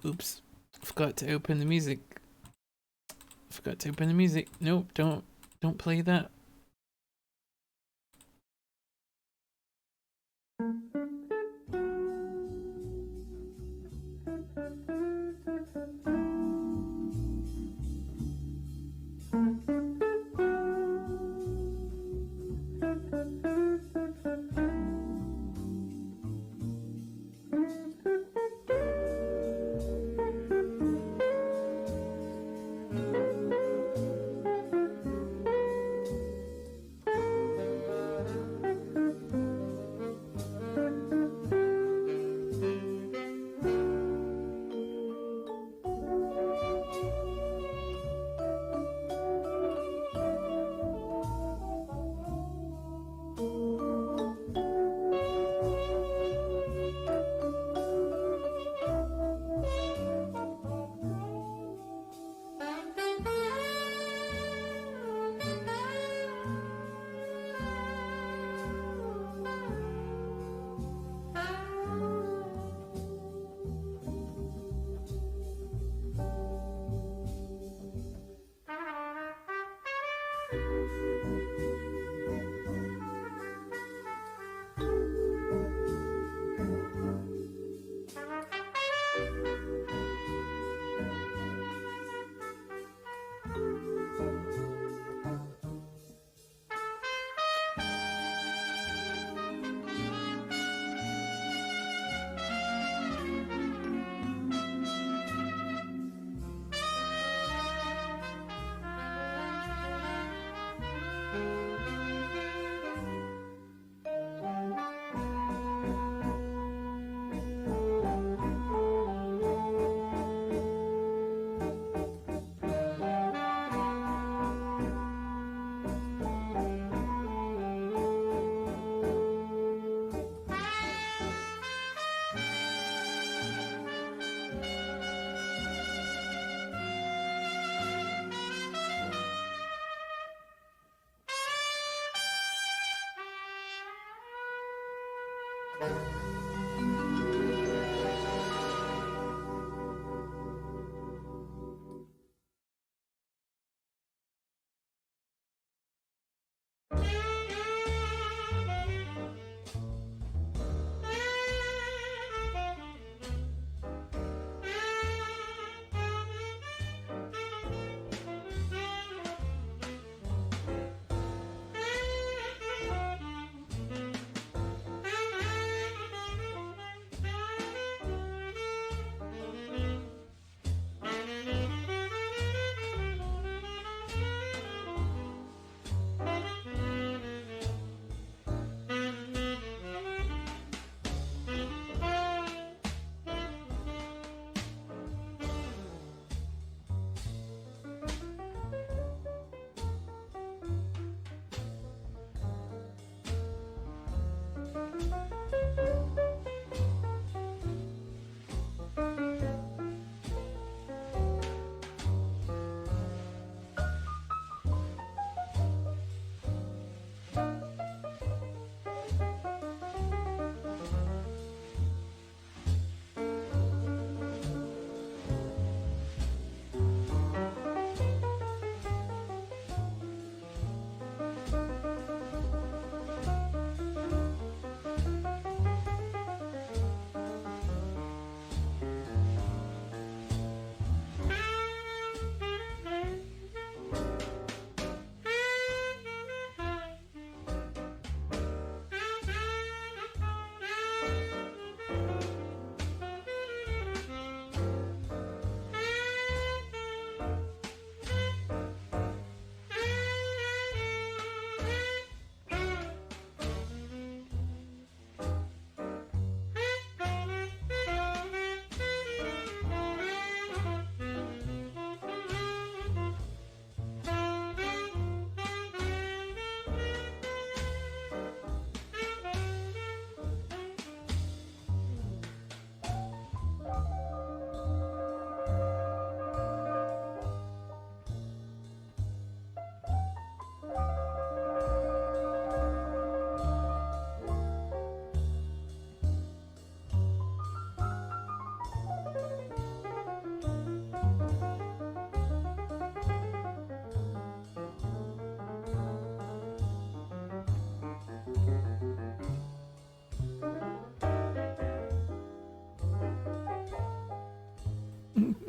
Oops. Forgot to open the music. Forgot to open the music. Nope, don't play that.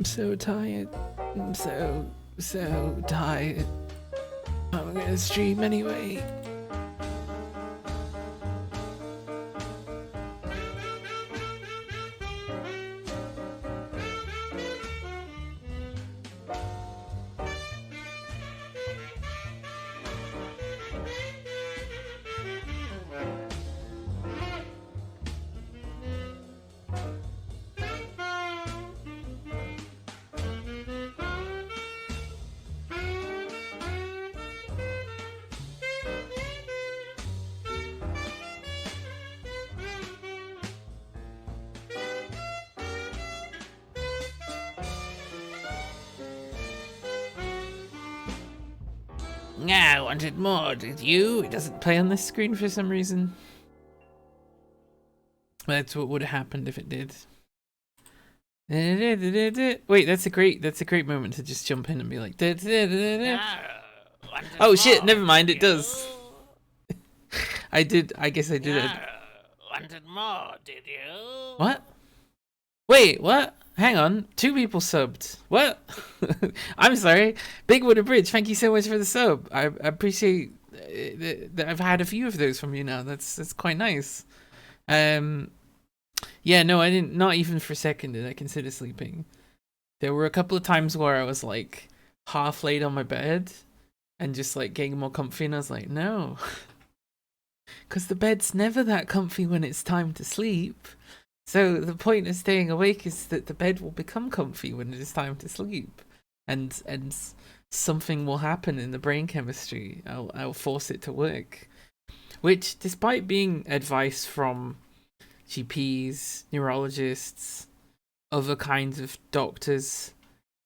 I'm so tired. I'm so tired. I'm gonna stream anyway. Yeah, I wanted more, did you? It doesn't play on this screen for some reason. That's what would have happened if it did. Wait, that's a great moment to just jump in and be like, oh shit, never mind, it does. I guess I did it. Wanted more, did you? What? Wait, what? Hang on, 2 people subbed. What? I'm sorry. Big Wooden Bridge, thank you so much for the sub. I appreciate that I've had a few of those from you now. That's quite nice. Yeah, no, I didn't. Not even for a second did I consider sleeping. There were a couple of times where I was like half laid on my bed and just like getting more comfy, and I was like, no, because the bed's never that comfy when it's time to sleep. So the point of staying awake is that the bed will become comfy when it is time to sleep, and something will happen in the brain chemistry. I'll force it to work, which, despite being advice from GPs, neurologists, other kinds of doctors,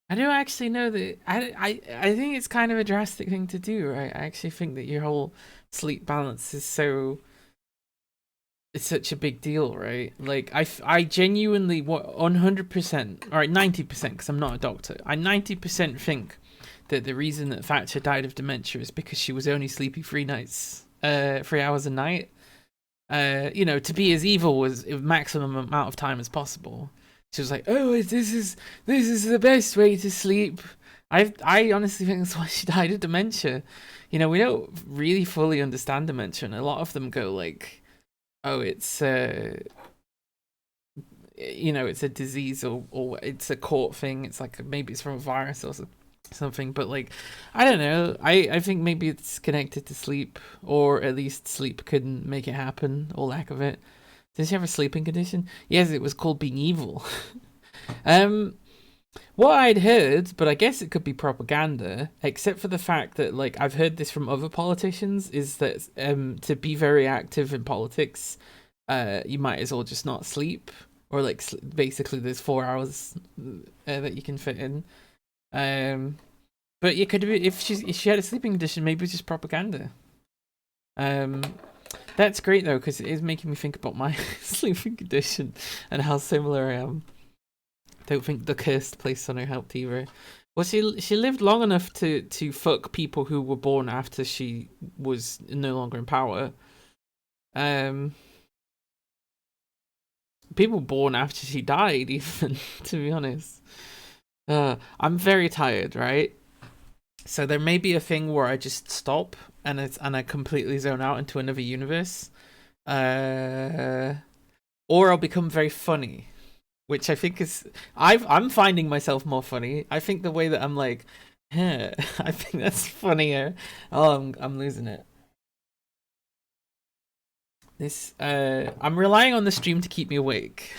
I don't actually know that. I think it's kind of a drastic thing to do, right? I actually think that your whole sleep balance is it's such a big deal, right? Like, I genuinely 100%, or 90%, because I'm not a doctor, I 90% think that the reason that Thatcher died of dementia is because she was only sleepy 3 hours a night. To be as evil as maximum amount of time as possible. She was like, oh, this is the best way to sleep. I honestly think that's why she died of dementia. We don't really fully understand dementia, and a lot of them go like, oh, it's it's a disease or it's a court thing. It's like maybe it's from a virus or something, but like, I don't know. I think maybe it's connected to sleep, or at least sleep couldn't make it happen, or lack of it. Did she have a sleeping condition? Yes, it was called being evil. What I'd heard, but I guess it could be propaganda, except for the fact that, like, I've heard this from other politicians, is that to be very active in politics, you might as well just not sleep, or like basically there's 4 hours that you can fit in. But it could be, if she had a sleeping condition, maybe it's just propaganda. That's great though, because it is making me think about my sleeping condition and how similar I am. Don't think the cursed place on her helped either. Well, she lived long enough to fuck people who were born after she was no longer in power. People born after she died, even, to be honest. I'm very tired, right? So there may be a thing where I just stop and I completely zone out into another universe, or I'll become very funny, which I think is I'm finding myself more funny. I think the way that I'm like, I think that's funnier. Oh, I'm losing it. I'm relying on the stream to keep me awake.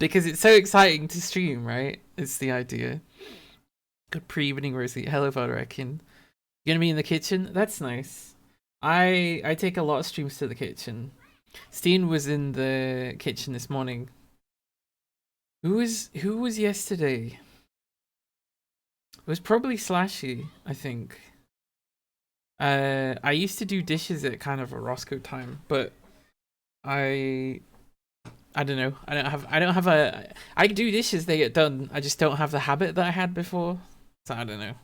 Because it's so exciting to stream, right? It's the idea. Good pre-evening, Rosie. Hello, Valrekin. You gonna be in the kitchen? That's nice. I take a lot of streams to the kitchen. Steen was in the kitchen this morning. Who was yesterday? It was probably Slashy, I think. I used to do dishes at kind of a Roscoe time, but I don't know. I do dishes, they get done. I just don't have the habit that I had before. So I don't know.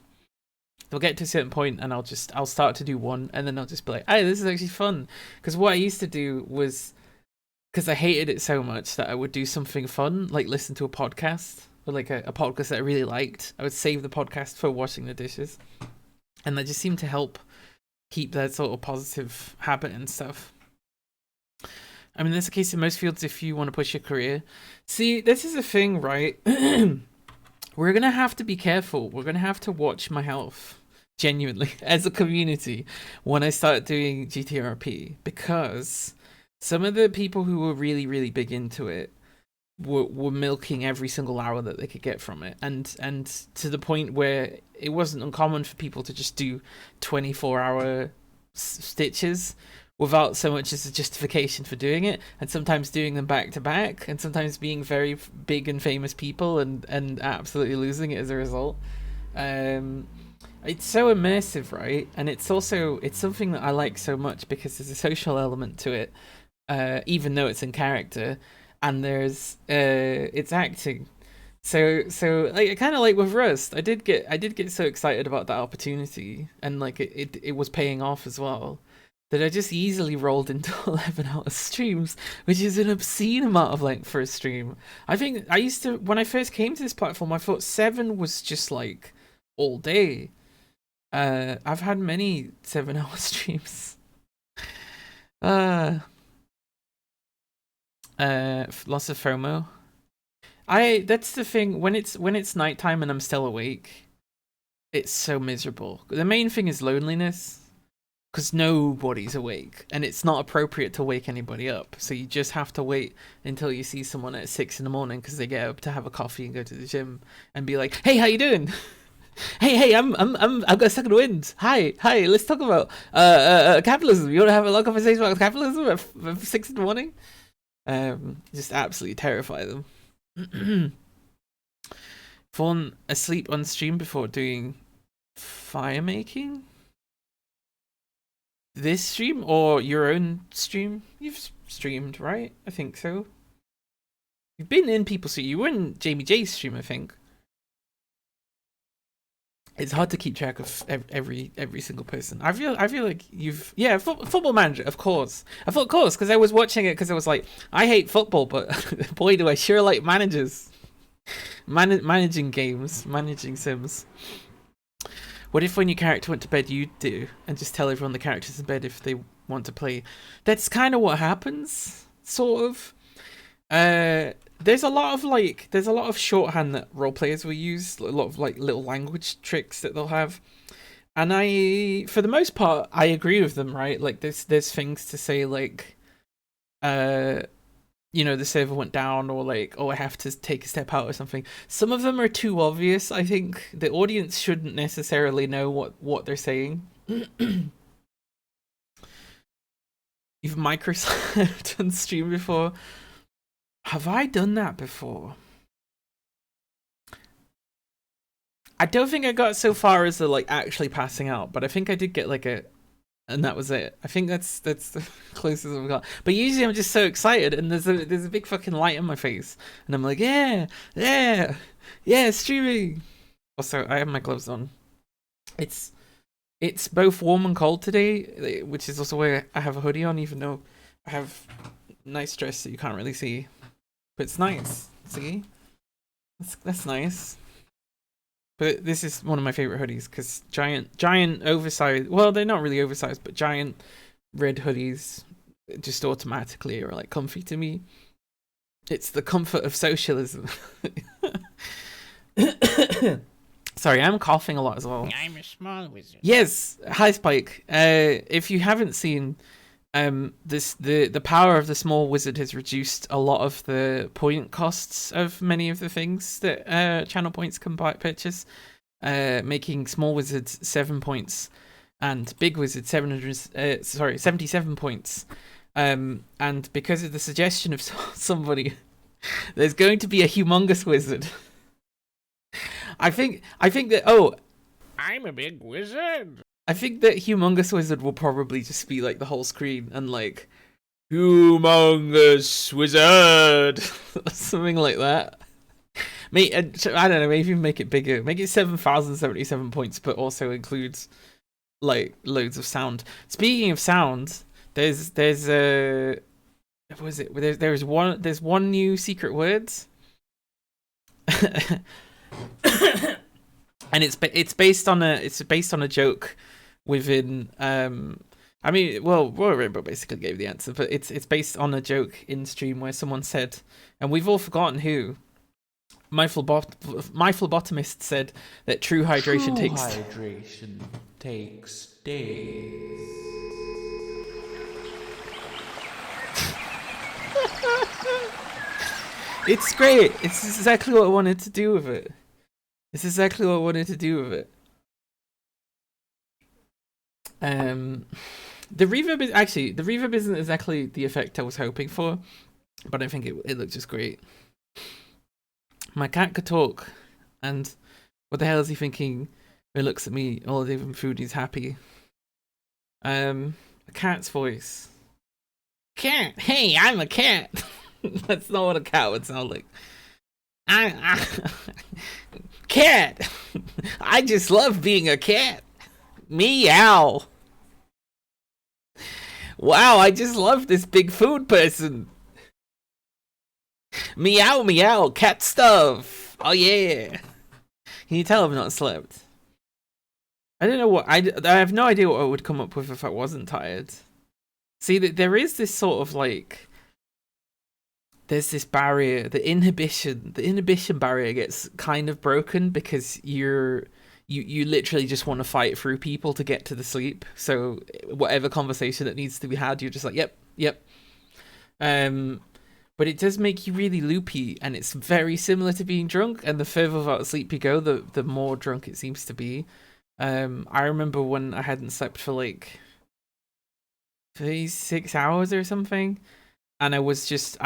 They'll get to a certain point and I'll start to do one, and then I'll just be like, hey, this is actually fun. Because what I used to do was, because I hated it so much, that I would do something fun, like listen to a podcast. or like a podcast that I really liked, I would save the podcast for washing the dishes, and that just seemed to help keep that sort of positive habit and stuff. I mean, that's the case in most fields if you want to push your career. See, this is a thing, right? We're gonna have to be careful. We're gonna have to watch my health, genuinely, as a community, when I start doing GTRP, because some of the people who were really, really big into it were milking every single hour that they could get from it, and to the point where it wasn't uncommon for people to just do 24-hour stitches without so much as a justification for doing it, and sometimes doing them back to back, and sometimes being very big and famous people and absolutely losing it as a result. It's so immersive, right? And it's something that I like so much because there's a social element to it, even though it's in character, and there's it's acting. So like, kind of like with Rust, I did get so excited about that opportunity, and like it was paying off as well, that I just easily rolled into 11-hour streams, which is an obscene amount of length for a stream. I think I used to, when I first came to this platform, I thought 7 was just like all day. I've had many 7-hour streams. Lots of FOMO. That's the thing, when it's nighttime and I'm still awake, it's so miserable. The main thing is loneliness, because nobody's awake, and it's not appropriate to wake anybody up. So you just have to wait until you see someone at 6 in the morning because they get up to have a coffee and go to the gym, and be like, "Hey, how you doing? hey, I've got a second wind. Hi, let's talk about capitalism. You want to have a long conversation about capitalism at 6 in the morning?" Just absolutely terrify them. Fallen asleep on stream before doing fire making? This stream or your own stream? You've streamed, right? I think so. You've been in people, so you were in Jamie J's stream, I think. It's hard to keep track of every single person. I feel like you've Football Manager, of course. I thought, of course, because I was watching it because I was like, I hate football, but boy, do I sure like managers, managing games, managing sims. What if when your character went to bed, you'd do, and just tell everyone the character's in bed if they want to play? That's kind of what happens, sort of. There's a lot of shorthand that role players will use, a lot of like little language tricks that they'll have, and for the most part, I agree with them, right? Like there's things to say like, the server went down, or like, oh, I have to take a step out or something. Some of them are too obvious. I think the audience shouldn't necessarily know what they're saying. You've microslapped on stream before. Have I done that before? I don't think I got so far as the like actually passing out, but I think I did get like and that was it. I think that's the closest I've got. But usually I'm just so excited, and there's a big fucking light on my face, and I'm like, yeah, streaming. Also, I have my gloves on. It's both warm and cold today, which is also why I have a hoodie on, even though I have a nice dress that you can't really see. But it's nice. See, that's nice. But this is one of my favorite hoodies because giant oversized. Well, they're not really oversized, but giant red hoodies just automatically are like comfy to me. It's the comfort of socialism. Sorry, I'm coughing a lot as well. I'm a small wizard. Yes, hi Spike. If you haven't seen, the power of the small wizard has reduced a lot of the point costs of many of the things that channel points can purchase, making small wizard 7 points and big wizard 77 points. And because of the suggestion of somebody, there's going to be a humongous wizard. I think that I'm a big wizard. I think that Humongous Wizard will probably just be like the whole screen and like, Humongous Wizard, something like that. I don't know, maybe make it bigger. Make it 7,077 points, but also includes like loads of sound. Speaking of sound, there's what was it? There's one new secret word. and it's based on a joke within I mean, well, Royal Rainbow basically gave the answer, but it's based on a joke in stream where someone said, and we've all forgotten who. My phlebotomist said that true hydration takes days. It's great. It's exactly what I wanted to do with it. It's exactly what I wanted to do with it. The reverb isn't exactly the effect I was hoping for, but I think it looked just great. My cat could talk, and what the hell is he thinking? He looks at me all day from food. He's happy. A cat's voice. Cat, hey, I'm a cat. That's not what a cat would sound like. Cat. I just love being a cat. Meow. Wow, I just love this big food person. Meow, meow, cat stuff. Oh yeah. Can you tell I've not slept? I don't know what I have no idea what I would come up with if I wasn't tired. See, that there is this sort of like, there's this barrier, the inhibition barrier gets kind of broken because you literally just want to fight through people to get to the sleep. So whatever conversation that needs to be had, you're just like, yep. But it does make you really loopy, and it's very similar to being drunk. And the further without sleep you go, the more drunk it seems to be. I remember when I hadn't slept for like 36 hours or something, and there was this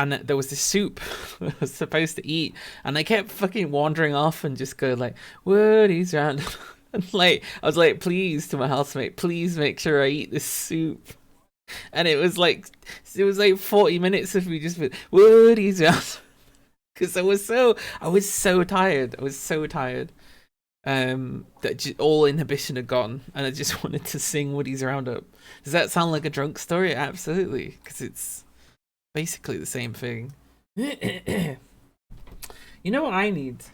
soup I was supposed to eat, and I kept fucking wandering off and just go like, Woody's round. And like, I was like, please, to my housemate, please make sure I eat this soup. And it was like 40 minutes of me just with Woody's round. Because I was so tired. That all inhibition had gone, and I just wanted to sing Woody's Roundup. Does that sound like a drunk story? Absolutely, because it's basically the same thing. You know what I need?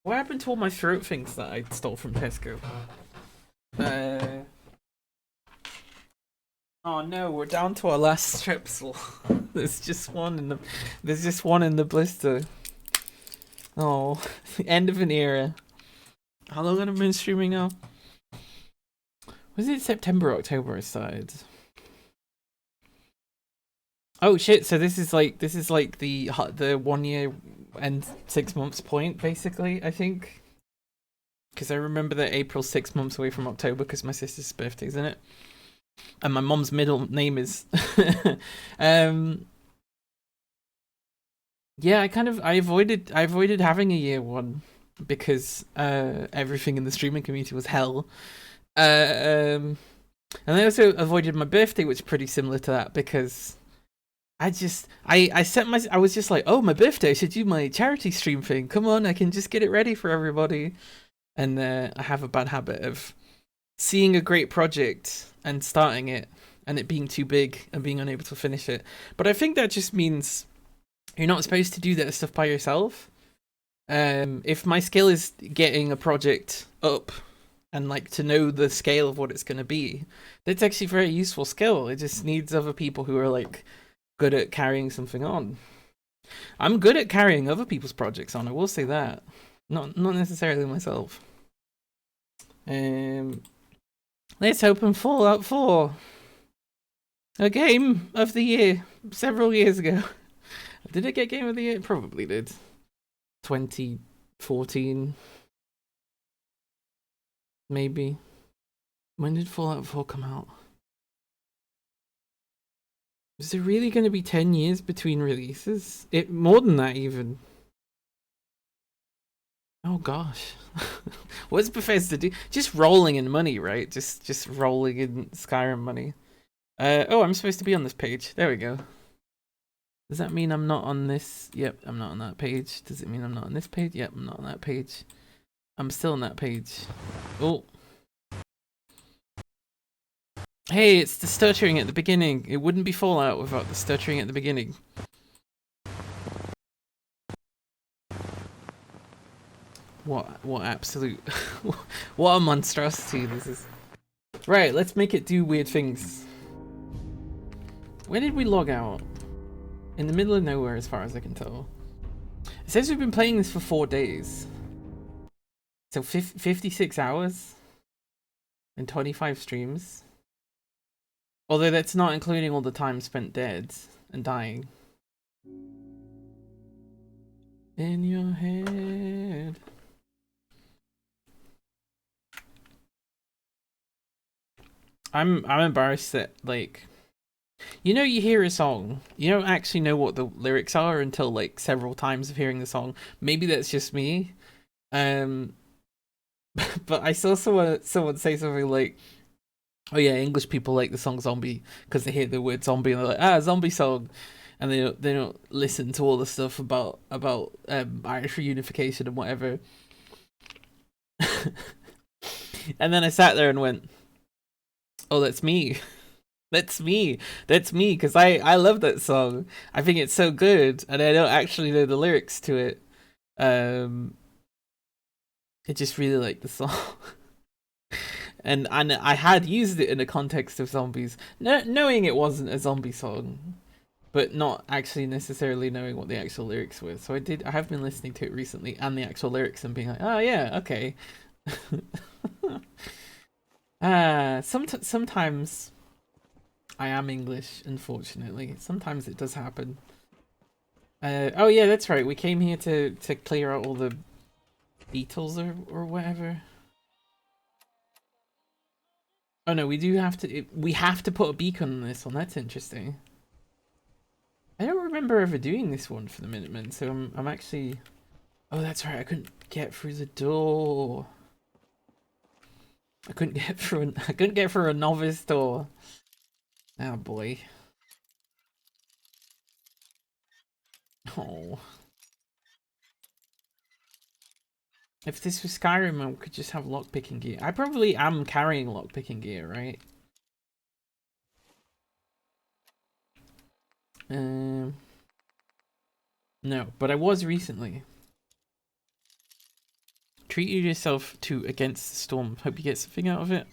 What happened to all my throat things that I stole from Tesco? Oh no, we're down to our last strepsil. There's just one in the blister. Oh, the end of an era. How long have I been streaming now? Was it September, October I started? Oh shit! So this is like the 1 year and 6 months point, basically. I think, because I remember that April's 6 months away from October because my sister's birthday's in it, and my mom's middle name is. Yeah, I avoided having a year one because everything in the streaming community was hell. And I also avoided my birthday, which is pretty similar to that, because I was just like, oh, my birthday, I should do my charity stream thing. Come on, I can just get it ready for everybody. And I have a bad habit of seeing a great project and starting it and it being too big and being unable to finish it. But I think that just means you're not supposed to do that stuff by yourself. If my skill is getting a project up and like to know the scale of what it's going to be, that's actually a very useful skill. It just needs other people who are like good at carrying something on. I'm good at carrying other people's projects on, I will say that. Not necessarily myself. Let's open Fallout 4. A game of the year several years ago. Did it get game of the year? It probably did. 2014. Maybe. When did Fallout 4 come out? Is it really going to be 10 years between releases? More than that, even. Oh gosh. What's Bethesda do? Just rolling in money, right? Just rolling in Skyrim money. Oh, I'm supposed to be on this page. There we go. Does that mean I'm not on this? Yep, I'm not on that page. Does it mean I'm not on this page? Yep, I'm not on that page. I'm still on that page. Oh. Hey, it's the stuttering at the beginning. It wouldn't be Fallout without the stuttering at the beginning. What absolute what a monstrosity this is. Right, let's make it do weird things. Where did we log out? In the middle of nowhere as far as I can tell. It says we've been playing this for 4 days. So 56 hours and 25 streams. Although that's not including all the time spent dead and dying. In your head. I'm embarrassed that, like, you know, you hear a song, you don't actually know what the lyrics are until like several times of hearing the song. Maybe that's just me. But I saw someone say something like, "Oh yeah, English people like the song Zombie because they hear the word zombie and they're like, zombie song," and they don't listen to all the stuff about Irish reunification and whatever. And then I sat there and went, "Oh, that's me." That's me, because I love that song. I think it's so good, and I don't actually know the lyrics to it. I just really like the song. and I had used it in the context of zombies, knowing it wasn't a zombie song, but not actually necessarily knowing what the actual lyrics were. So I have been listening to it recently, and the actual lyrics, and being like, oh yeah, okay. Sometimes I am English, unfortunately. Sometimes it does happen. Oh yeah, that's right. We came here to clear out all the beetles or whatever. Oh no, we do have to. We have to put a beacon on this one. That's interesting. I don't remember ever doing this one for the Minutemen, so I'm actually. Oh, that's right. I couldn't get through the door. I couldn't get through a novice door. Oh boy. Oh. If this was Skyrim, I could just have lockpicking gear. I probably am carrying lockpicking gear, right? No, but I was recently. Treat yourself to Against the Storm. Hope you get something out of it.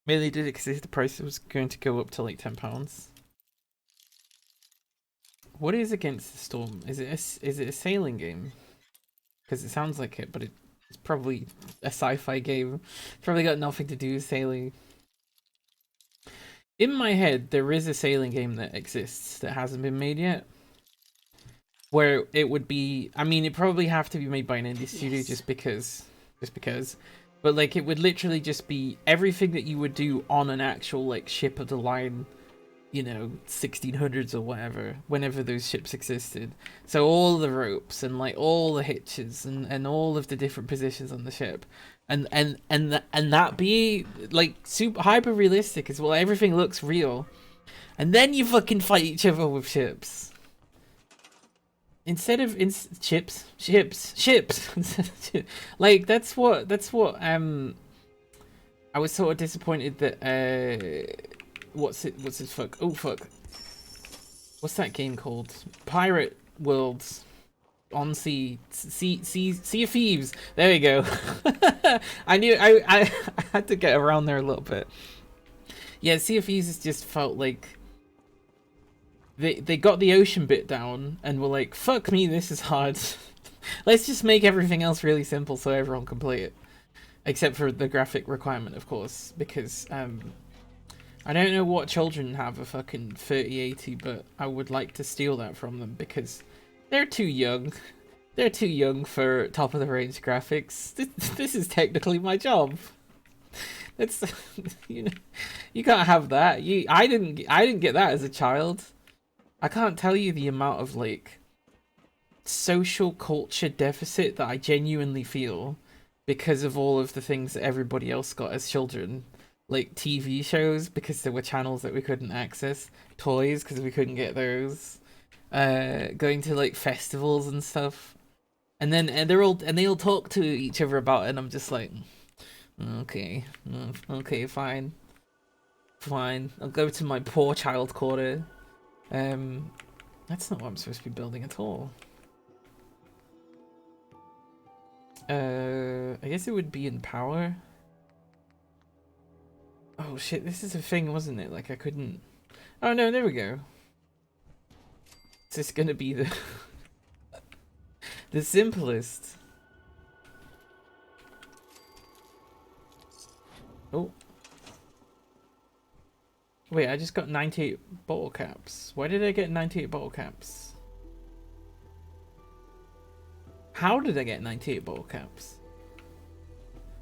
Merely did it because the price was going to go up to like £10. What is Against the Storm? Is it a sailing game? Because it sounds like it, but it's probably a sci-fi game. Probably got nothing to do with sailing. In my head, there is a sailing game that exists that hasn't been made yet. Where it would be, I mean, it probably have to be made by an indie studio just because. But like, it would literally just be everything that you would do on an actual like ship of the line, you know, 1600s or whatever, whenever those ships existed. So all the ropes and like all the hitches and all of the different positions on the ship. And that be like super hyper realistic as well. Everything looks real. And then you fucking fight each other with ships. Instead of ships. Like that's what I was sort of disappointed that what's his fuck? Oh fuck. What's that game called? Pirate Worlds on Sea of Thieves. There we go. I knew I had to get around there a little bit. Yeah, Sea of Thieves just felt like they got the ocean bit down and were like, fuck me, this is hard. Let's just make everything else really simple so everyone can play it. Except for the graphic requirement, of course, because I don't know what children have a fucking 3080, but I would like to steal that from them because they're too young. They're too young for top of the range graphics. This is technically my job. It's you know, you can't have that. I didn't get that as a child. I can't tell you the amount of like social culture deficit that I genuinely feel because of all of the things that everybody else got as children. Like TV shows because there were channels that we couldn't access, toys because we couldn't get those, going to like festivals and stuff, and they all talk to each other about it, and I'm just like, okay, fine, I'll go to my poor child quarter. That's not what I'm supposed to be building at all. I guess it would be in power. Oh shit, this is a thing, wasn't it? Like I couldn't... Oh no, there we go. Is this gonna be the... the simplest? Oh. Wait, I just got 98 bottle caps. Why did I get 98 bottle caps? How did I get 98 bottle caps?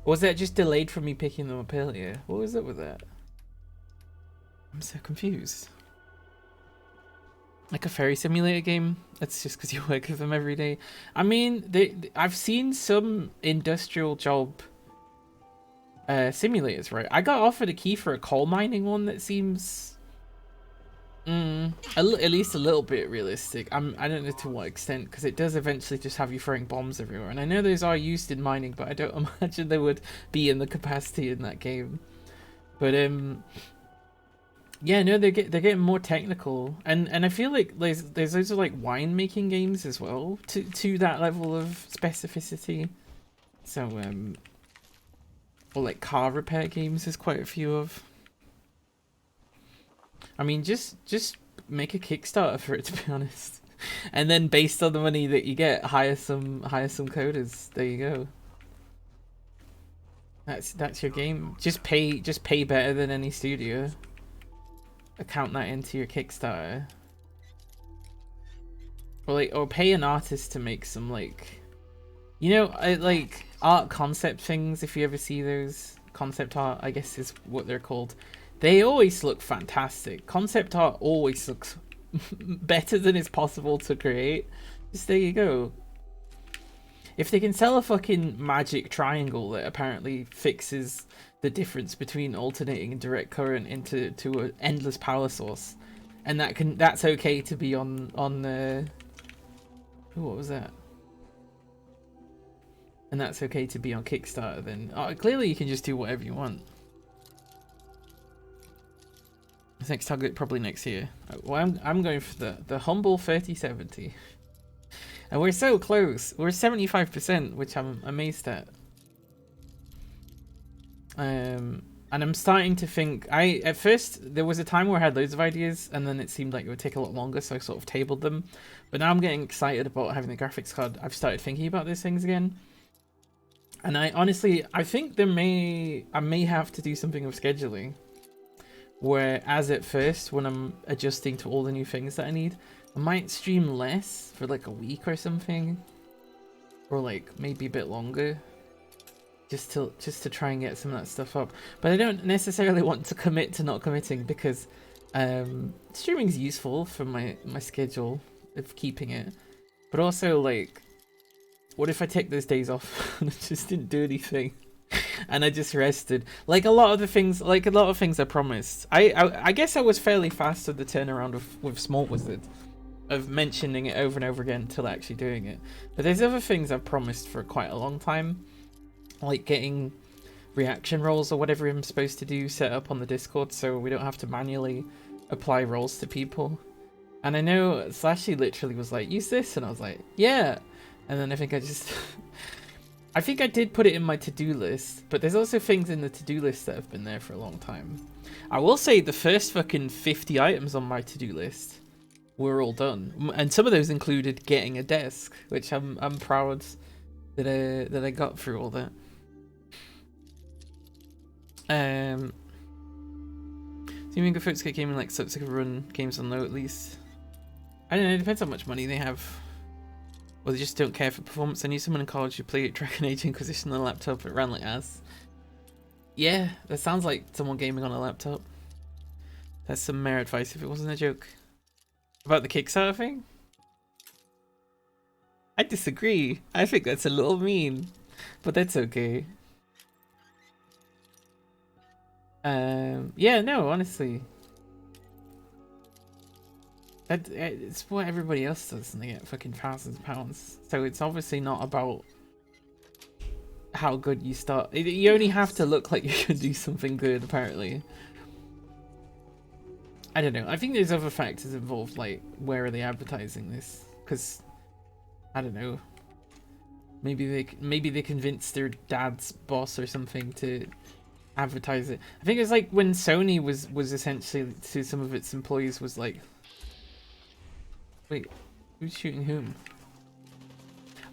Was that just delayed from me picking them up earlier? What was up with that? I'm so confused. Like a ferry simulator game? That's just because you work with them every day. I mean, I've seen some industrial job simulators, right? I got offered a key for a coal mining one that seems at least a little bit realistic. I don't know to what extent, because it does eventually just have you throwing bombs everywhere, and I know those are used in mining, but I don't imagine they would be in the capacity in that game. But yeah, no, they're getting more technical, and I feel like there's loads of like wine making games as well to that level of specificity. So or like car repair games, there's quite a few of. I mean, just make a Kickstarter for it, to be honest, and then based on the money that you get, hire some coders. There you go. That's your game. Just pay better than any studio. Account that into your Kickstarter. Or pay an artist to make some, like, you know, like art concept things. If you ever see those, concept art, I guess is what they're called. They always look fantastic. Concept art always looks better than it's possible to create. Just there you go. If they can sell a fucking magic triangle that apparently fixes the difference between alternating and direct current into an endless power source, and that's okay to be on the what was that? And that's okay to be on Kickstarter, then clearly you can just do whatever you want. Next target probably next year. Well, I'm going for the humble 3070. And we're so close. We're 75%, which I'm amazed at. And I'm starting to think. At first there was a time where I had loads of ideas, and then it seemed like it would take a lot longer, so I sort of tabled them. But now I'm getting excited about having the graphics card. I've started thinking about these things again. And I think I may have to do something with scheduling. Whereas at first, when I'm adjusting to all the new things that I need, I might stream less for like a week or something, or like maybe a bit longer, just to try and get some of that stuff up. But I don't necessarily want to commit to not committing, because streaming is useful for my schedule of keeping it. But also, like, what if I take those days off and I just didn't do anything? And I just rested. Like a lot of things I promised. I guess I was fairly fast with the turnaround with Small Wizard, of mentioning it over and over again till actually doing it. But there's other things I've promised for quite a long time, like getting reaction roles or whatever I'm supposed to do set up on the Discord, so we don't have to manually apply roles to people. And I know Slashy literally was like, use this, and I was like, yeah. And then I think I think I did put it in my to-do list, but there's also things in the to-do list that have been there for a long time. I will say the first fucking 50 items on my to-do list were all done, and some of those included getting a desk, which I'm proud that I got through all that. So you mean good folks get gaming like so sick of run games on low at least? I don't know, it depends how much money they have. Or they just don't care for performance. I knew someone in college who played Dragon Age Inquisition on a laptop. It ran like ass. Yeah, that sounds like someone gaming on a laptop. That's some mere advice if it wasn't a joke. About the Kickstarter thing? I disagree. I think that's a little mean. But that's okay. Yeah, no, honestly. It's what everybody else does, and they get fucking thousands of pounds. So it's obviously not about how good you start. You only have to look like you can do something good, apparently. I don't know. I think there's other factors involved, like where are they advertising this? Because I don't know. Maybe they convinced their dad's boss or something to advertise it. I think it's like when Sony was essentially to some of its employees was like, wait, who's shooting whom?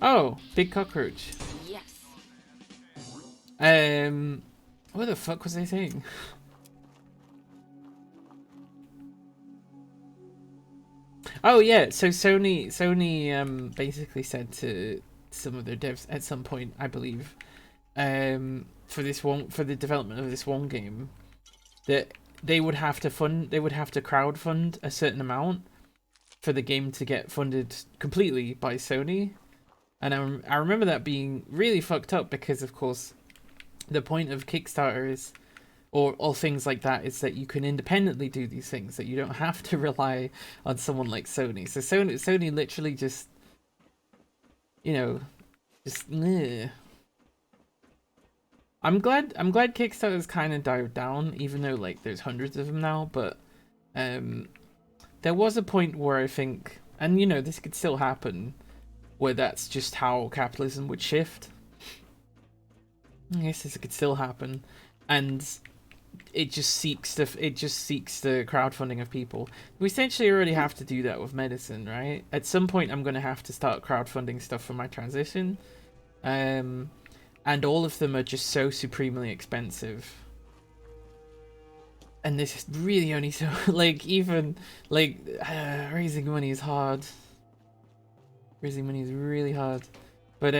Oh, big cockroach. Yes. What the fuck was I saying? Oh yeah, so Sony basically said to some of their devs at some point, I believe, for the development of this one game, that they would have to crowdfund a certain amount for the game to get funded completely by Sony. And I remember that being really fucked up because, of course, the point of Kickstarter is, or all things like that, is that you can independently do these things, that you don't have to rely on someone like Sony. So Sony literally just, Ugh. I'm glad Kickstarter's kind of died down, even though like there's hundreds of them now. But there was a point where I think, and this could still happen, where that's just how capitalism would shift. I guess this could still happen, and it just seeks the crowdfunding of people. We essentially already have to do that with medicine, right? At some point, I'm gonna have to start crowdfunding stuff for my transition, and all of them are just so supremely expensive. And this is really only so raising money is hard. Raising money is really hard, but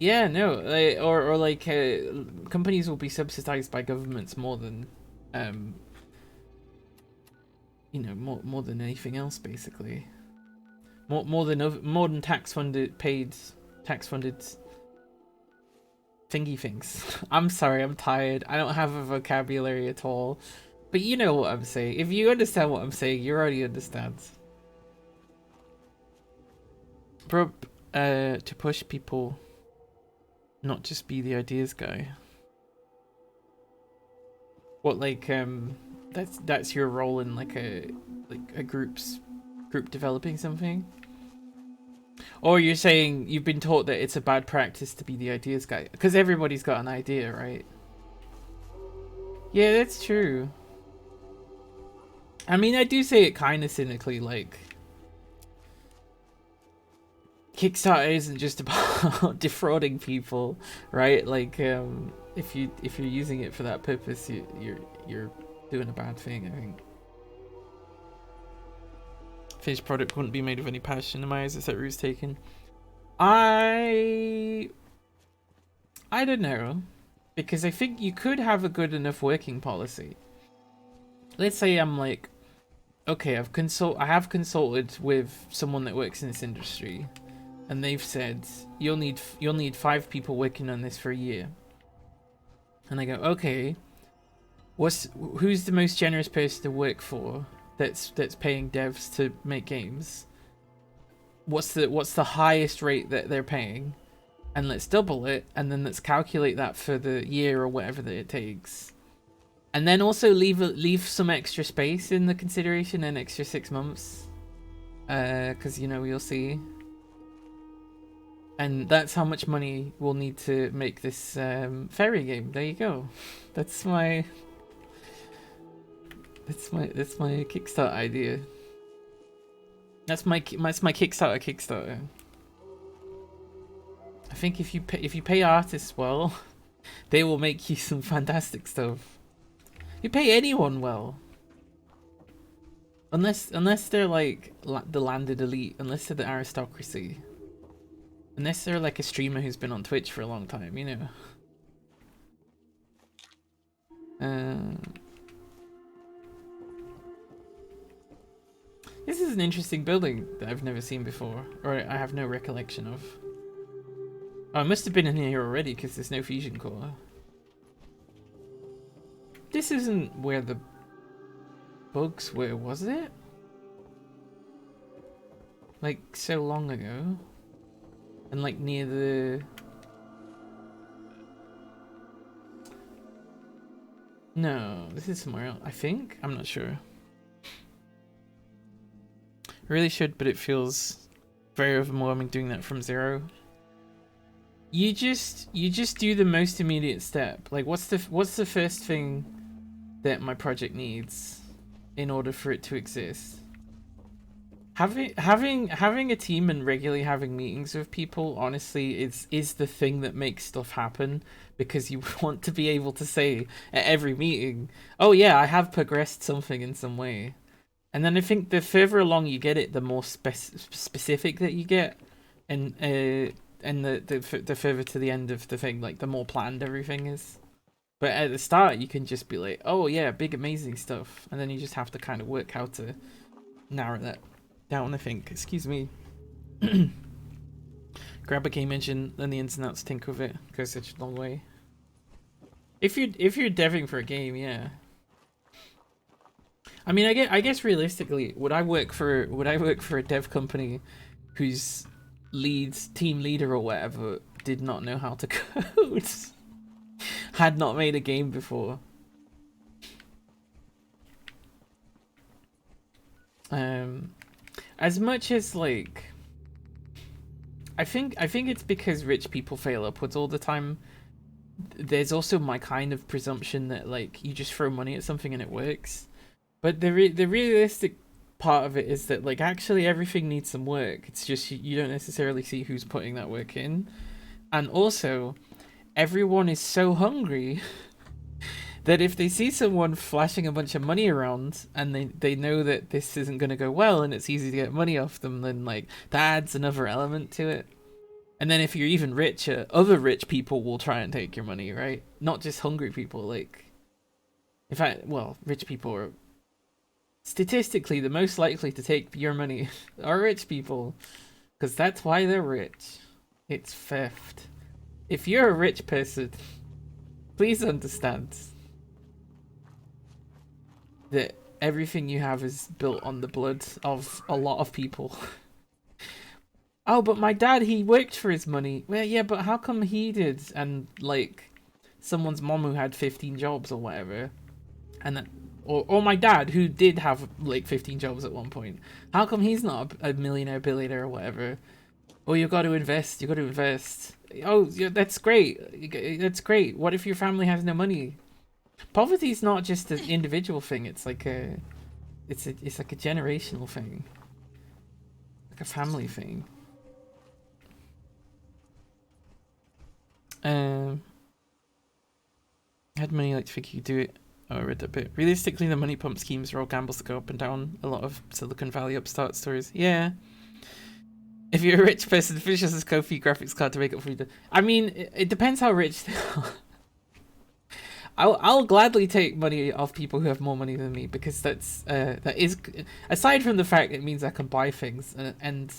yeah, no, companies will be subsidized by governments more than more than anything else, basically. More than tax funded thingy things. I'm sorry, I'm tired. I don't have a vocabulary at all, but you know what I'm saying. If you understand what I'm saying, you already understand. Bro, to push people, not just be the ideas guy. What, that's your role in a group developing something? Or you're saying you've been taught that it's a bad practice to be the ideas guy because everybody's got an idea, right? Yeah, that's true. I mean, I do say it kind of cynically, like Kickstarter isn't just about defrauding people, right? Like, if you're using it for that purpose, you're doing a bad thing, I think. Finished product wouldn't be made with any passion in my eyes. Is that route taken? I don't know, because I think you could have a good enough working policy. Let's say I'm like, okay, I have consulted with someone that works in this industry, and they've said you'll need 5 people working on this for a year. And I go, okay, who's the most generous person to work for that's paying devs to make games? What's the highest rate that they're paying? And let's double it, and then let's calculate that for the year or whatever that it takes. And then also leave some extra space in the consideration, an extra 6 months. Because you'll see. And that's how much money we'll need to make this fairy game. There you go. That's my Kickstarter idea. That's my Kickstarter. I think if you pay artists well, they will make you some fantastic stuff. You pay anyone well, unless they're like the landed elite, unless they're the aristocracy. Unless they're like a streamer who's been on Twitch for a long time, This is an interesting building that I've never seen before, or I have no recollection of. Oh, I must have been in here already because there's no fusion core. This isn't where the bugs were, was it? Like, so long ago. And like near the... No, this is somewhere else, I think? I'm not sure. I really should, but it feels very overwhelming doing that from zero. You just do the most immediate step. Like, what's the first thing that my project needs in order for it to exist? Having a team and regularly having meetings with people, honestly, is the thing that makes stuff happen, because you want to be able to say at every meeting, oh yeah, I have progressed something in some way. And then I think the further along you get it, the more specific that you get, and the further to the end of the thing, like the more planned everything is. But at the start, you can just be like, oh yeah, big amazing stuff, and then you just have to kind of work how to narrow that down, I think. Excuse me. Grab a game engine, then the ins and outs, think of it. Goes such a long way. If you're deving for a game, yeah. I mean, I guess realistically, would I work for a dev company whose team leader or whatever did not know how to code, had not made a game before? As much as like, I think it's because rich people fail upwards all the time. There's also my kind of presumption that like you just throw money at something and it works. But the realistic part of it is that like actually everything needs some work. It's just you don't necessarily see who's putting that work in, and also everyone is so hungry that if they see someone flashing a bunch of money around and they know that this isn't going to go well and it's easy to get money off them, then like that adds another element to it. And then if you're even richer, other rich people will try and take your money, right? Not just hungry people. Like, in fact, well, rich people are statistically the most likely to take your money are rich people, because that's why they're rich. It's theft. If you're a rich person, please understand that everything you have is built on the blood of a lot of people. Oh, but my dad, he worked for his money. Well, yeah, but how come he did? And like someone's mom who had 15 jobs or whatever, and then, or my dad who did have like 15 jobs at one point. How come he's not a millionaire, billionaire, or whatever? Oh, you got to invest. You got to invest. Oh, yeah, that's great. That's great. What if your family has no money? Poverty is not just an individual thing. It's like it's like a generational thing, like a family thing. Had money, like to think you could do it. Oh, I read that bit. Realistically, the money pump schemes are all gambles that go up and down. A lot of Silicon Valley upstart stories. Yeah. If you're a rich person, finish as a Ko-fi graphics card to make up for you. I mean, it depends how rich they are. I'll gladly take money off people who have more money than me, because that is, aside from the fact it means I can buy things, and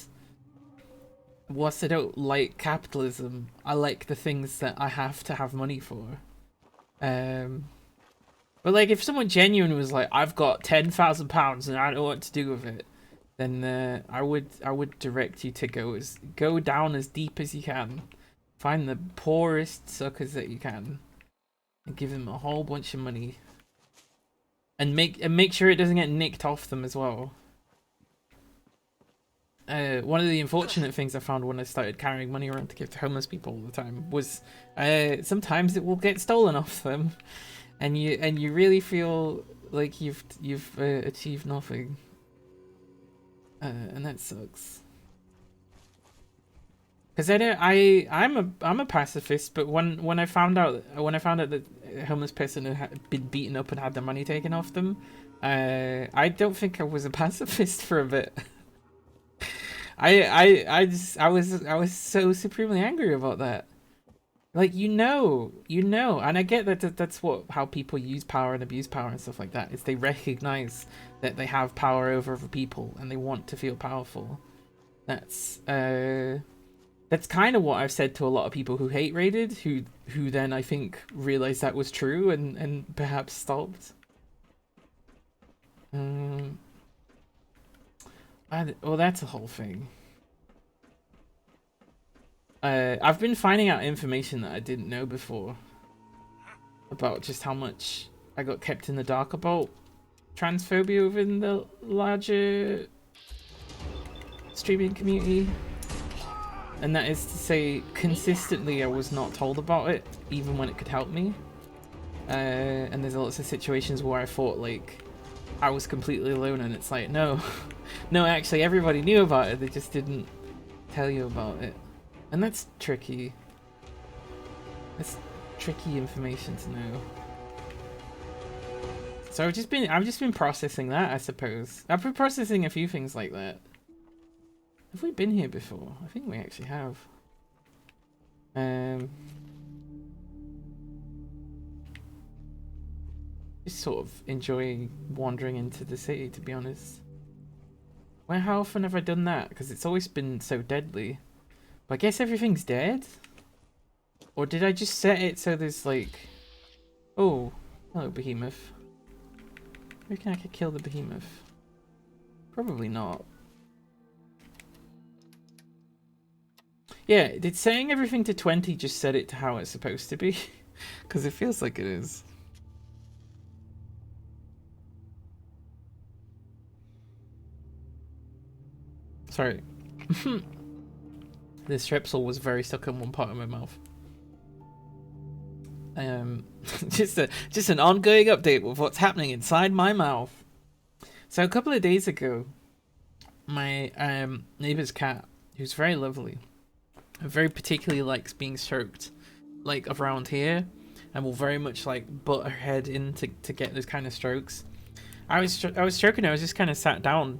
whilst I don't like capitalism, I like the things that I have to have money for. But like if someone genuine was like, I've got £10,000 and I don't know what to do with it, then I would direct you to go down as deep as you can, find the poorest suckers that you can, and give them a whole bunch of money, and make sure it doesn't get nicked off them as well. One of the unfortunate things I found when I started carrying money around to give to homeless people all the time was sometimes it will get stolen off them, and you really feel like you've achieved nothing, and that sucks. Because I'm a pacifist, but when I found out that a homeless person had been beaten up and had their money taken off them, I don't think I was a pacifist for a bit. I was so supremely angry about that. Like, you know, and I get that that's how people use power and abuse power and stuff like that, is they recognize that they have power over other people and they want to feel powerful. That's kind of what I've said to a lot of people who hate raided, who then I think realized that was true and perhaps stopped. Well, that's a whole thing. I've been finding out information that I didn't know before about just how much I got kept in the dark about transphobia within the larger streaming community. And that is to say, consistently I was not told about it, even when it could help me. And there's lots of situations where I thought like I was completely alone, and it's like, no, no, actually everybody knew about it, they just didn't tell you about it. And that's tricky. That's tricky information to know. So I've just been processing that, I suppose. I've been processing a few things like that. Have we been here before? I think we actually have. Just sort of enjoying wandering into the city, to be honest. How often have I done that? Because it's always been so deadly. But I guess everything's dead? Or did I just set it so there's like... Oh, hello behemoth. I reckon I could kill the behemoth. Probably not. Yeah, did setting everything to 20 just set it to how it's supposed to be? Because it feels like it is. Sorry. The strepsil was very stuck in one part of my mouth. Just an ongoing update with what's happening inside my mouth. So a couple of days ago, my neighbor's cat, who's very lovely, very particularly likes being stroked, like around here, and will very much like butt her head in to get those kind of strokes. I was stroking her. I was just kind of sat down,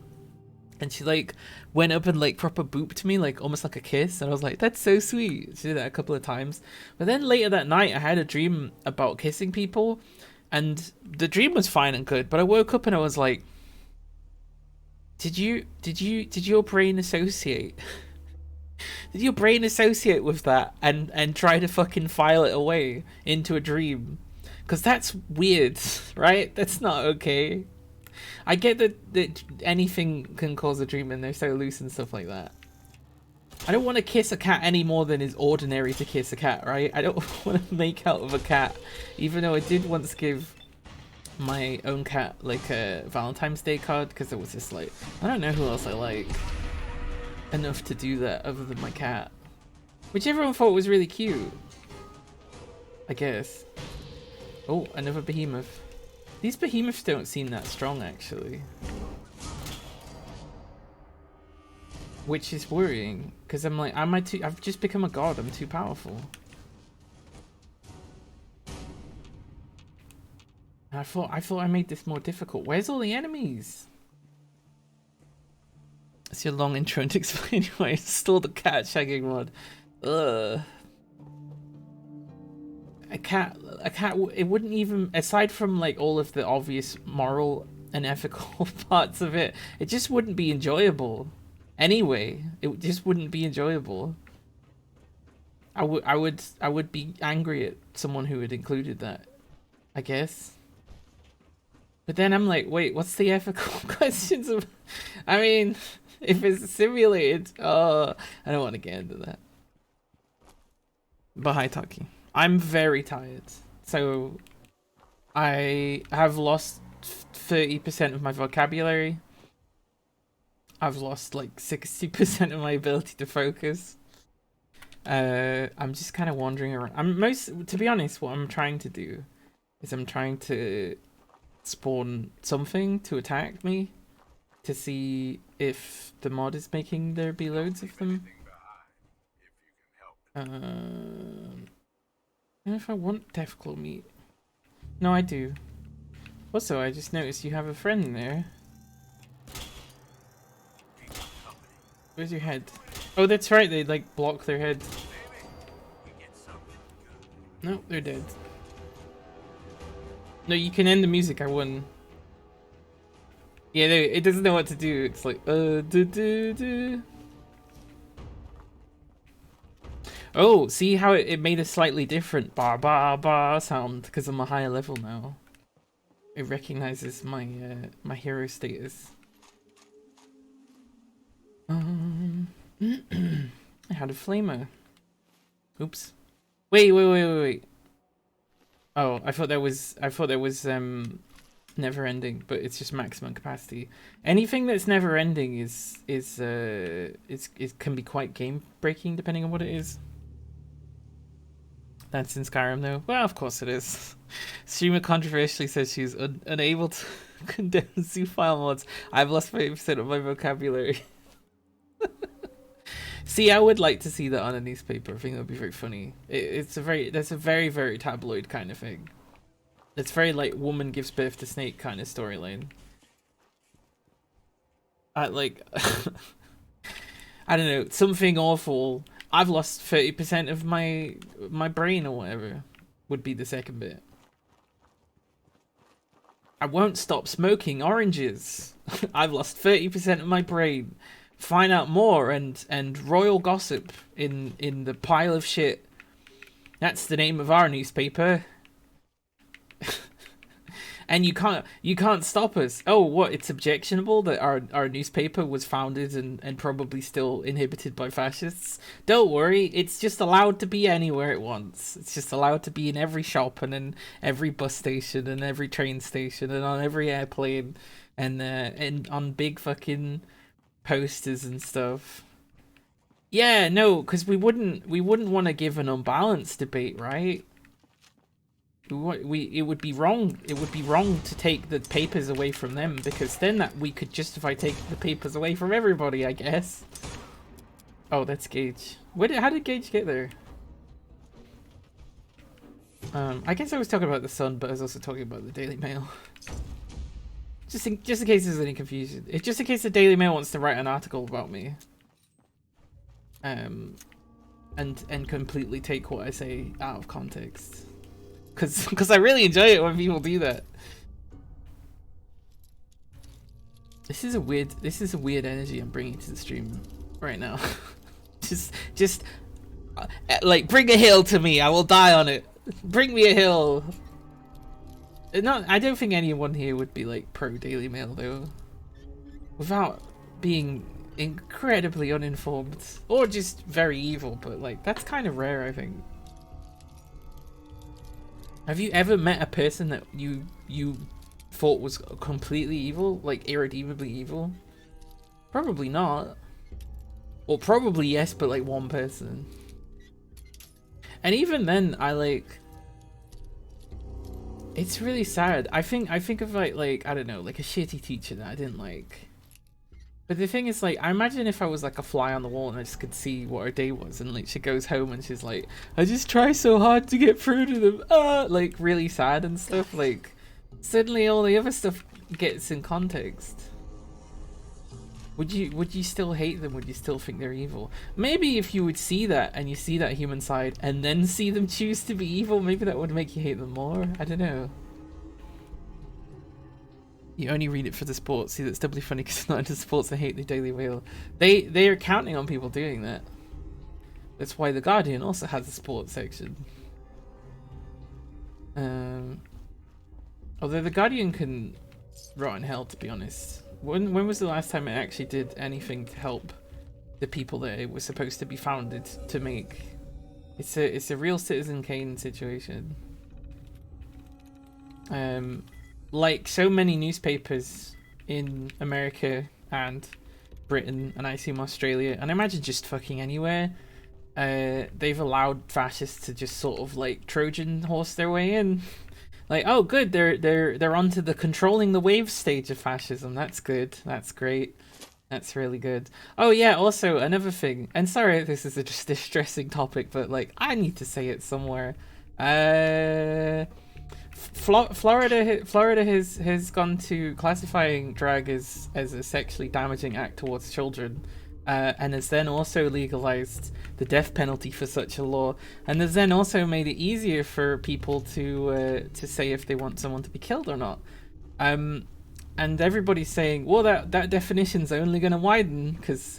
and she like went up and like proper booped me, like almost like a kiss, and I was like, that's so sweet. She did that a couple of times. But then later that night I had a dream about kissing people, and the dream was fine and good, but I woke up and I was like, did your brain associate did your brain associate with that and try to fucking file it away into a dream? Because that's weird, right? That's not okay. I get that anything can cause a dream and they're so loose and stuff like that. I don't want to kiss a cat any more than is ordinary to kiss a cat, right? I don't want to make out of a cat, even though I did once give my own cat like a Valentine's Day card, because it was just like, I don't know who else I like enough to do that other than my cat, which everyone thought was really cute, I guess. Oh, another behemoth. These behemoths don't seem that strong, actually, which is worrying, because I'm like, I've just become a god, I'm too powerful. I thought I made this more difficult. Where's all the enemies? It's your long intro to explain why I stole the cat shagging mod. Ugh. A cat, it wouldn't even, aside from like all of the obvious moral and ethical parts of it, it just wouldn't be enjoyable. Anyway, it just wouldn't be enjoyable. I would be angry at someone who had included that, I guess. But then I'm like, wait, what's the ethical questions of, I mean, if it's simulated, I don't want to get into that. But hi, Taki. I'm very tired. So I have lost 30% of my vocabulary. I've lost like 60% of my ability to focus. I'm just kind of wandering around. To be honest, what I'm trying to do is I'm trying to spawn something to attack me to see if the mod is making there be loads of them. I don't know if I want Deathclaw meat. No, I do. Also, I just noticed you have a friend there. Where's your head? Oh, that's right, they like block their head. No, they're dead. No, you can end the music, I won. Yeah, no, it doesn't know what to do. It's like, Oh, see how it made a slightly different ba ba ba sound because I'm a higher level now. It recognizes my my hero status. I had a flamer. Oops. Wait. Oh, I thought there was never ending, but it's just maximum capacity. Anything that's never ending is it can be quite game breaking depending on what it is. That's in Skyrim though. Well, of course it is. Streamer controversially says she's unable to condemn zoophile mods. I've lost 50% of my vocabulary. See, I would like to see that on a newspaper. I think that would be very funny. That's a very, very tabloid kind of thing. It's very like woman gives birth to snake kind of storyline. Like, I don't know, something awful. I've lost 30% of my brain or whatever would be the second bit. I won't stop smoking oranges. I've lost 30% of my brain. Find out more and royal gossip in the pile of shit. That's the name of our newspaper. And you can't stop us. Oh, what? It's objectionable that our newspaper was founded and probably still inhibited by fascists. Don't worry, it's just allowed to be anywhere it wants. It's just allowed to be in every shop and in every bus station and every train station and on every airplane and on big fucking posters and stuff. Yeah, no, because we wouldn't want to give an unbalanced debate, right? It would be wrong. It would be wrong to take the papers away from them, because then that we could justify taking the papers away from everybody, I guess. Oh, that's Gage. How did Gage get there? I guess I was talking about the Sun, but I was also talking about the Daily Mail. Just in case there's any confusion. Just in case the Daily Mail wants to write an article about me. And completely take what I say out of context. Because I really enjoy it when people do that. This is a weird energy I'm bringing to the stream right now. just like, bring a hill to me. I will die on it. Bring me a hill. No, I don't think anyone here would be like pro Daily Mail though, without being incredibly uninformed or just very evil. But like, that's kind of rare, I think. Have you ever met a person that you thought was completely evil, like irredeemably evil? Probably not. Or probably yes, but like one person. And even then, it's really sad. I think of like I don't know, like a shitty teacher that I didn't like. But the thing is, like, I imagine if I was like a fly on the wall and I just could see what her day was, and like she goes home and she's like, I just try so hard to get through to them, like really sad and stuff. Like, suddenly all the other stuff gets in context. Would you still hate them? Would you still think they're evil? Maybe if you would see that and you see that human side and then see them choose to be evil, maybe that would make you hate them more. I don't know. You only read it for the sports. See, that's doubly funny because it's not into sports. I hate the Daily Mail. They are counting on people doing that. That's why the Guardian also has a sports section. Although the Guardian can rot in hell, to be honest. When was the last time it actually did anything to help the people that it was supposed to be founded to make? It's a real Citizen Kane situation. Like so many newspapers in America and Britain, and I assume Australia, and I imagine just fucking anywhere, they've allowed fascists to just sort of like Trojan horse their way in. Like, oh good, they're onto the controlling the waves stage of fascism. That's good. That's great. That's really good. Oh yeah, also another thing, and sorry if this is a just distressing topic, but like I need to say it somewhere. Florida has gone to classifying drag as a sexually damaging act towards children, and has then also legalized the death penalty for such a law, and has then also made it easier for people to say if they want someone to be killed or not. And everybody's saying, well, that definition's only going to widen because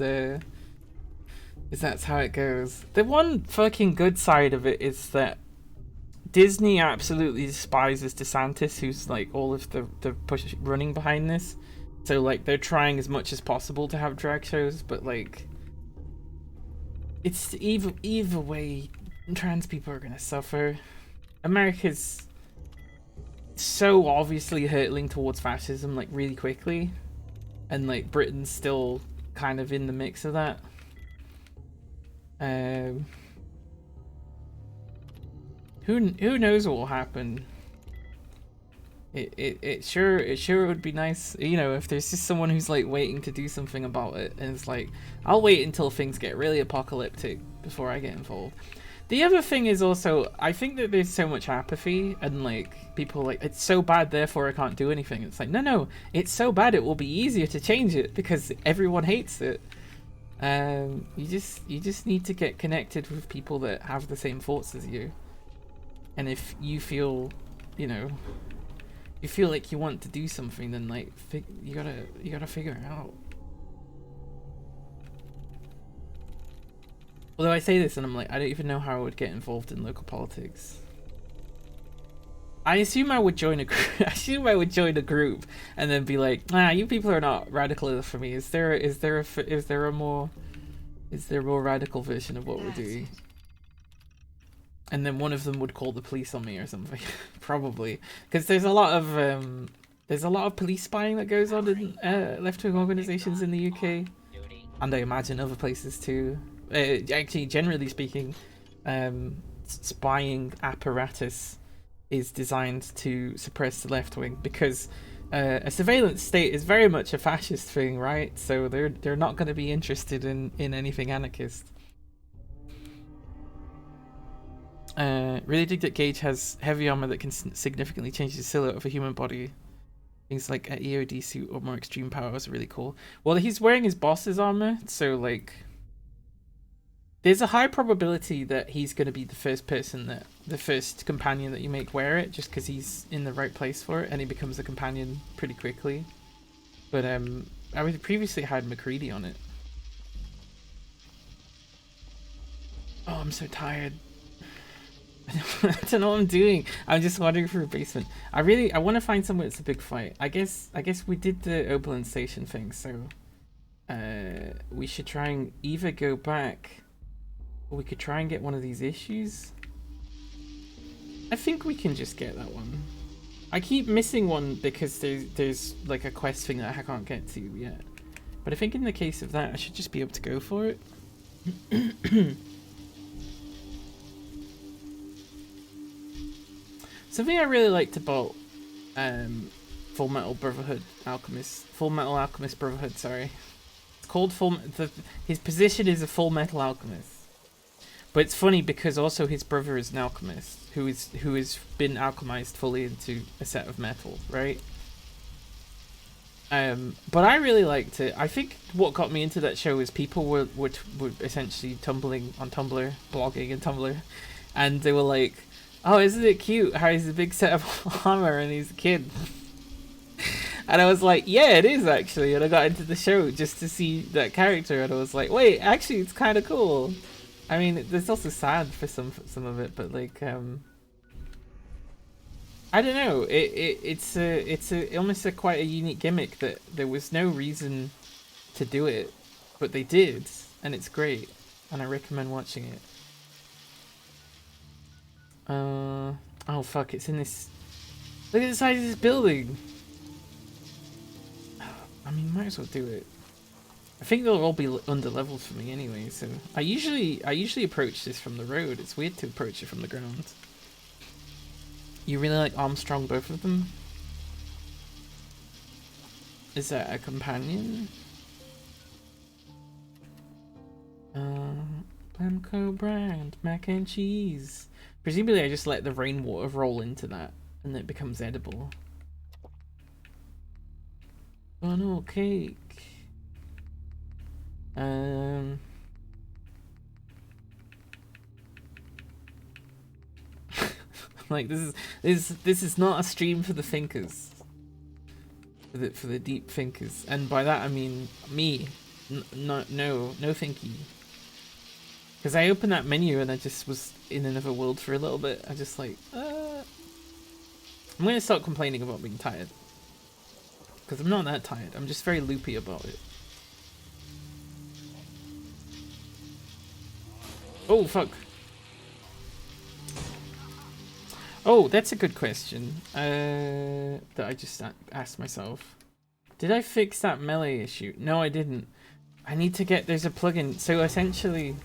that's how it goes. The one fucking good side of it is that Disney absolutely despises DeSantis, who's like all of the push running behind this. So like they're trying as much as possible to have drag shows, but like it's either way, trans people are gonna suffer. America's so obviously hurtling towards fascism like really quickly, and like Britain's still kind of in the mix of that. Who knows what will happen? It sure would be nice, you know, if there's just someone who's like waiting to do something about it, and it's like, I'll wait until things get really apocalyptic before I get involved. The other thing is also, I think that there's so much apathy, and like people like, it's so bad therefore I can't do anything. It's like, no, it's so bad it will be easier to change it because everyone hates it. You just need to get connected with people that have the same thoughts as you, and if you feel, you know, you feel like you want to do something, then like you gotta figure it out. Although I say this and I'm like, I don't even know how I would get involved in local politics. I assume I would join a group and then be like, you people are not radical enough for me. Is there a more radical version of what we're doing? And then one of them would call the police on me or something. Probably, because there's a lot of police spying that goes on in left-wing organizations in the UK, and I imagine other places too. Actually, generally speaking, spying apparatus is designed to suppress the left wing, because a surveillance state is very much a fascist thing, right? So they're not going to be interested in anything anarchist. Really dig that Gage has heavy armor that can significantly change the silhouette of a human body. Things like an EOD suit or more extreme powers are really cool. Well, he's wearing his boss's armor, so like, there's a high probability that he's going to be the first companion that you make wear it, just because he's in the right place for it, and he becomes a companion pretty quickly. But I previously had McCready on it. Oh, I'm so tired. I don't know what I'm doing. I'm just wandering through a basement. I want to find somewhere that's a big fight. I guess we did the Oberlin Station thing, so we should try and either go back, or we could try and get one of these issues. I think we can just get that one. I keep missing one because there's like a quest thing that I can't get to yet. But I think in the case of that, I should just be able to go for it. Something I really liked about Full Metal Alchemist Brotherhood, sorry. It's called his position is a Full Metal Alchemist. But it's funny because also his brother is an alchemist who has been alchemized fully into a set of metal, right? But I really liked it. I think what got me into that show is people were essentially tumbling on Tumblr, blogging and Tumblr, and they were like, oh, isn't it cute how he's a big set of armor and he's a kid? And I was like, yeah, it is actually. And I got into the show just to see that character, and I was like, wait, actually, it's kind of cool. I mean, it's also sad for some of it, but like, I don't know. It's almost quite a unique gimmick that there was no reason to do it, but they did, and it's great, and I recommend watching it. Oh fuck, it's in this. Look at the size of this building. I mean, might as well do it. I think they'll all be under leveled for me anyway, so I usually approach this from the road. It's weird to approach it from the ground. You really like Armstrong, both of them? Is that a companion? Blanco brand mac and cheese. Presumably I just let the rainwater roll into that and it becomes edible. Funnel cake. Like this is not a stream for the thinkers. For the deep thinkers, and by that I mean me. No thinky. Because I opened that menu and I just was in another world for a little bit. I just like, I'm gonna start complaining about being tired. Because I'm not that tired. I'm just very loopy about it. Oh fuck. Oh, that's a good question. That I just asked myself. Did I fix that melee issue? No, I didn't. I need to get... There's a plugin. So essentially,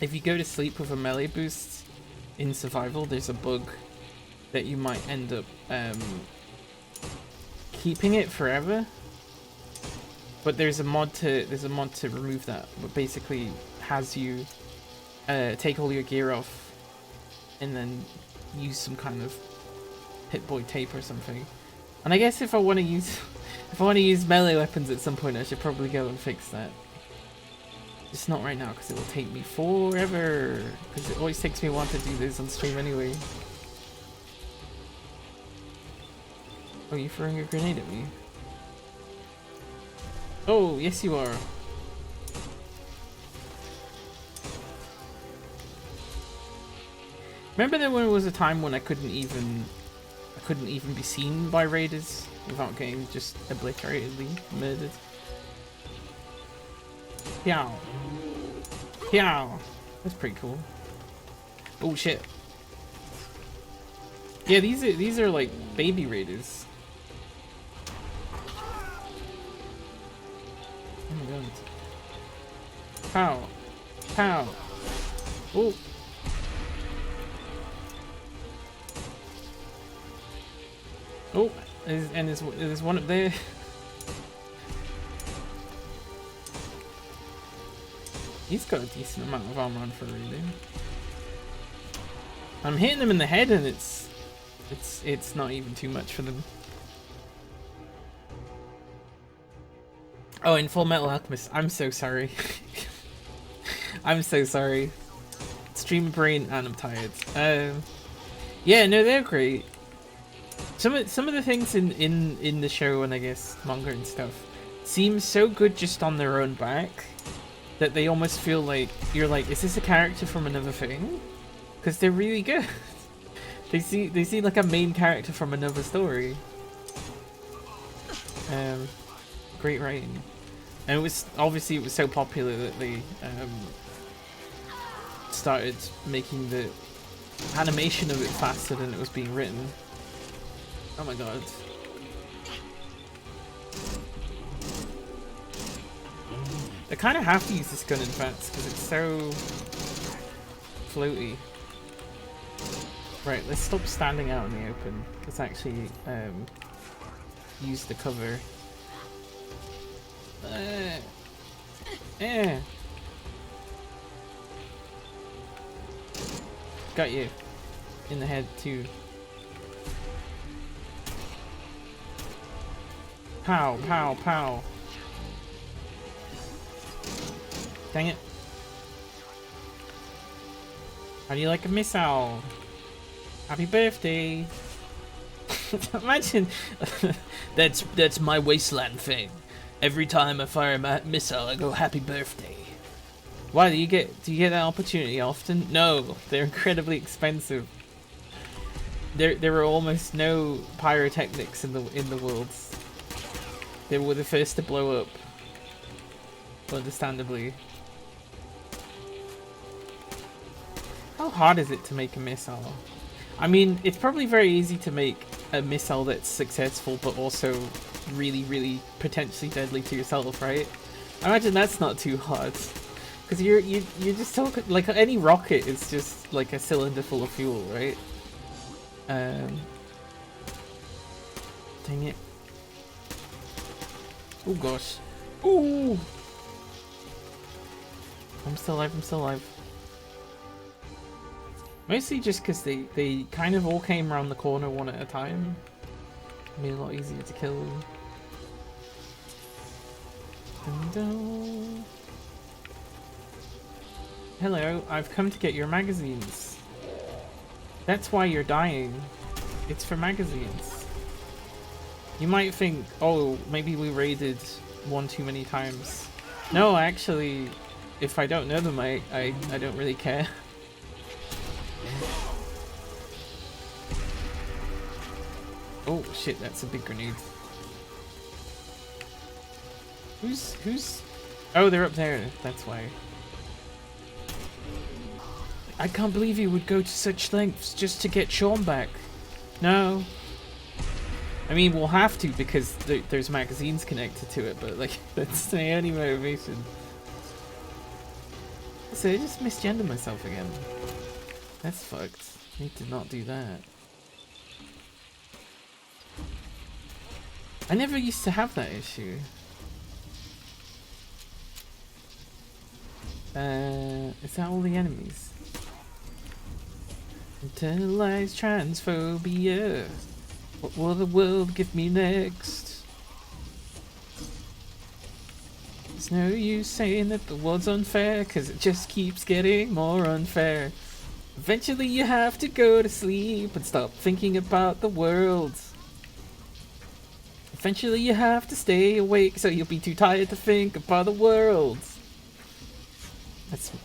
if you go to sleep with a melee boost in survival, there's a bug that you might end up keeping it forever. But there's a mod to remove that. But basically has you take all your gear off and then use some kind of Hit-Boy tape or something. And I guess if I want to use melee weapons at some point, I should probably go and fix that. Just not right now, because it will take me forever. Because it always takes me a while to do this on stream anyway. Oh, you throwing a grenade at me? Oh, yes you are. Remember there was a time when I couldn't even be seen by raiders without getting just obliteratedly murdered. Yow. Yow. That's pretty cool. Oh shit. Yeah, these are like baby raiders. Oh my god. Pow. Pow. Oh. Oh, and there's one up there. He's got a decent amount of armor on for a reading. I'm hitting them in the head, and it's not even too much for them. Oh, in Full Metal Alchemist, I'm so sorry. I'm so sorry. Stream brain, and I'm tired. Yeah, no, they're great. Some of the things in the show and I guess manga and stuff seem so good just on their own back that they almost feel like you're like, is this a character from another thing? Because they're really good. they seem like a main character from another story. Great writing, and it was so popular that they started making the animation of it faster than it was being written. Oh my god. I kind of have to use this gun in advance because it's so floaty. Right, let's stop standing out in the open. Let's actually use the cover. Got you. In the head too. Pow, pow, pow. Dang it. How do you like a missile? Happy birthday. Imagine. That's my wasteland thing. Every time I fire a missile, I go happy birthday. Why do you get that opportunity often? No, they're incredibly expensive. There are almost no pyrotechnics in the world. They were the first to blow up, understandably. How hard is it to make a missile? I mean, it's probably very easy to make a missile that's successful, but also really, really potentially deadly to yourself, right? I imagine that's not too hard, because you're just talking like any rocket is just like a cylinder full of fuel, right? Dang it. Oh gosh. Ooh! I'm still alive, I'm still alive. Mostly just because they kind of all came around the corner one at a time. Made it a lot easier to kill them. Hello, I've come to get your magazines. That's why you're dying. It's for magazines. You might think, oh, maybe we raided one too many times. No, actually, if I don't know them, I don't really care. Oh shit, that's a big grenade. Who's... Oh, they're up there, that's why. I can't believe you would go to such lengths just to get Sean back. No. I mean, we'll have to because there's magazines connected to it, but like, that's the only motivation. So I just misgendered myself again. That's fucked. Need to not do that. I never used to have that issue. Is that all the enemies? Internalized transphobia. What will the world give me next? There's no use saying that the world's unfair, cause it just keeps getting more unfair. Eventually you have to go to sleep and stop thinking about the world. Eventually you have to stay awake so you'll be too tired to think about the world.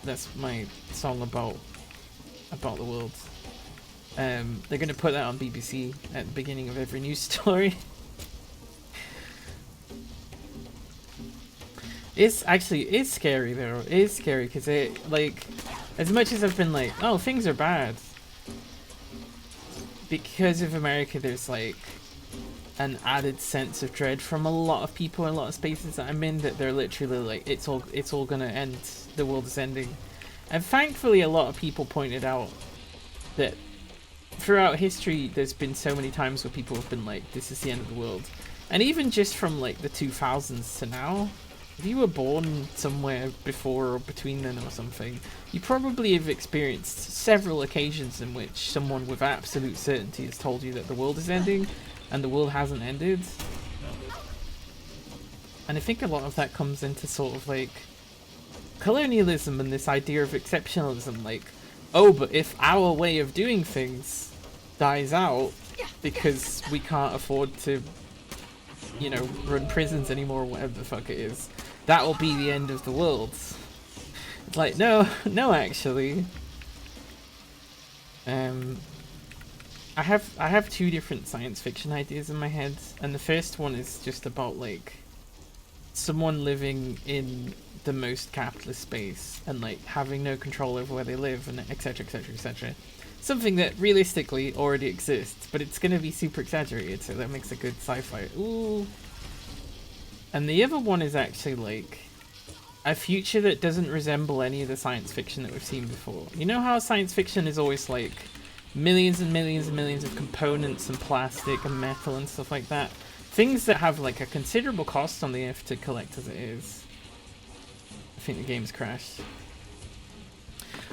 That's my song about the world. They're gonna put that on BBC at the beginning of every news story. It's scary though. It's scary because it, like, as much as I've been like, oh, things are bad, because of America, there's like an added sense of dread from a lot of people in a lot of spaces that I'm in, that they're literally like, it's all gonna end, the world is ending. And thankfully a lot of people pointed out that throughout history there's been so many times where people have been like, this is the end of the world. And even just from like the 2000s to now, if you were born somewhere before or between then or something, you probably have experienced several occasions in which someone with absolute certainty has told you that the world is ending and the world hasn't ended. And I think a lot of that comes into sort of like colonialism and this idea of exceptionalism, like, oh, but if our way of doing things dies out because we can't afford to, you know, run prisons anymore or whatever the fuck it is, that will be the end of the world. It's like, no, actually. I have two different science fiction ideas in my head, and the first one is just about like someone living in the most capitalist space and like having no control over where they live and etc, etc, etc. Something that realistically already exists, but it's gonna be super exaggerated, so that makes a good sci-fi. Ooh. And the other one is actually like a future that doesn't resemble any of the science fiction that we've seen before. You know how science fiction is always like millions and millions and millions of components and plastic and metal and stuff like that? Things that have like a considerable cost on the Earth to collect as it is. I think the game's crashed.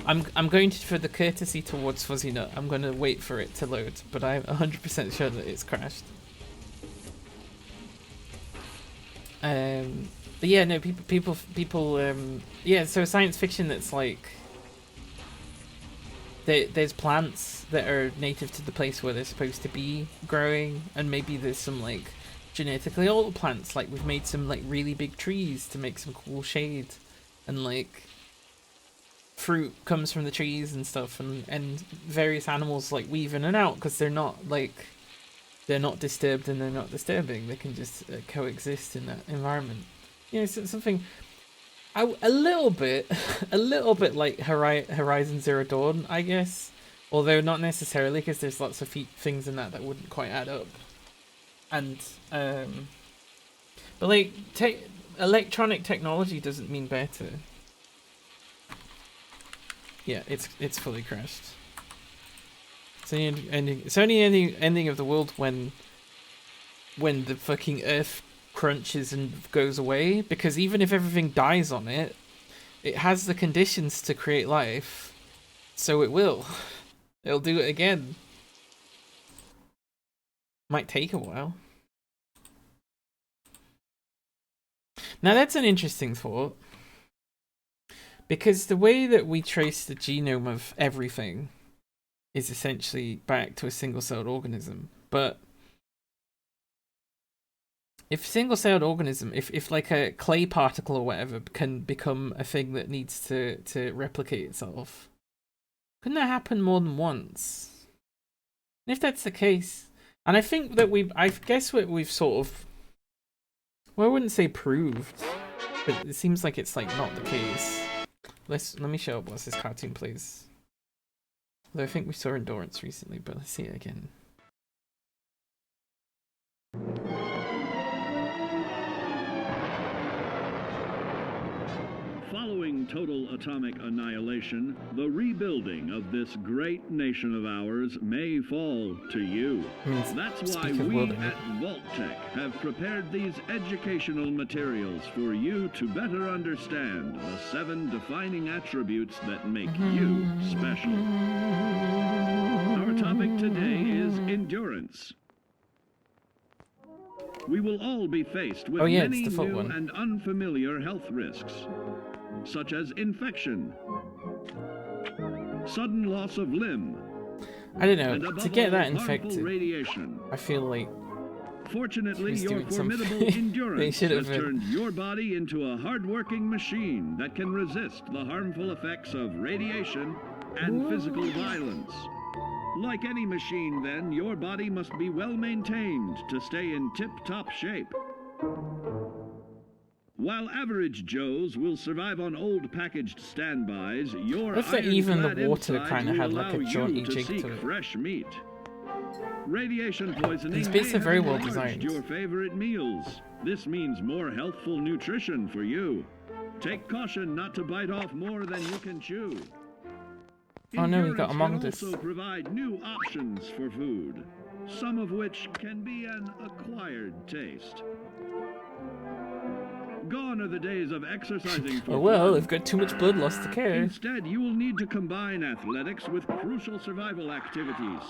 I'm going to, for the courtesy towards Fuzzy Nut, I'm going to wait for it to load, but I'm 100% sure that it's crashed. But yeah, no, people, yeah, so science fiction that's like, there's plants that are native to the place where they're supposed to be growing, and maybe there's some like genetically old plants, like we've made some like really big trees to make some cool shade, and like fruit comes from the trees and stuff, and various animals like weave in and out because they're not disturbed and they're not disturbing. They can just coexist in that environment. You know, so something a little bit like Horizon Zero Dawn, I guess. Although not necessarily, because there's lots of things in that wouldn't quite add up. And but like electronic technology doesn't mean better. Yeah, it's fully crashed. It's only ending of the world when the fucking Earth crunches and goes away, because even if everything dies on it, it has the conditions to create life, so it'll do it again. Might take a while. Now that's an interesting thought, because the way that we trace the genome of everything is essentially back to a single-celled organism. But if single-celled organism, if like a clay particle or whatever can become a thing that needs to replicate itself, couldn't that happen more than once? And if that's the case, and I think that I guess what we've sort of, well, I wouldn't say proved, but it seems like it's like not the case. Let me show up what's this cartoon, please. Though I think we saw endurance recently, but let's see it again. Following total atomic annihilation, the rebuilding of this great nation of ours may fall to you. That's why we at Vault-Tec have prepared these educational materials for you to better understand the 7 defining attributes that make you special. Our topic today is endurance. We will all be faced with many new and unfamiliar health risks, such as infection, sudden loss of limb, I don't know, to get that infected, radiation. I feel like fortunately your formidable endurance has turned your body into a hard-working machine that can resist the harmful effects of radiation and physical violence. Like any machine, then, your body must be well maintained to stay in tip-top shape. While average Joes will survive on old packaged standbys, your even the water kind of had like a jaunty jig to it. Fresh meat. Radiation poisoning These bits are very well designed. Your favorite meals. This means more healthful nutrition for you. Take caution not to bite off more than you can chew. Oh no, we got Among Us. Also provide new options for food, some of which can be an acquired taste. Gone are the days of exercising for oh well, fun. they've got too much blood loss to care. Instead, you will need to combine athletics with crucial survival activities.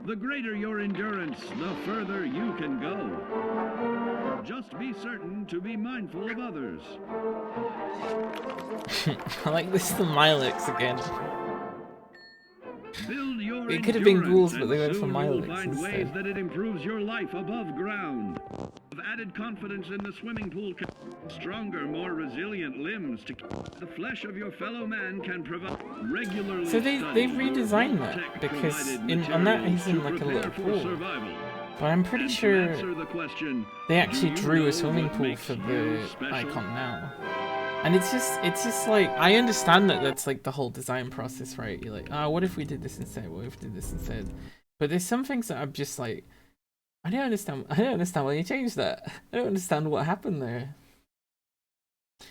The greater your endurance, the further you can go. Just be certain to be mindful of others. I like this, the Milex again. Build your it could have been ghouls, but and they went for soon Milex you'll find instead. ways that it improves your life above ground. Of added confidence in the swimming pool, stronger, more resilient limbs to the flesh of your fellow man can provide regularly. So they redesigned that because on that he's in like a little pool. Survival. But I'm pretty sure The question, they actually drew a swimming pool for the icon now. And it's just like, I understand that that's like the whole design process, right? You're like, oh, what if we did this instead? What if we did this instead? But there's some things that I'm just like, I don't understand why you changed that. I don't understand what happened there.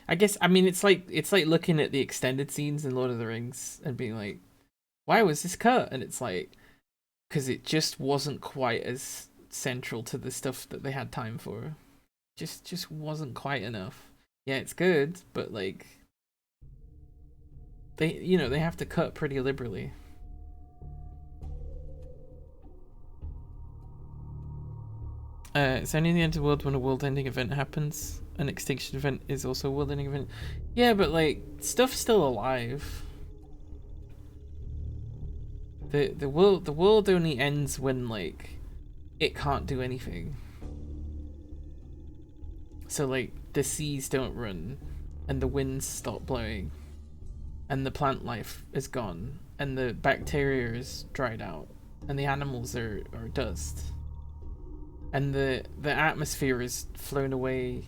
I guess, I mean, it's like looking at the extended scenes in Lord of the Rings and being like, why was this cut? And it's like, because it just wasn't quite as central to the stuff that they had time for. Just wasn't quite enough. Yeah, it's good, but like they have to cut pretty liberally. It's only the end of the world when a world-ending event happens. An extinction event is also a world-ending event. Yeah, but like stuff's still alive. The world only ends when like it can't do anything. So like the seas don't run, and the winds stop blowing, and the plant life is gone, and the bacteria is dried out, and the animals are dust, and the atmosphere is flown away,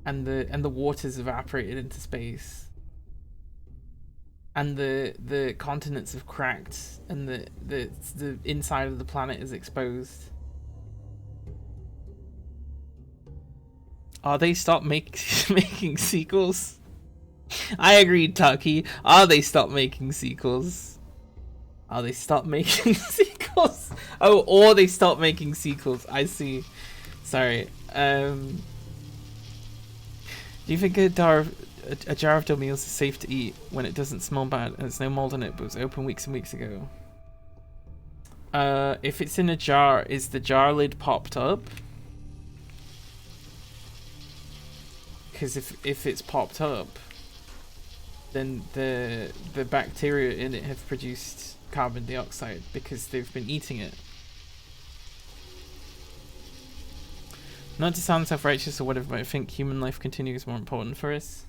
and the water's evaporated into space, and the continents have cracked, and the inside of the planet is exposed. Are they stop making sequels? I agreed, Taki. Are they stop making sequels? Are they stop making sequels? Oh, or they stop making sequels. I see. Sorry. Do you think a jar of dough meals is safe to eat when it doesn't smell bad and there's no mold in it but was open weeks and weeks ago? If it's in a jar, is the jar lid popped up? Because if it's popped up, then the bacteria in it have produced carbon dioxide because they've been eating it. Not to sound self-righteous or whatever, but I think human life continuing is more important for us.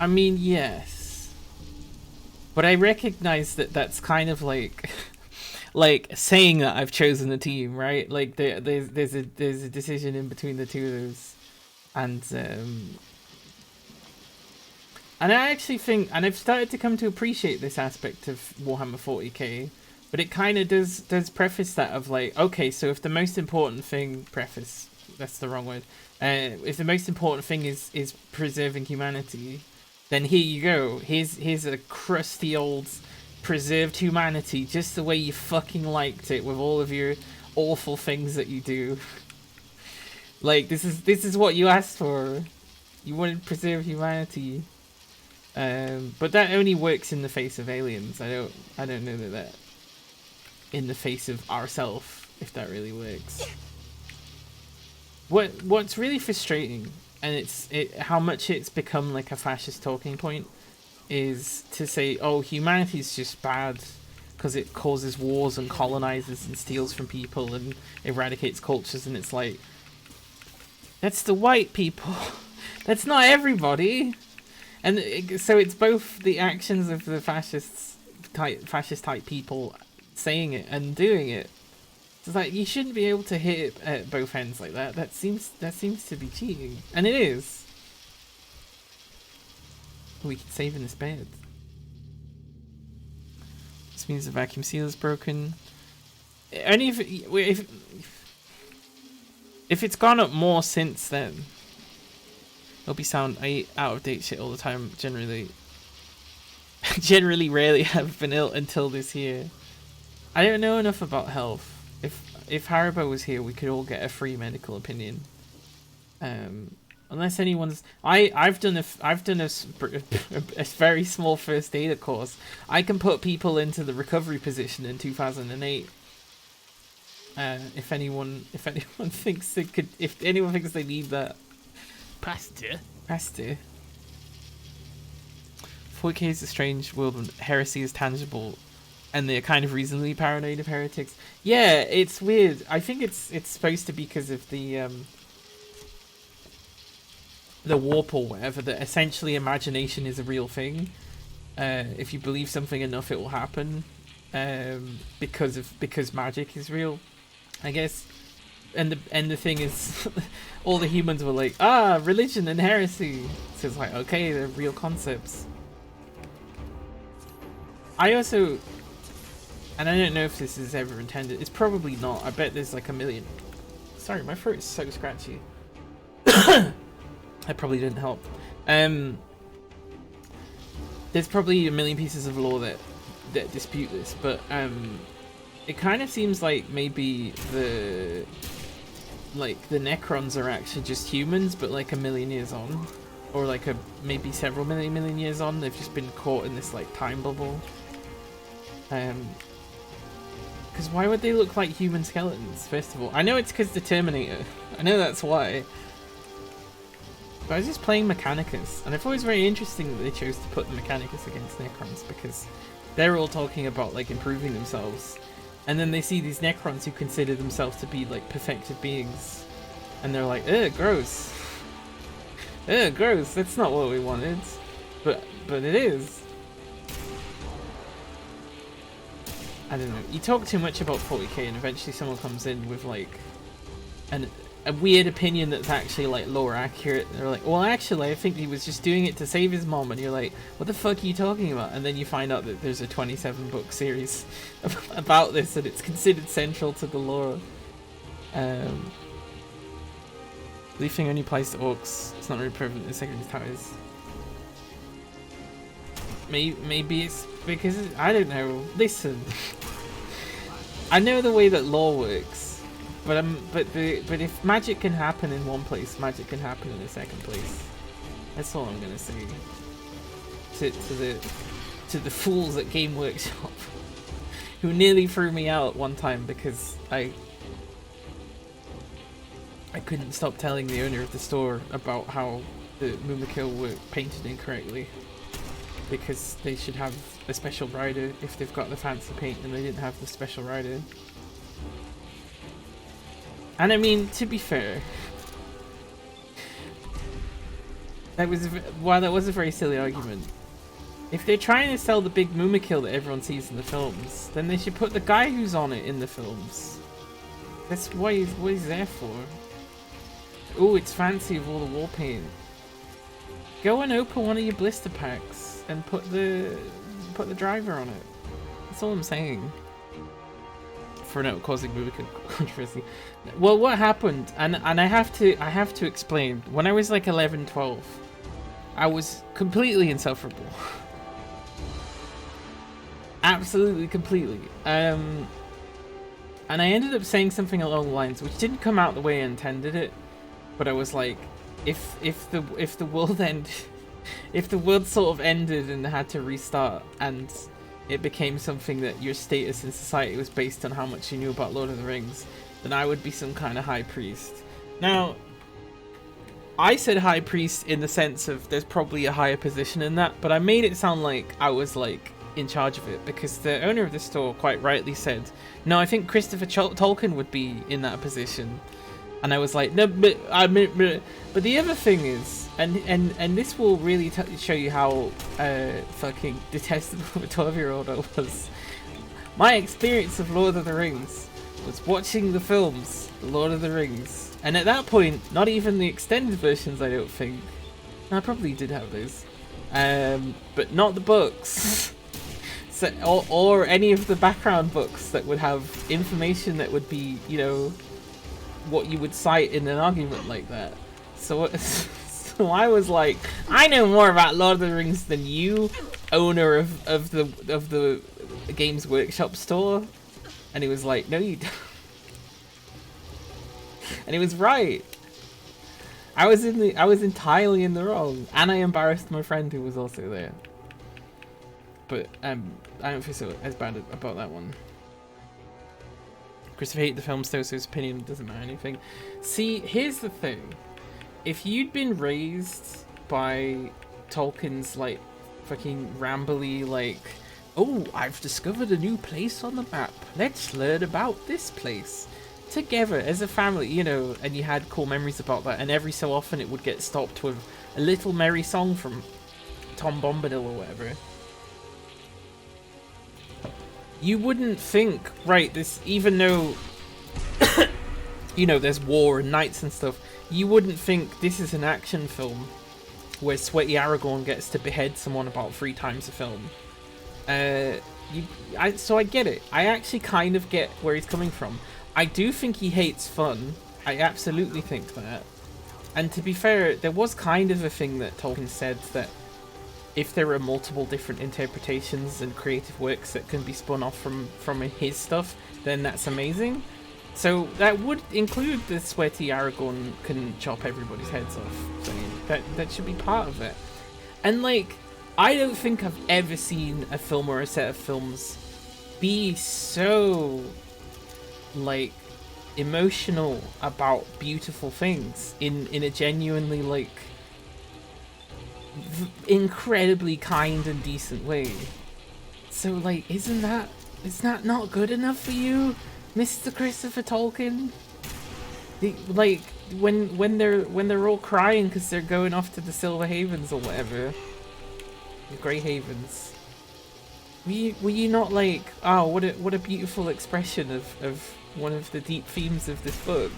I mean, yes. But I recognize that that's kind of like... like saying that I've chosen a team, right? Like there's a decision in between the two of those, and And I actually think, and I've started to come to appreciate this aspect of Warhammer 40k, but it kind of does preface that of like, okay, so if the most important thing, preface, that's the wrong word, if the most important thing is preserving humanity, then here you go. Here's a crusty old preserved humanity, just the way you fucking liked it, with all of your awful things that you do. Like, this is what you asked for. You wanted to preserve humanity. But that only works in the face of aliens. I don't know that in the face of ourself, if that really works. What's really frustrating, and how much it's become like a fascist talking point, is to say, oh, humanity's just bad because it causes wars and colonizes and steals from people and eradicates cultures, and it's like, that's the white people. That's not everybody. And so it's both the actions of the fascist type people saying it and doing it. It's like, you shouldn't be able to hit it at both ends like that. That seems to be cheating, and it is. We can save in this bed. This means the vacuum seal is broken. Only if it's gone up more since then. It'll be sound out of date shit all the time. Generally rarely have been ill until this year. I don't know enough about health. If Haribo was here, we could all get a free medical opinion. Unless anyone's, I've done a very small first aider course. I can put people into the recovery position in 2008. If anyone thinks they could, if anyone thinks they need that. Pastor. 40k is a strange world when heresy is tangible, and they're kind of reasonably paranoid of heretics. Yeah, it's weird. I think it's supposed to be because of the warp or whatever, that essentially imagination is a real thing. If you believe something enough, it will happen. Because magic is real, I guess. And the thing is, all the humans were like, religion and heresy. So it's like, okay, they're real concepts. I also, and I don't know if this is ever intended, it's probably not. I bet there's like a million. Sorry, my throat is so scratchy. That probably didn't help. There's probably a million pieces of law that dispute this, but it kind of seems like maybe the Necrons are actually just humans, but like a million years on, or like maybe several million years on. They've just been caught in this like time bubble. Because why would they look like human skeletons? First of all, I know it's because the Terminator. I know that's why. But I was just playing Mechanicus, and I thought it was very interesting that they chose to put the Mechanicus against Necrons, because they're all talking about like improving themselves. And then they see these Necrons who consider themselves to be like perfected beings. And they're like, ugh, gross. Ugh, gross, that's not what we wanted. But it is. I don't know. You talk too much about 40k and eventually someone comes in with like a weird opinion that's actually like lore accurate. They're like, well, actually, I think he was just doing it to save his mom. And you're like, what the fuck are you talking about? And then you find out that there's a 27-book series about this, and it's considered central to the lore. Leafing only applies to orcs. It's not really prevalent in Second Towers. Maybe it's because I don't know. Listen, I know the way that lore works. But if magic can happen in one place, magic can happen in a second place. That's all I'm gonna say. To the fools at Game Workshop, who nearly threw me out one time because I couldn't stop telling the owner of the store about how the Mumakil were painted incorrectly, because they should have a special rider if they've got the fancy paint, and they didn't have the special rider. And I mean, to be fair, that was a very silly argument. If they're trying to sell the big Mumakil that everyone sees in the films, then they should put the guy who's on it in the films. That's what he's there for. Oh, it's fancy with all the war paint. Go and open one of your blister packs and put the driver on it. That's all I'm saying. For not causing movie controversy. Well, what happened, and I have to explain. When I was like 11, 12, I was completely insufferable. Absolutely, completely. And I ended up saying something along the lines, which didn't come out the way I intended it, but I was like, if the world if the world sort of ended and had to restart, and it became something that your status in society was based on how much you knew about Lord of the Rings, then I would be some kind of high priest. Now, I said high priest in the sense of there's probably a higher position in that, but I made it sound like I was like in charge of it, because the owner of the store quite rightly said, no, I think Christopher Tolkien would be in that position. And I was like, no, but the other thing is, and this will really show you how fucking detestable of a 12-year-old I was. My experience of Lord of the Rings was watching the films, The Lord of the Rings, and at that point, not even the extended versions, I don't think. I probably did have those, but not the books. So, or any of the background books that would have information that would be, you know, what you would cite in an argument like that. So I was like, I know more about Lord of the Rings than you, owner of the Games Workshop store. And he was like, no, you don't. And he was right. I was entirely in the wrong, and I embarrassed my friend who was also there. But I don't feel so as bad about that one. Christopher hated the film so his opinion doesn't matter anything. See, here's the thing. If you'd been raised by Tolkien's, like, fucking rambly, like, oh, I've discovered a new place on the map. Let's learn about this place. Together, as a family, you know, and you had cool memories about that, and every so often it would get stopped with a little merry song from Tom Bombadil or whatever. You wouldn't think, right, this, even though, you know, there's war and knights and stuff, you wouldn't think this is an action film where sweaty Aragorn gets to behead someone about 3 times a film. So I get it. I actually kind of get where he's coming from. I do think he hates fun. I absolutely think that. And to be fair, there was kind of a thing that Tolkien said that if there are multiple different interpretations and creative works that can be spun off from his stuff, then that's amazing. So that would include the sweaty Aragorn can chop everybody's heads off thing. That should be part of it. And like, I don't think I've ever seen a film or a set of films be so like emotional about beautiful things in a genuinely like incredibly kind and decent way. So like, is that not good enough for you, Mr. Christopher Tolkien? Like when they're all crying because they're going off to the Silver Havens or whatever, the Grey Havens. Were you not like, oh, what a beautiful expression of one of the deep themes of this book?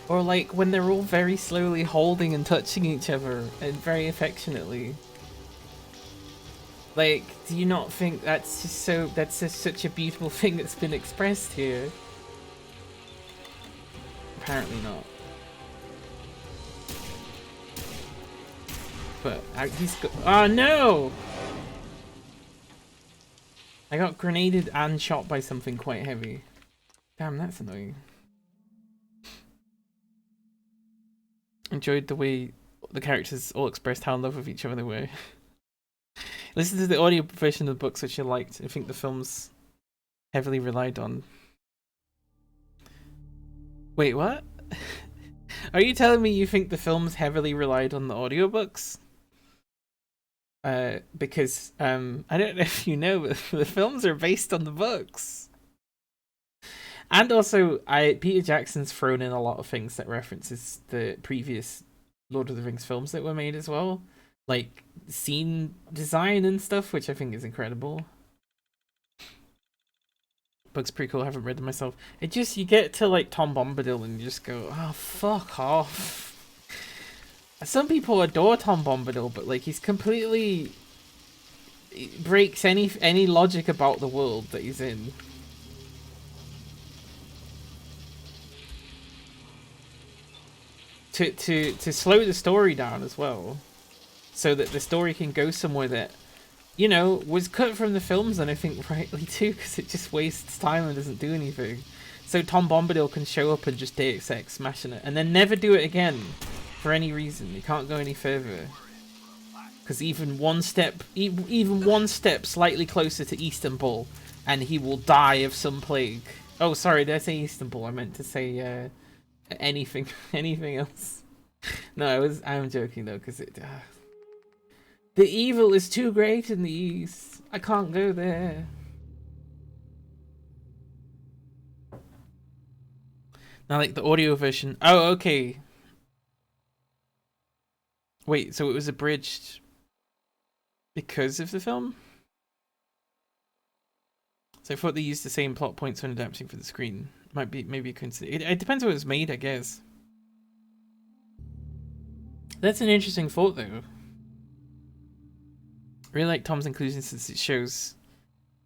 Or like when they're all very slowly holding and touching each other and very affectionately. Like, do you not think that's just such a beautiful thing that's been expressed here? Apparently not. But he's got, oh no! I got grenaded and shot by something quite heavy. Damn, that's annoying. Enjoyed the way the characters all expressed how in love with each other they were. Listen to the audio version of the books which you liked. I think the films heavily relied on. Wait, what? Are you telling me you think the films heavily relied on the audiobooks? Because I don't know if you know, but the films are based on the books. And also, Peter Jackson's thrown in a lot of things that references the previous Lord of the Rings films that were made as well. Like, scene design and stuff, which I think is incredible. Book's pretty cool, I haven't read them myself. It just, you get to like Tom Bombadil and you just go, oh, fuck off. some people adore Tom Bombadil, but like he's completely breaks any logic about the world that he's in. To slow the story down as well, so that the story can go somewhere that, you know, was cut from the films, and I think rightly too, because it just wastes time and doesn't do anything. So Tom Bombadil can show up and just Deus Ex smashing it, and then never do it again for any reason. He can't go any further, because even one step slightly closer to Istanbul, and he will die of some plague. Oh, sorry, did I say Istanbul? I meant to say anything else. No, I'm joking though, because it. The evil is too great in the East. I can't go there. Now, like the audio version. Oh, okay. Wait, so it was abridged because of the film? So I thought they used the same plot points when adapting for the screen. Might be, maybe a coincidence. It depends when it was made, I guess. That's an interesting thought, though. Really like Tom's inclusion, since it shows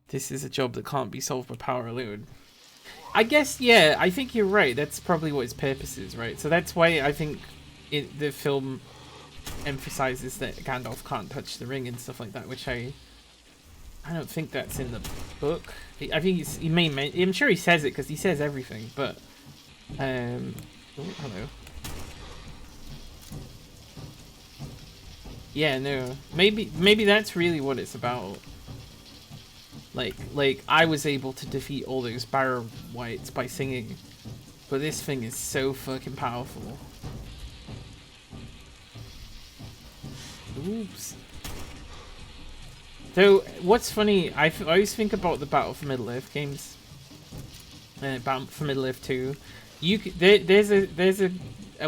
this is a job that can't be solved by power alone. I guess, yeah, I think you're right. That's probably what its purpose is, right? So that's why I think the film emphasizes that Gandalf can't touch the ring and stuff like that, which I don't think that's in the book. I think he may. I'm sure he says it because he says everything, but oh, hello. Yeah, no. Maybe that's really what it's about. Like I was able to defeat all those Barrow Wights by singing, but this thing is so fucking powerful. Oops. So what's funny, I always think about the Battle for Middle-earth games. Battle for Middle-earth 2. There's a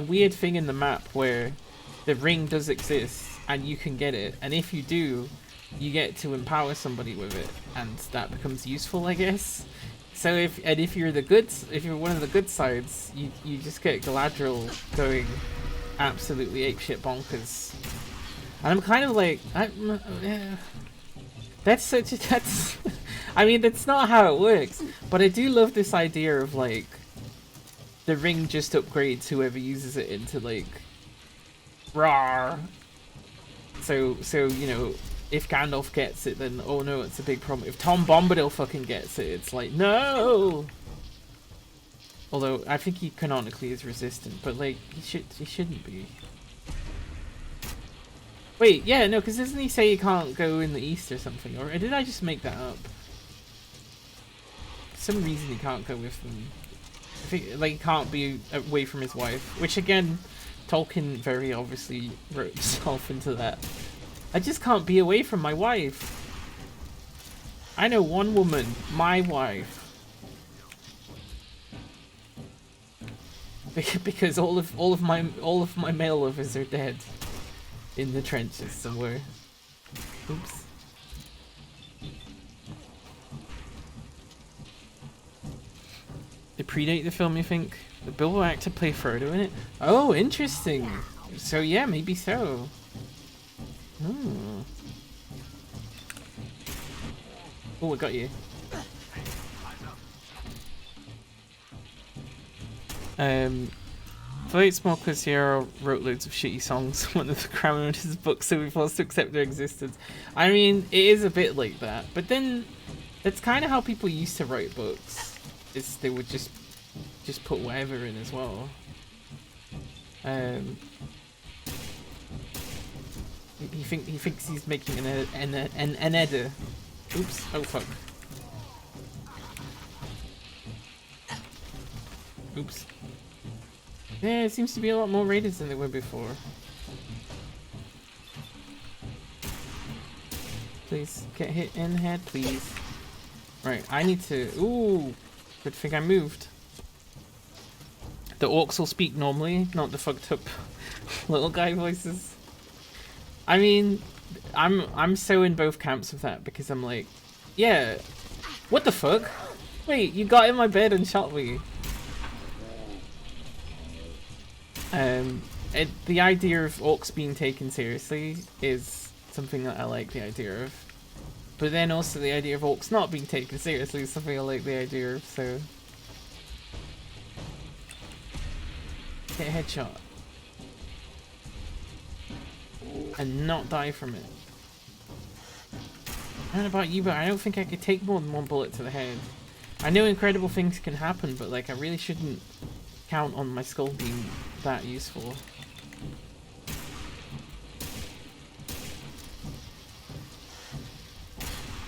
weird thing in the map where the ring does exist and you can get it, and if you do, you get to empower somebody with it, and that becomes useful, I guess. So if you're one of the good sides, you just get Galadriel going absolutely apeshit bonkers. And I'm kind of like, that's I mean, that's not how it works, but I do love this idea of like the ring just upgrades whoever uses it into like rawr. So you know, if Gandalf gets it, then oh no, it's a big problem. If Tom Bombadil fucking gets it, it's like no. Although I think he canonically is resistant, but like he shouldn't be. Wait, yeah, no, because doesn't he say he can't go in the east or something? Or did I just make that up? For some reason he can't go with them. I think like he can't be away from his wife, which again, Tolkien very obviously wrote himself into that. I just can't be away from my wife. I know one woman, my wife. Because all of my male lovers are dead in the trenches somewhere. Oops. They predate the film, you think? The Bilbo actor play Frodo in it? Oh, interesting. So yeah, maybe so. Hmm. Oh, I got you. Vote Smoker Sierra wrote loads of shitty songs. One of the Crown in his books, so we forced to accept their existence. I mean, it is a bit like that, but then that's kind of how people used to write books. Is they would just put whatever in as well. He thinks he's making an edit. Oops! Oh fuck! Oops! Yeah, it seems to be a lot more raiders than there were before. Please get hit in the head, please. Right, I need to. Ooh, good thing I moved. The orcs will speak normally, not the fucked up little guy voices. I mean, I'm so in both camps of that because I'm like, yeah, what the fuck? Wait, you got in my bed and shot me. the idea of orcs being taken seriously is something that I like the idea of. But then also the idea of orcs not being taken seriously is something I like the idea of, so... Get a headshot. And not die from it. I don't know about you, but I don't think I could take more than one bullet to the head. I know incredible things can happen, but like I really shouldn't count on my skull being that useful.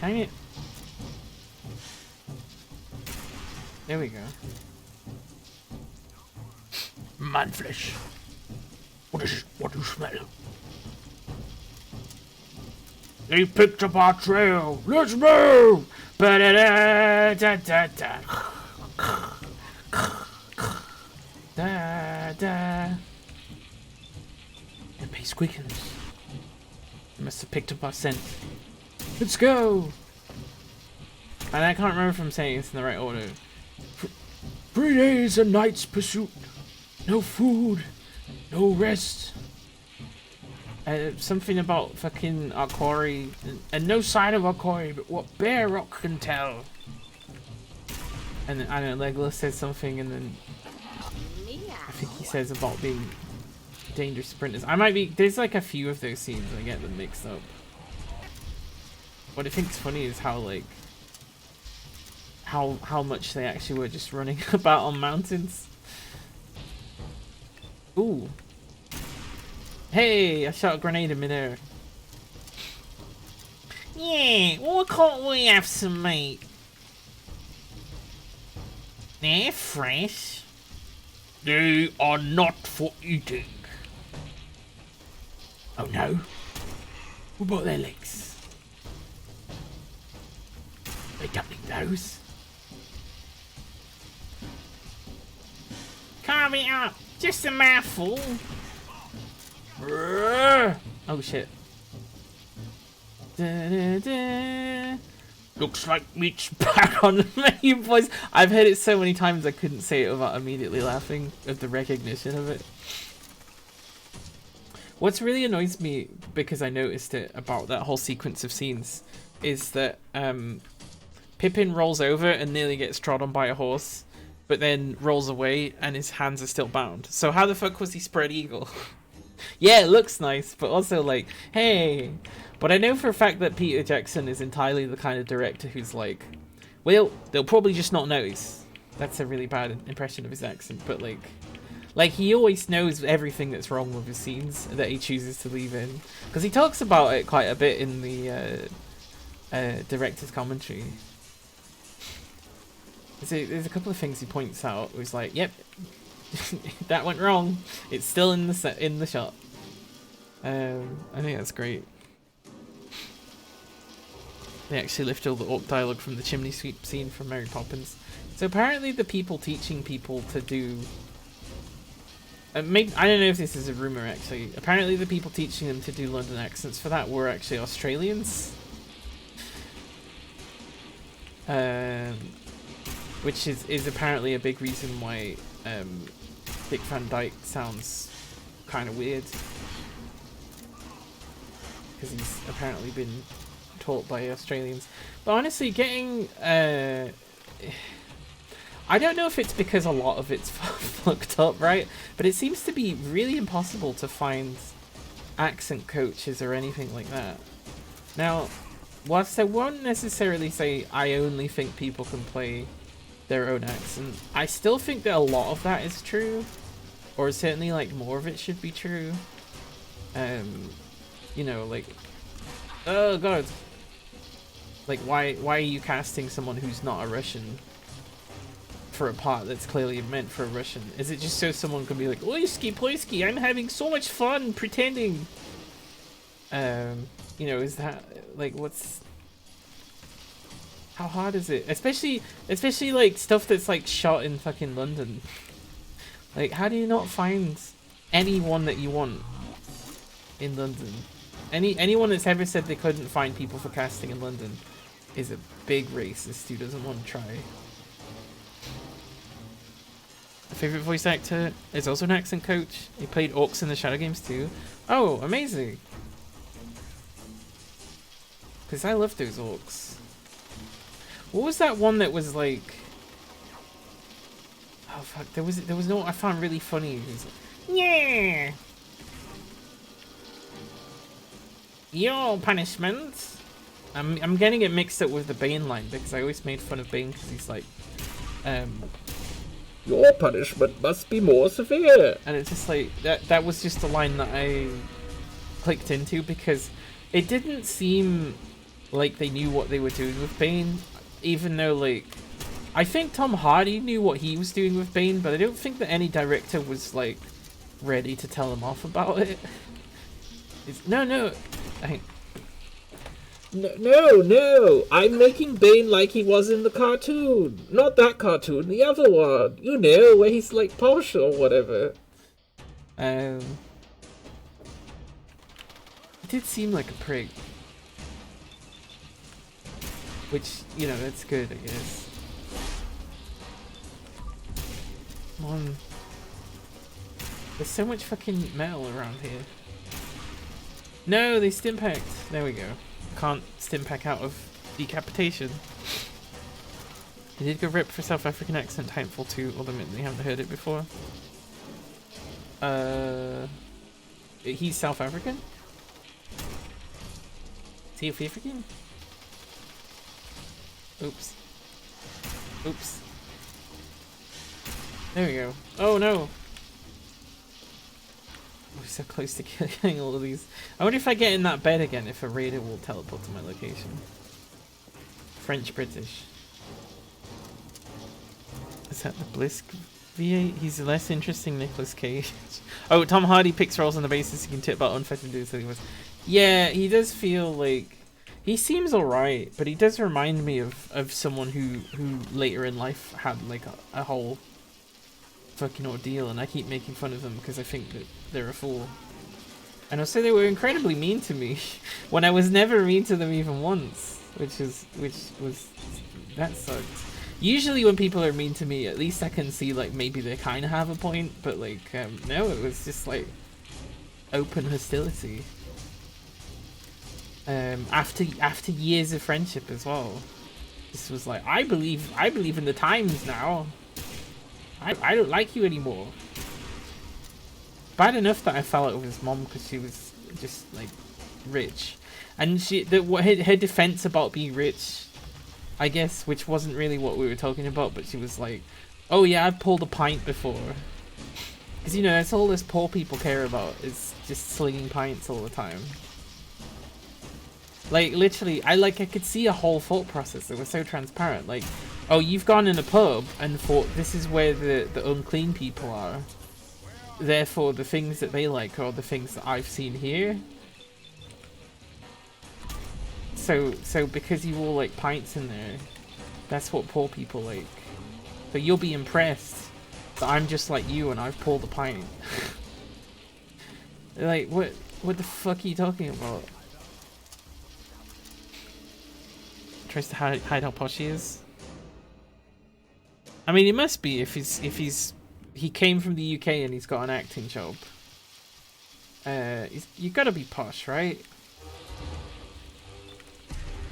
Dang it. There we go. Man flesh. What do you smell? They picked up our trail. Let's move! Ba-da-da-da-da-da. Da-da. The pace quickens. They must have picked up our scent. Let's go! And I can't remember if I'm saying this in the right order. 3 days a night's pursuit. No food, no rest. Something about fucking our quarry, and no sign of our quarry, but what Bear Rock can tell. And then, I don't know, Legolas says something, and then I think he says about being dangerous sprinters. I might be, there's like a few of those scenes, I get them mixed up. What I think is funny is how like, how much they actually were just running about on mountains. Ooh. Hey, I shot a grenade in midair. Yeah, why can't we have some meat? They're fresh. They are not for eating. Oh no. What about their legs? They don't need those. Carve it up. Just a mouthful. Oh shit. Da, da, da. Looks like meat's Back on the menu, boys. I've heard it so many times I couldn't say it without immediately laughing at the recognition of it. What's really annoys me, because I noticed it about that whole sequence of scenes, is that Pippin rolls over and nearly gets trod on by a horse, but then rolls away and his hands are still bound. So how the fuck was he spread eagle? Yeah, it looks nice, but also like, hey. But I know for a fact that Peter Jackson is entirely the kind of director who's like, well, they'll probably just not notice. That's a really bad impression of his accent, but like he always knows everything that's wrong with his scenes that he chooses to leave in. Because he talks about it quite a bit in the director's commentary. There's a couple of things he points out. He's like, yep, that went wrong. It's still in the shot. I think that's great. They actually lift all the orc dialogue from the chimney sweep scene from Mary Poppins. So apparently the people teaching people to do... I don't know if this is a rumour actually. Apparently the people teaching them to do London accents for that were actually Australians. Which is apparently a big reason why Dick Van Dyke sounds kind of weird. Because he's apparently been taught by Australians. But honestly, getting... I don't know if it's because a lot of it's fucked up, right? But it seems to be really impossible to find accent coaches or anything like that. Now, whilst I won't necessarily say I only think people can play their own accent, I still think that a lot of that is true. Or certainly, like, more of it should be true. You know, like... Oh, God. Like, why are you casting someone who's not a Russian for a part that's clearly meant for a Russian? Is it just so someone can be like, Oisky Ploisky, I'm having so much fun pretending? You know, is that, like, what's... How hard is it? Especially like, stuff that's, like, shot in fucking London. Like, how do you not find anyone that you want in London? Anyone that's ever said they couldn't find people for casting in London is a big racist who doesn't want to try. favorite voice actor is also an accent coach. He played Orcs in the Shadow Games too. Oh, amazing! Because I love those Orcs. What was that one that was like? Oh fuck! There was no I found really funny. It was like, yeah. Your punishment. I'm getting it mixed up with the Bane line because I always made fun of Bane because he's like, your punishment must be more severe. And it's just like that was just a line that I clicked into because it didn't seem like they knew what they were doing with Bane, even though like I think Tom Hardy knew what he was doing with Bane, but I don't think that any director was like ready to tell him off about it. No. No, I'm making Bane like he was in the cartoon. Not that cartoon, the other one. You know, where he's like posh or whatever. He did seem like a prick. Which, you know, that's good, I guess. Come on. There's so much fucking metal around here. No, they stimpacked. There we go. Can't stimpack out of decapitation. He did go rip for South African accent Titanfall 2, although they haven't heard it before. He's South African? Is he African? Oops. There we go. Oh no! We're so close to killing all of these. I wonder if I get in that bed again, if a raider will teleport to my location. French-British. Is that the Blisk V8? He's a less interesting Nicolas Cage. Oh, Tom Hardy picks roles on the basis he can tip about unfettered dudes. Yeah, he does feel like... He seems alright, but he does remind me of someone who later in life had like a whole fucking ordeal, and I keep making fun of them because I think that they're a fool. And also they were incredibly mean to me when I was never mean to them even once, which was that sucked. Usually when people are mean to me, at least I can see like maybe they kind of have a point, but like no, it was just like open hostility. After years of friendship as well, this was like I believe in the times now. I don't like you anymore. Bad enough that I fell out with his mom because she was just like rich, and her defense about being rich, I guess, which wasn't really what we were talking about, but she was like, "Oh yeah, I've pulled a pint before," because you know that's all this poor people care about is just slinging pints all the time. Like literally, I could see a whole thought process. It was so transparent. Like, oh, you've gone in a pub and thought this is where the unclean people are. Therefore, the things that they like are the things that I've seen here. So because you all like pints in there, that's what poor people like. So you'll be impressed that I'm just like you and I've pulled a pint. Like, what the fuck are you talking about? Tries to hide how posh he is. I mean, he must be if he came from the UK and he's got an acting job. You gotta be posh, right?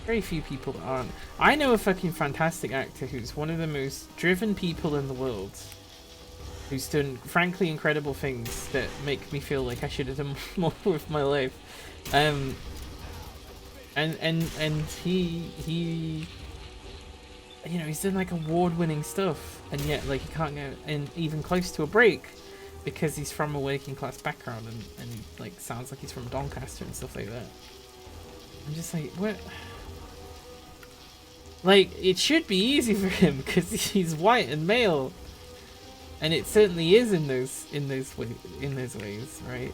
Very few people that aren't. I know a fucking fantastic actor who's one of the most driven people in the world, who's done frankly incredible things that make me feel like I should have done more with my life. And he you know, he's done like award-winning stuff, and yet like he can't get in even close to a break because he's from a working class background and he like sounds like he's from Doncaster and stuff like that. I'm just like, what? Like, it should be easy for him because he's white and male, and it certainly is in those ways, right?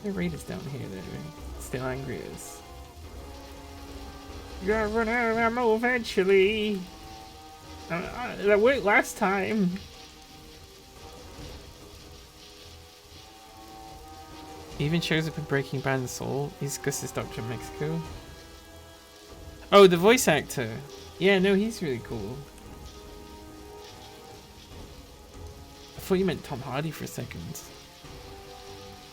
The raiders down here that are still angry at us. You gotta run out of ammo eventually. That worked last time. He even shows up in Breaking Bad and Soul. He's Gus's Doctor in Mexico. Oh, the voice actor. Yeah, no, he's really cool. thought you meant Tom Hardy for a second.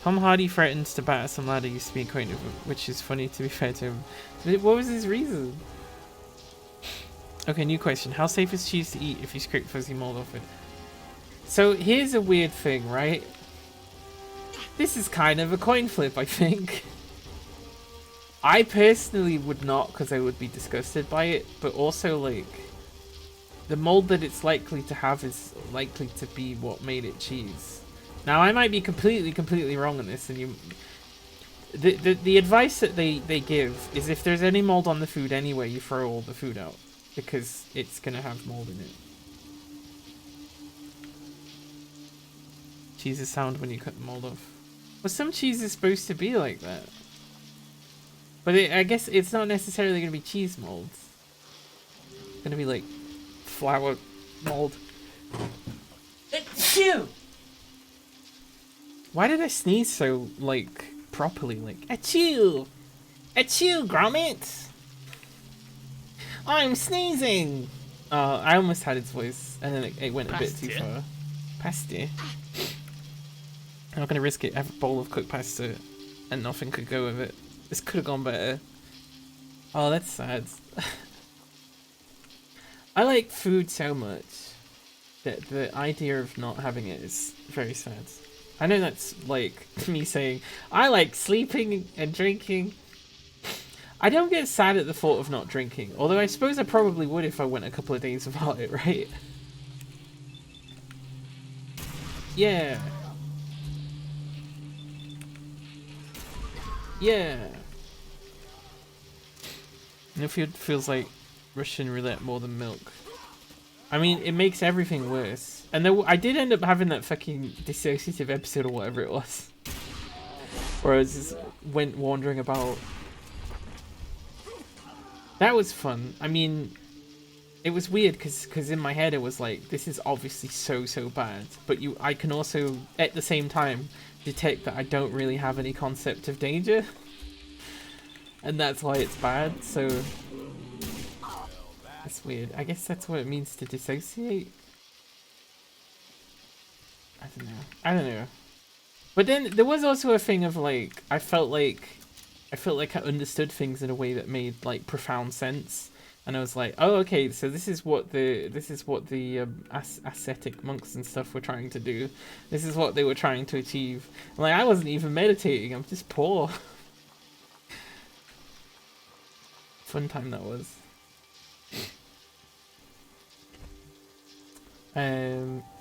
Tom Hardy threatened to batter some lad I used to be acquainted with, which is funny to be fair to him. What was his reason? Okay, new question. How safe is cheese to eat if you scrape fuzzy mold off it? So here's a weird thing, right? This is kind of a coin flip, I think. I personally would not, because I would be disgusted by it, but also, like, the mold that it's likely to have is likely to be what made it cheese. Now, I might be completely wrong on this, and the advice that they give is if there's any mold on the food anyway, you throw all the food out, because it's gonna have mold in it. Cheeses sound when you cut the mold off. Well, some cheese is supposed to be like that. But I guess it's not necessarily going to be cheese mold. It's going to be like flour mold. Achoo! Why did I sneeze so, like, properly? Like, achoo! Achoo, Gromit! I'm sneezing! I almost had its voice, and then it went a bit too far. Pasta. I'm not going to risk it. I have a bowl of cooked pasta, and nothing could go with it. This could have gone better. Oh, that's sad. I like food so much that the idea of not having it is very sad. I know that's like me saying, I like sleeping and drinking. I don't get sad at the thought of not drinking, although I suppose I probably would if I went a couple of days without it, right? Yeah. Yeah. It feels like Russian roulette more than milk. I mean, it makes everything worse. And I did end up having that fucking dissociative episode or whatever it was. Where I just went wandering about. That was fun. I mean, it was weird because in my head it was like, this is obviously so bad. But I can also, at the same time, detect that I don't really have any concept of danger. And that's why it's bad, so that's weird. I guess that's what it means to dissociate. I don't know. But then there was also a thing of like, I felt like I understood things in a way that made like profound sense. And I was like, oh, okay, so this is what the ascetic monks and stuff were trying to do. This is what they were trying to achieve. And, like, I wasn't even meditating. I'm just poor. Fun time that was.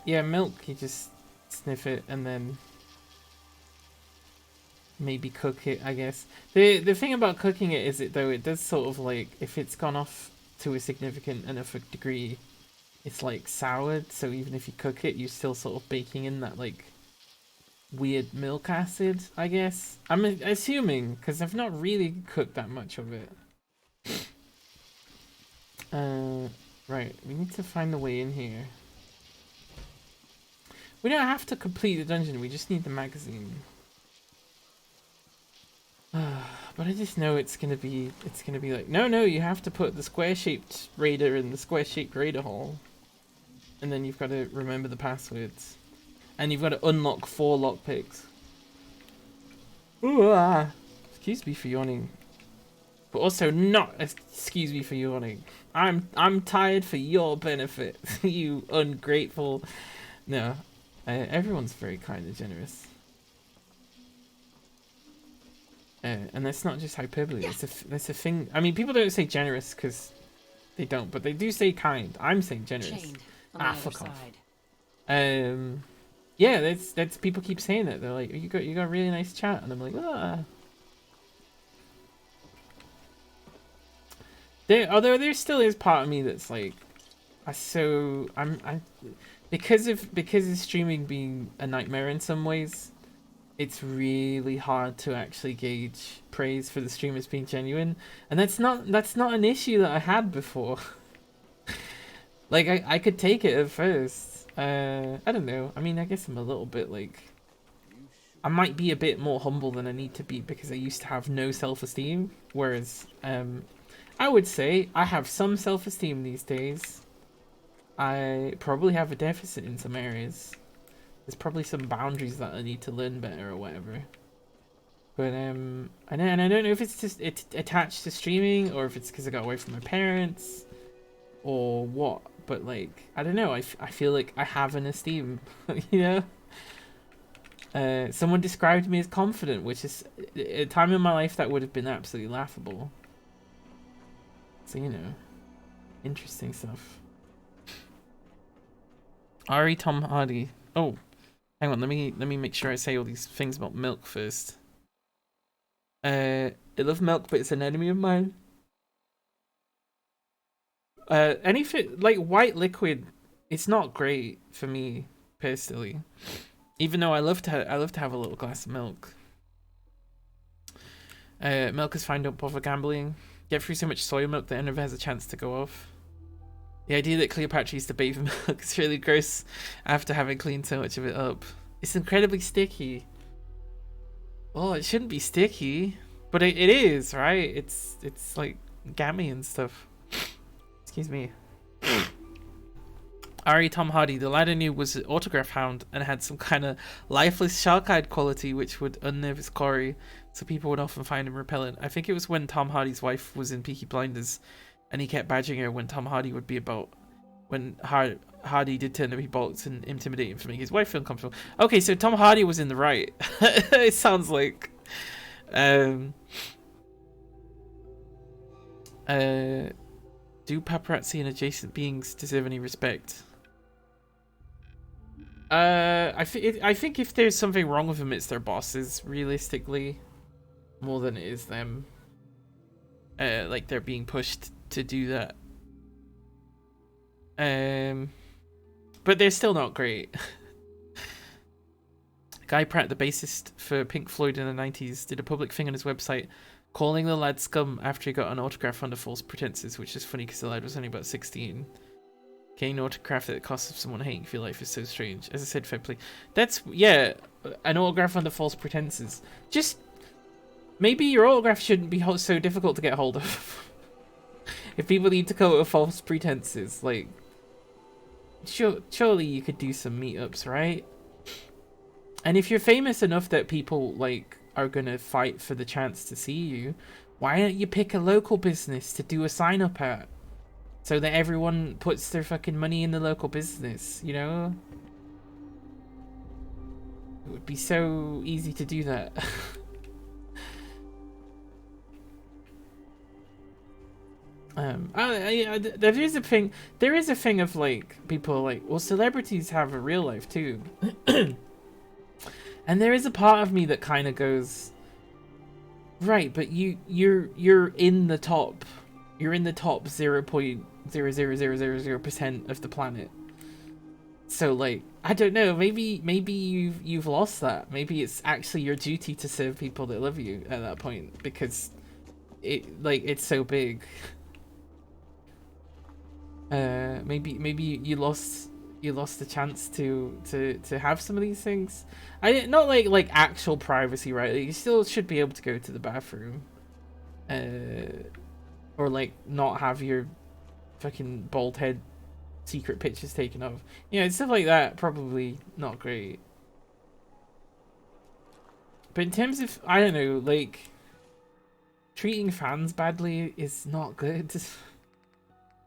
Yeah, milk. You just sniff it and then maybe cook it, I guess. The thing about cooking it is it does sort of like, if it's gone off to a significant enough degree, it's like soured, so even if you cook it, you're still sort of baking in that like weird milk acid, I guess. I'm assuming, because I've not really cooked that much of it. Right, we need to find the way in here. We don't have to complete the dungeon, we just need the magazine. But I just know it's gonna be like, no, you have to put the square-shaped raider in the square-shaped raider hole. And then you've got to remember the passwords. And you've got to unlock 4 lockpicks. Ooh, ah. Excuse me for yawning. But also not excuse me for yawning. I'm tired for your benefit, you ungrateful. No, everyone's very kind and generous. And that's not just hyperbole. That's a thing. I mean, people don't say generous because they don't, but they do say kind. I'm saying generous. Fuck off. Yeah, that's people keep saying that. They're like, you got a really nice chat, and I'm like, ah. Although there still is part of me that's like, because streaming being a nightmare in some ways, it's really hard to actually gauge praise for the streamers being genuine, and that's not an issue that I had before. Like I could take it at first. I don't know. I mean, I guess I'm a little bit like, I might be a bit more humble than I need to be because I used to have no self-esteem, whereas I would say I have some self-esteem these days. I probably have a deficit in some areas, There's probably some boundaries that I need to learn better or whatever. But I don't know if it's just attached to streaming or if it's because I got away from my parents or what. But like, I don't know. I feel like I have an esteem, you know. Someone described me as confident, which is a time in my life that would have been absolutely laughable. So you know, interesting stuff. Ari Tom Hardy. Oh, hang on. Let me make sure I say all these things about milk first. I love milk, but it's an enemy of mine. Anything like white liquid, it's not great for me personally. Even though I love to have a little glass of milk. Milk is fine. Don't bother gambling. Get through so much soy milk that it never has a chance to go off. The idea that Cleopatra used to bathe in milk is really gross after having cleaned so much of it up. It's incredibly sticky. Well, it shouldn't be sticky, but it is, right? It's like gammy and stuff. Excuse me. Ari Tom Hardy, the lad I knew was an autograph hound and had some kind of lifeless shark-eyed quality which would unnerve his quarry, so people would often find him repellent. I think it was when Tom Hardy's wife was in Peaky Blinders and he kept badgering her when Tom Hardy would be about, when Hardy did turn to be bollocks and intimidating for making his wife feel uncomfortable. Okay, so Tom Hardy was in the right. It sounds like. Do paparazzi and adjacent beings deserve any respect? I think if there's something wrong with them, it's their bosses, realistically, more than it is them. Like they're being pushed to do that. But they're still not great. Guy Pratt, the bassist for Pink Floyd in the 90s, did a public thing on his website calling the lad scum after he got an autograph under false pretenses, which is funny because the lad was only about 16. Getting an autograph at the cost of someone hating for your life is so strange. As I said, fair play. That's, yeah, an autograph under false pretenses. Just, maybe your autograph shouldn't be so difficult to get hold of. If people need to go with false pretenses, like, surely you could do some meetups, right? And if you're famous enough that people, like, are gonna fight for the chance to see you, why don't you pick a local business to do a sign up at, so that everyone puts their fucking money in the local business, you know? It would be so easy to do that. There is a thing. There is a thing of like people like, well, celebrities have a real life too. And there is a part of me that kind of goes, right, but you're in the top. You're in the top 0.00000% of the planet. So like, I don't know, maybe you've lost that. Maybe it's actually your duty to serve people that love you at that point, because it's so big. Maybe you lost the chance to have some of these things. Not like actual privacy, right? Like, you still should be able to go to the bathroom, or like not have your fucking bald head secret pictures taken of. Stuff like that, probably not great. But in terms of, I don't know, like, treating fans badly is not good.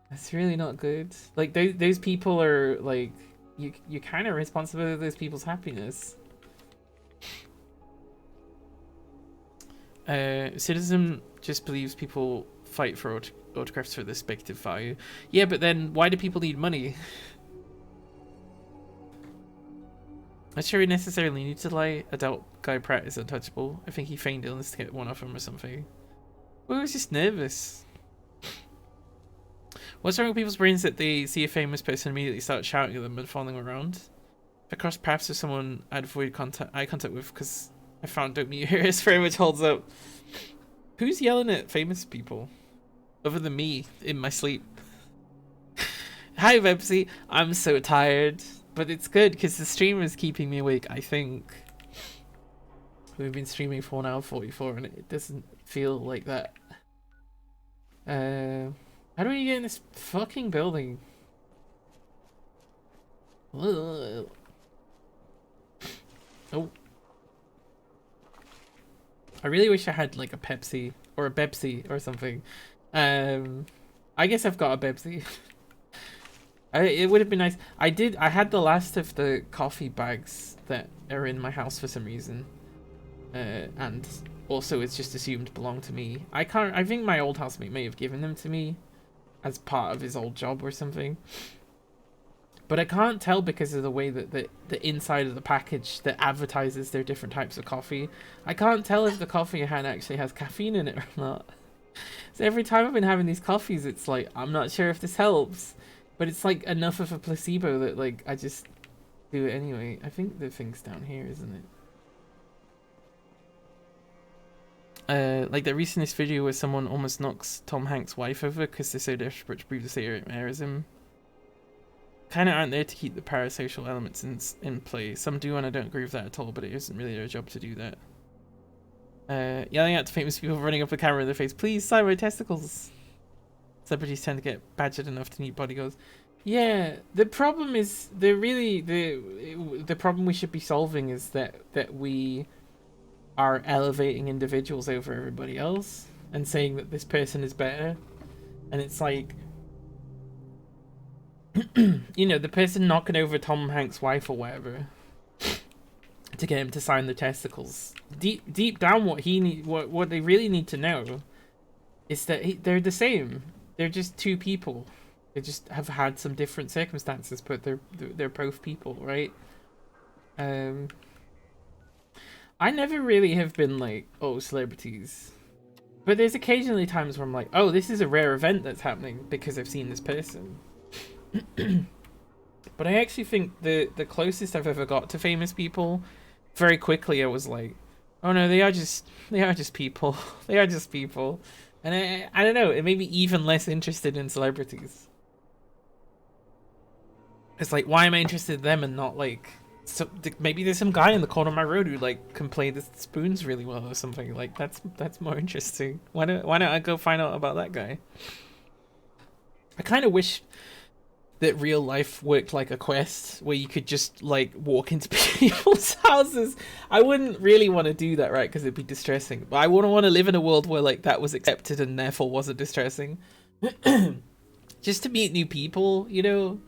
That's really not good. Like, those people are, like, you're kind of responsible for those people's happiness. Citizen just believes people fight for autographs for their speculative value. Yeah, but then why do people need money? Not sure he necessarily needs to lie. I doubt Guy Pratt is untouchable. I think he feigned illness to get one off him or something. Well, he was just nervous. What's wrong with people's brains that they see a famous person and immediately start shouting at them and following them around? If I cross paths with someone I'd avoid eye contact with because I found Don't Mute Your Ears very much holds up. Who's yelling at famous people? Other than me, in my sleep. Hi, Vepsi. I'm so tired. But it's good because the stream is keeping me awake, I think. We've been streaming for 1 hour 44 and it doesn't feel like that. How do we get in this fucking building? Ugh. Oh. I really wish I had like a Pepsi or a Bepsi or something. I guess I've got a Bepsi. It would have been nice. I had the last of the coffee bags that are in my house for some reason. And also it's just assumed belong to me. I think my old housemate may have given them to me as part of his old job or something. But I can't tell because of the way that the inside of the package that advertises their different types of coffee. I can't tell if the coffee I had actually has caffeine in it or not. So every time I've been having these coffees, it's like, I'm not sure if this helps. But it's like enough of a placebo that like I just do it anyway. I think the thing's down here, isn't it? Like the recentest video where someone almost knocks Tom Hanks' wife over because they're so desperate to prove the stereotypism. Kind of aren't there to keep the parasocial elements in play. Some do, and I don't agree with that at all, but it isn't really their job to do that. Yelling out to famous people running up a camera in their face, please sign my testicles. Celebrities tend to get badgered enough to need bodyguards. Yeah, the problem is, the problem we should be solving is that we are elevating individuals over everybody else and saying that this person is better. And it's like, you know, the person knocking over Tom Hanks' wife or whatever to get him to sign the testicles. Deep down, what they really need to know is that they're the same. They're just two people. They just have had some different circumstances, but they're both people, right? I never really have been like, oh, celebrities. But there's occasionally times where I'm like, oh, this is a rare event that's happening because I've seen this person. But I actually think the closest I've ever got to famous people, very quickly I was like, oh no, they are just people. They are just people. And I don't know, it made me even less interested in celebrities. It's like, why am I interested in them and not like, so maybe there's some guy in the corner of my road who like can play the spoons really well or something. Like that's more interesting. Why don't I go find out about that guy? I kind of wish that real life worked like a quest where you could just like walk into people's houses. I wouldn't really want to do that, right? Because it'd be distressing. But I wouldn't want to live in a world where like that was accepted and therefore wasn't distressing. Just to meet new people, you know?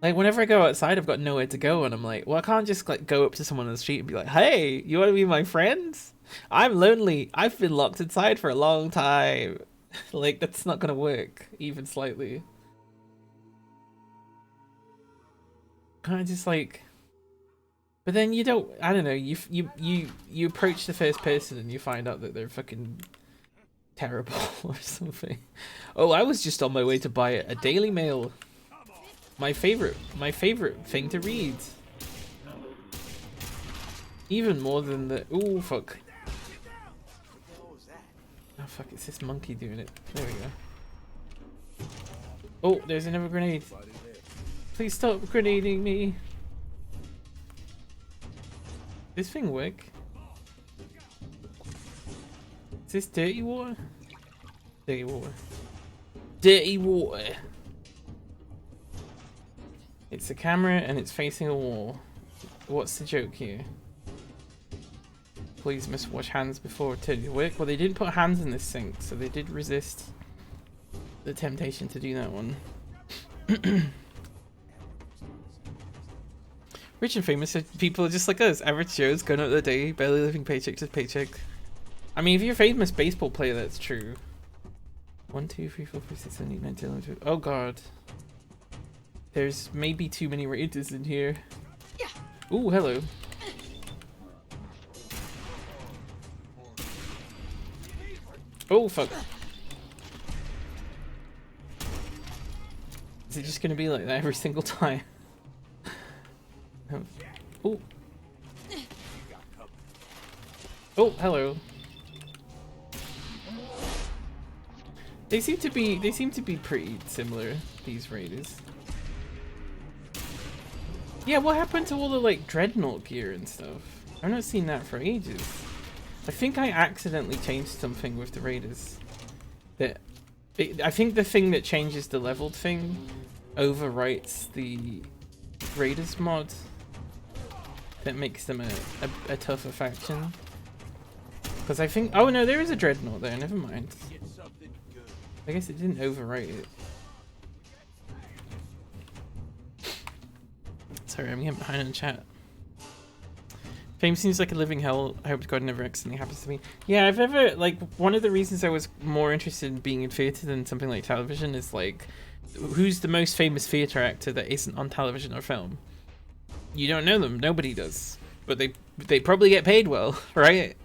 Like whenever I go outside, I've got nowhere to go, and I'm like, well, I can't just like go up to someone on the street and be like, hey, you want to be my friend? I'm lonely. I've been locked inside for a long time. Like that's not gonna work, even slightly. Kind of just like, but then you don't. I don't know. You approach the first person and you find out that they're fucking terrible or something. Oh, I was just on my way to buy a Daily Mail. My favorite thing to read. Even more than the. Ooh, fuck. Oh fuck! It's this monkey doing it. There we go. Oh, there's another grenade. Please stop grenading me. This thing work? Is this dirty water? Dirty water. Dirty water. It's a camera and it's facing a wall. What's the joke here? Please must wash hands before returning to work. Well, they didn't put hands in this sink, so they did resist the temptation to do that one. Rich and famous people are just like us, average Joes going out the day, barely living paycheck to paycheck. I mean, if you're a famous baseball player, that's true. 1, 2, 3, 4, 5, 6, 7, 8, 9, 10, 11, 12. Oh god. There's maybe too many raiders in here. Ooh, hello. Oh, fuck. Is it just gonna be like that every single time? Oh. Oh, hello. They seem to be pretty similar, these raiders. Yeah, what happened to all the like dreadnought gear and stuff? I've not seen that for ages. I think I accidentally changed something with the raiders. I think the thing that changes the leveled thing overwrites the raiders mod. that makes them a tougher faction. Because I think, oh no, there is a Dreadnought there, never mind. I guess it didn't overwrite it. Sorry, I'm getting behind in chat. Fame seems like a living hell. I hope to God never accidentally happens to me. Yeah, I've ever, like, one of the reasons I was more interested in being in theatre than something like television is, like, who's the most famous theatre actor that isn't on television or film? You don't know them. Nobody does. But they probably get paid well, right?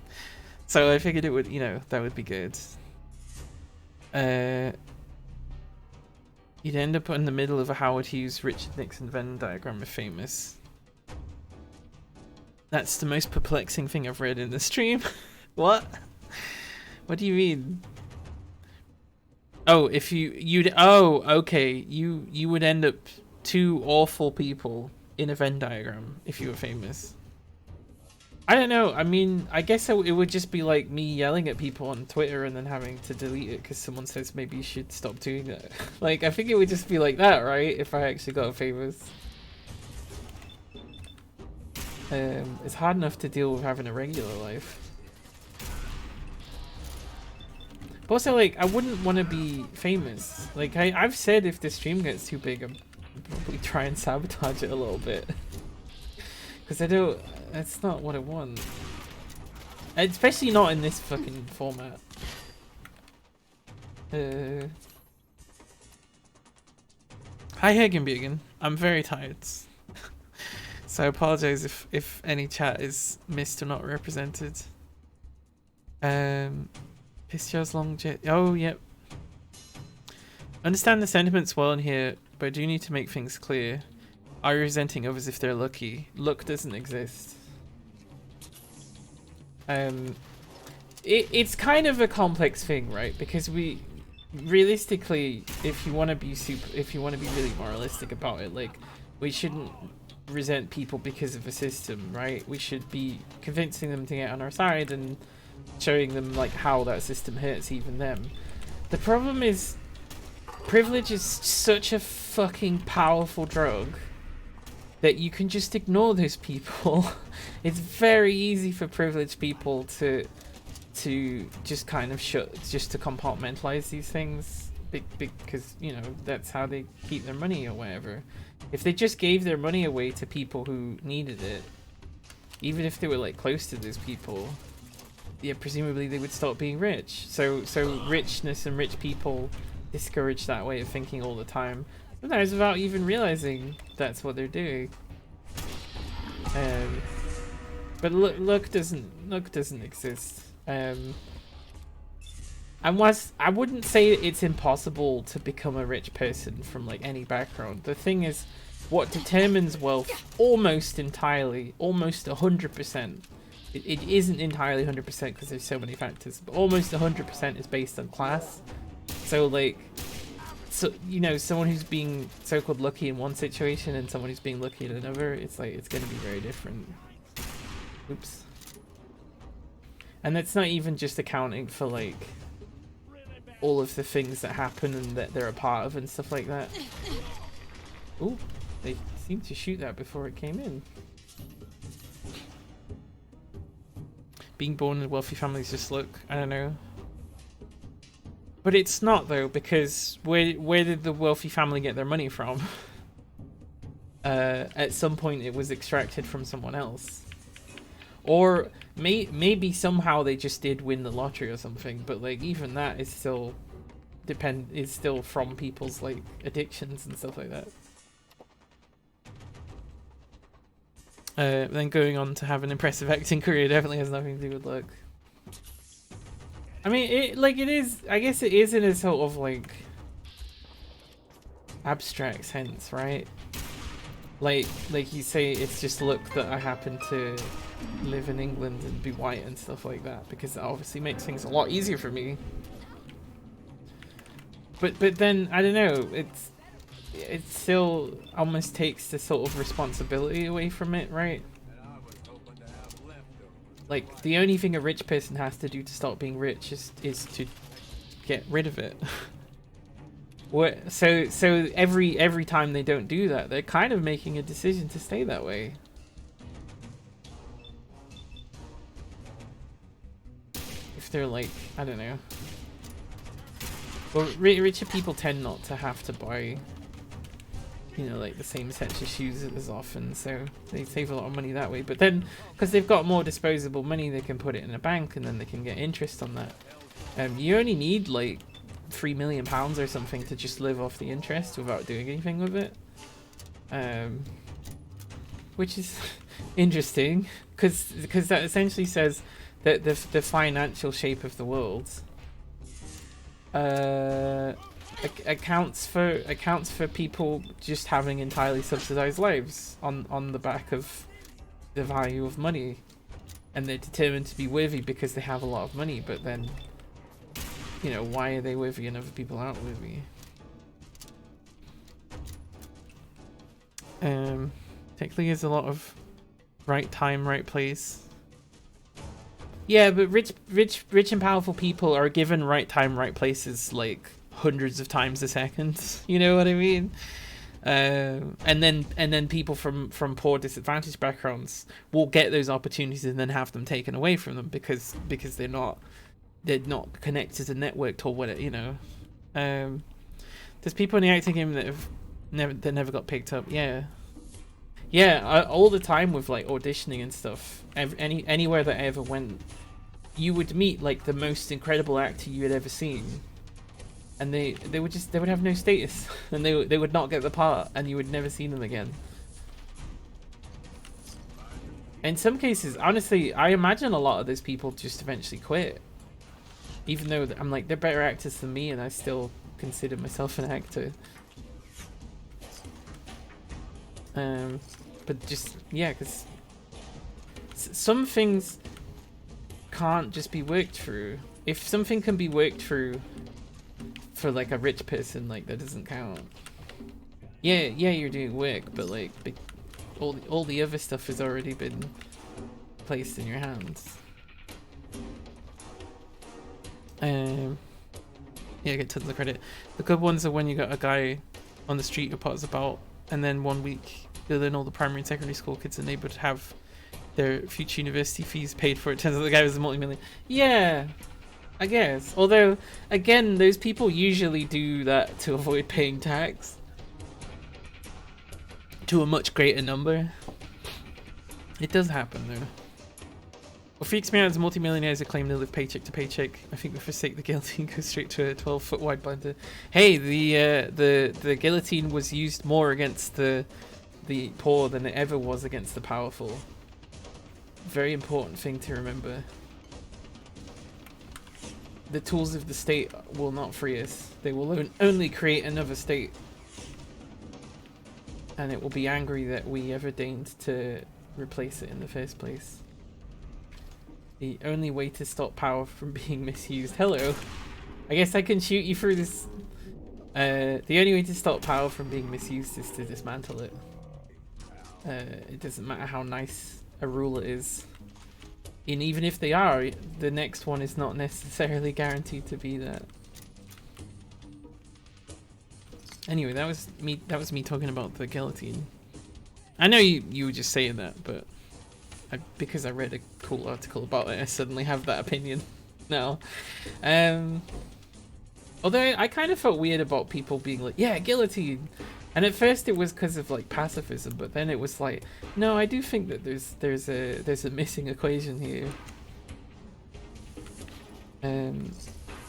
So I figured it would, you know, that would be good. You'd end up in the middle of a Howard Hughes, Richard Nixon Venn diagram if famous. That's the most perplexing thing I've read in the stream. What? What do you mean? Oh, if you'd oh, okay. You would end up two awful people in a Venn diagram if you were famous. I don't know. I mean, I guess it would just be like me yelling at people on Twitter and then having to delete it because someone says maybe you should stop doing that. Like, I think it would just be like that, right? If I actually got famous. It's hard enough to deal with having a regular life. But also, like, I wouldn't want to be famous. Like, I've said if the stream gets too big, I'm probably try and sabotage it a little bit. Because I don't... That's not what I want. Especially not in this fucking format. Hi Hagenbegen. I'm very tired. So I apologize if any chat is missed or not represented. Pistio's long jet. Oh, yep. Understand the sentiments well in here, but I do need to make things clear. Are you resenting others if they're lucky? Luck doesn't exist. It's kind of a complex thing, right? Because we realistically, if you want to be really moralistic about it, like, we shouldn't resent people because of a system, right? We should be convincing them to get on our side and showing them like how that system hurts even them. The problem is privilege is such a fucking powerful drug that you can just ignore those people. It's very easy for privileged people to just kind of just to compartmentalize these things because, you know, that's how they keep their money or whatever. If they just gave their money away to people who needed it, even if they were like close to those people, yeah, presumably they would stop being rich. So richness and rich people discourage that way of thinking all the time. Sometimes without even realizing that's what they're doing. But luck doesn't exist. I wouldn't say it's impossible to become a rich person from like any background. The thing is, what determines wealth almost entirely, almost 100%. It isn't entirely 100% because there's so many factors, but almost 100% is based on class. So like, so you know, someone who's being so-called lucky in one situation and someone who's being lucky in another, it's like it's going to be very different. Oops. And that's not even just accounting for like all of the things that happen and that they're a part of and stuff like that. Ooh, they seemed to shoot that before it came in. Being born in a wealthy family is just luck. I don't know. But it's not though, because where did the wealthy family get their money from? At some point it was extracted from someone else. Or maybe somehow they just did win the lottery or something, but like even that is still from people's like addictions and stuff like that. Then going on to have an impressive acting career definitely has nothing to do with luck. I mean, it is, I guess it is in a sort of like abstract sense, right? Like you say, it's just luck that I happen to live in England and be white and stuff like that, because it obviously makes things a lot easier for me. But then I don't know, it still almost takes the sort of responsibility away from it, right? Like the only thing a rich person has to do to stop being rich is to get rid of it. So every time they don't do that, they're kind of making a decision to stay that way. they're like, I don't know. Well, richer people tend not to have to buy, you know, like the same sets of shoes as often, so they save a lot of money that way. But then, because they've got more disposable money, they can put it in a bank and then they can get interest on that. You only need like £3 million or something to just live off the interest without doing anything with it. Which is interesting, because that essentially says that the financial shape of the world accounts for people just having entirely subsidized lives on the back of the value of money, and they're determined to be worthy because they have a lot of money. But then, you know, why are they worthy and other people aren't worthy? Technically, there's a lot of right time, right place. Yeah, but rich and powerful people are given right time, right places like hundreds of times a second. You know what I mean? And then people from poor, disadvantaged backgrounds will get those opportunities and then have them taken away from them because they're not connected and networked or whatever. You know, there's people in the acting game that have never got picked up. Yeah, all the time with like auditioning and stuff. Anywhere that I ever went, you would meet like the most incredible actor you had ever seen, and they would have no status, and they would not get the part, and you would never see them again. In some cases, honestly, I imagine a lot of those people just eventually quit, even though I'm like, they're better actors than me, and I still consider myself an actor. But just, yeah, because some things can't just be worked through. If something can be worked through for like a rich person, like that doesn't count. Yeah, you're doing work, but like all the other stuff has already been placed in your hands. Yeah, get tons of credit. The good ones are when you got a guy on the street who pots about, and then 1 week then all the primary and secondary school kids in the neighborhood have their future university fees paid for. It turns out the guy was a multi-million. Yeah, I guess. Although, again, those people usually do that to avoid paying tax to a much greater number. It does happen, though. Well, freaks me out as multi-millionaires who claim they live paycheck to paycheck. I think we forsake the guillotine, go straight to a 12-foot wide blender. Hey, the guillotine was used more against the poor than it ever was against the powerful. Very important thing to remember. The tools of the state will not free us. They will only create another state. And it will be angry that we ever deigned to replace it in the first place. The only way to stop power from being misused. Hello. I guess I can shoot you through this. The only way to stop power from being misused is to dismantle it. It doesn't matter how nice a rule it is. And even if they are, the next one is not necessarily guaranteed to be that. Anyway, that was me talking about the guillotine. I know you were just saying that, but because I read a cool article about it, I suddenly have that opinion now. Although I kind of felt weird about people being like, yeah, guillotine. And at first it was because of like pacifism, but then it was like, no, I do think that there's a missing equation here.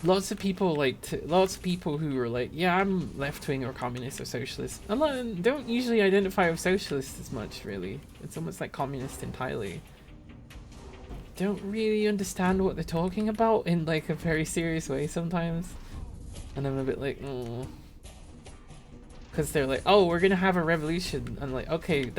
Lots of people who are like, yeah, I'm left wing or communist or socialist. A lot of them don't usually identify with socialist as much, really. It's almost like communist entirely. Don't really understand what they're talking about in like a very serious way sometimes, and I'm a bit like, oh. Because they're like, oh, we're gonna have a revolution. I'm like, okay,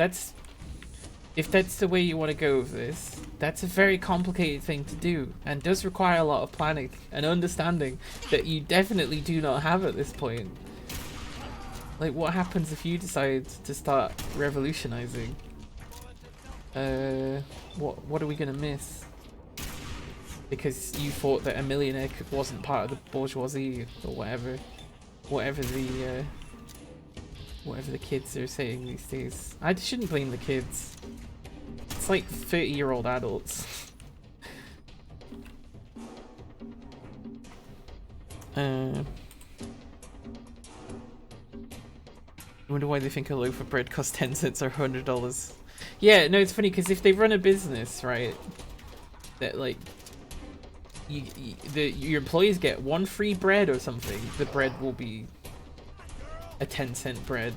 if that's the way you want to go with this, that's a very complicated thing to do and does require a lot of planning and understanding that you definitely do not have at this point. Like, what happens if you decide to start revolutionizing? What are we gonna miss? Because you thought that a millionaire wasn't part of the bourgeoisie or whatever the kids are saying these days. I shouldn't blame the kids. It's like 30-year-old adults. I wonder why they think a loaf of bread costs 10 cents or $100. Yeah, no, it's funny because if they run a business, right, that like your employees get one free bread or something, the bread will be a 10-cent bread.